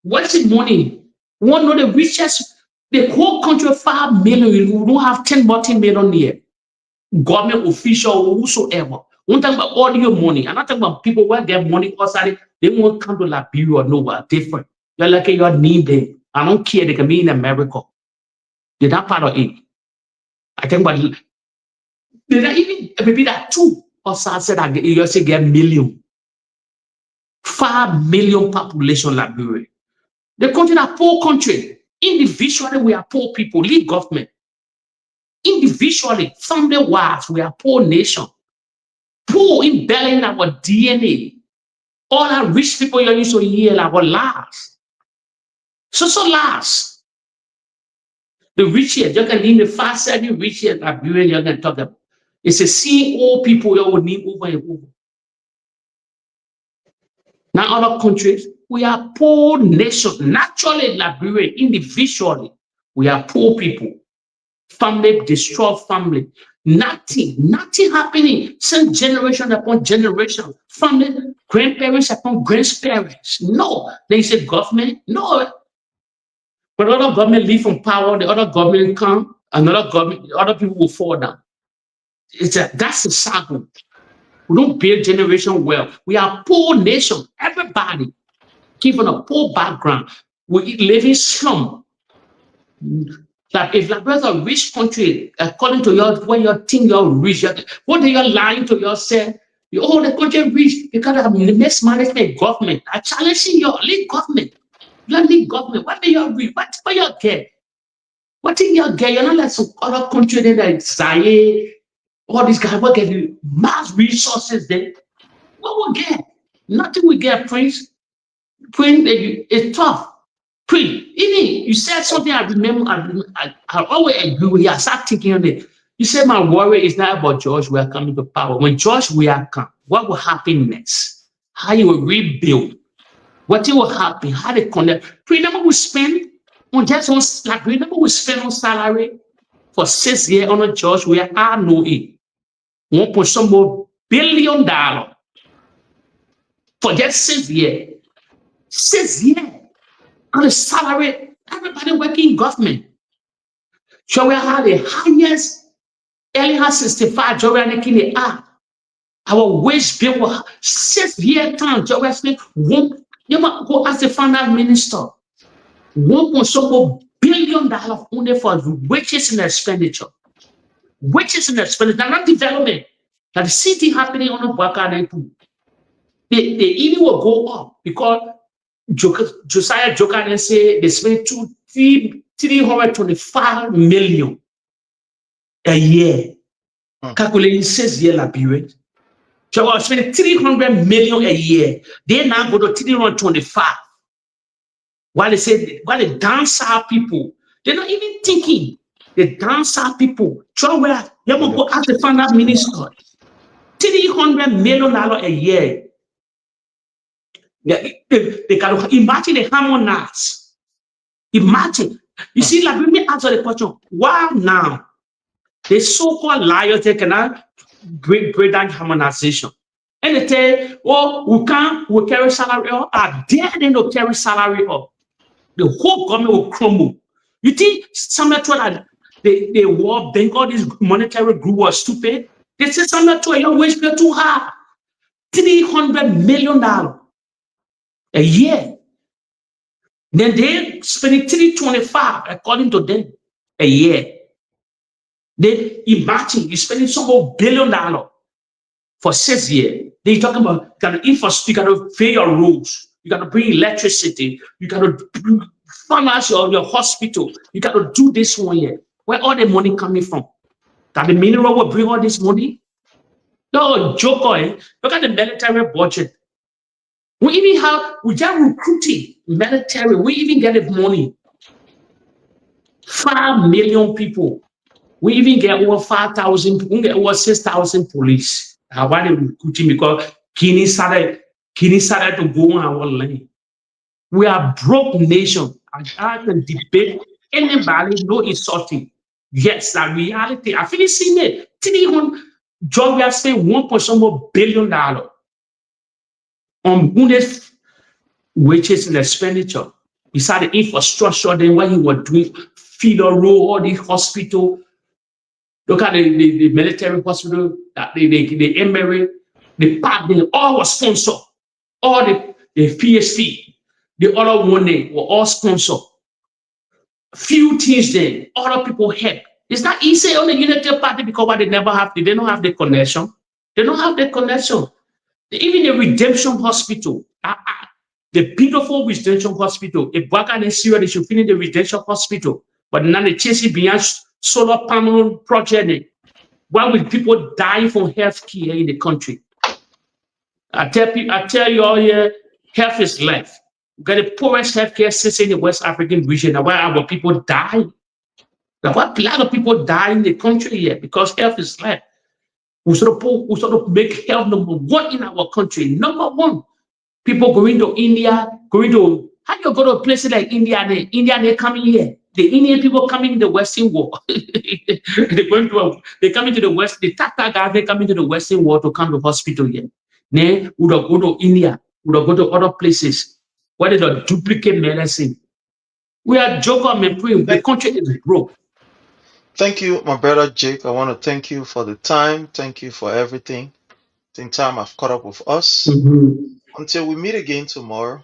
What's the money? One of the richest, the whole country, 5 million, we don't have 10 multi-million here. Government official or whosoever. One time about all your money. I'm not talking about people who get money outside. They won't come to Liberia or nowhere. Different. You're like your name there. I don't care. They can be in America. They're not part of it. I think about they're not even maybe that two outside said that you say get million. 5 million population Liberia. The country is a poor country. Individually, we are poor people. Lead government. Individually, family-wise, we are poor nation. Poor in belly in our DNA. All our rich people you used to hear our lives. So last. The rich here, you can name the fast selling rich here Liberia, you can talk about. It's a seeing all people you will name over and over. Now, other countries, we are poor nation. Naturally, Liberia, individually, we are poor people. Family destroy family. Nothing happening. Since generation upon generation. Family, grandparents upon grandparents. No. They say government. No. But other government leave from power, the other government come, another government, the other people will fall down. That's the cycle. We don't build generation well. We are poor nation. Everybody given a poor background. We live in slum. Like if Liberia is a rich country, according to your when you think you're rich, what are you lying to yourself? The country rich because of mismanagement government. I challenge your lead government. You lead government. What do you rich? What you get? What do you get? You're not like some other country there like Zaire. All these guys will get mass resources there. What will get? Nothing we get, Prince. Prince, it's tough. Prince, even you said something I remember, I always agree with you. I start thinking on it. You said my worry is not about George Weah coming to power. When George Weah comes, what will happen next? How you will rebuild? What will happen? How they connect? Remember we spend on just on like remember we spend on salary for 6 years on a George Weah. I know it. $1 billion for just 6 years. 6 years on a salary. Everybody working in government. So we had the highest earlier 65 job making the app. Our wage bill was 6 year time. Job spent you might go ask the finance minister. $1 billion only for wages and expenditure. Wages and expenditure, not development. That the city happening on the back and they even will go up because Josiah Joker say they spend 325 million a year. Calculating 6 years like period. So I was spending 300 million a year. They now go to 325. While the down south people, they're not even thinking. The down south people, try where you will go ask the finance minister. $300 million a year. They can imagine the harmonize. Imagine. You see, like, let me answer the question. Why now? The so-called liars, they cannot break down harmonization. And they tell, oh, we carry salary up. I dare them to carry salary up. The whole government will crumble. You think somewhere to that the World Bank, all this monetary group was stupid? They say somewhere to your wage bill too high. $300 million a year. Then they spending 325 according to them a year. Then imagine you spending some more $1 billion for 6 years. Then you're talking about you got to pay your roads, you got to bring electricity, you got to finance your hospital, you got to do this 1 year. Where all the money coming from? that the mineral will bring all this money? No, joke, eh? Look at the military budget. We just recruiting military. We even get the money. 5 million people. We even get over 5,000. We get over 6,000 police. Why they recruiting? Because Guinea started to go on our line. We are broke nation. I can debate anybody, no insulting. Yes, that reality. I finished seeing it. John, we have spent $1.1 billion on wounded wages and expenditure. Besides the infrastructure, then what he was doing, feeder road, all the hospital. Look at the military hospital, the Emery, the park, they all were sponsored. All the PSP, the other one, they were all sponsored. Few things then, other people help. It's not easy on the Unity Party because they don't have the connection. They don't have the connection. Even the Redemption Hospital, the beautiful Redemption Hospital, if back in Syria, they should finish the Redemption Hospital. But now they chase it beyond solar panel project. Why will people die from health care in the country? I tell you all here, health is left. We got the poorest healthcare system in the West African region. That's why our people die. That's why a lot of people die in the country here because health is left. We sort of make health number one in our country. Number one. People going to India, how you go to a place like India, they coming here. The Indian people coming in the Western world. They come into the West, the Tata guys, they come into the Western world to come to hospital here. Then we don't go to India, we don't go to other places where they don't duplicate medicine. We are joking and praying. The country is broke. Thank you, my brother Jake. I want to thank you for the time. Thank you for everything. I think time have caught up with us. Until we meet again tomorrow.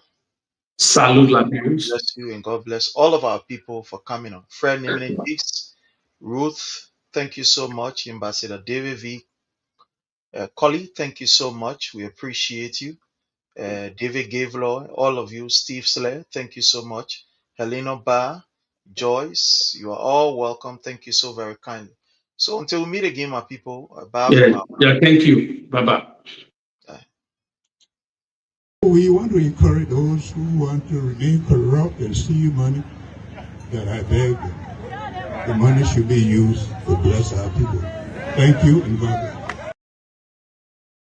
Salute, God bless you and God bless all of our people for coming on. Fred Nimini Peace, Ruth, thank you so much. Ambassador David V. Colley, thank you so much. We appreciate you. David Gavelor, all of you. Steve Slayer, thank you so much. Helena Ba, Joyce, you are all welcome. Thank you so very kindly. So until we meet again, my people. Thank you. Bye-bye. We want to encourage those who want to remain corrupt and steal money, that I beg them. The money should be used to bless our people. Thank you and God bless.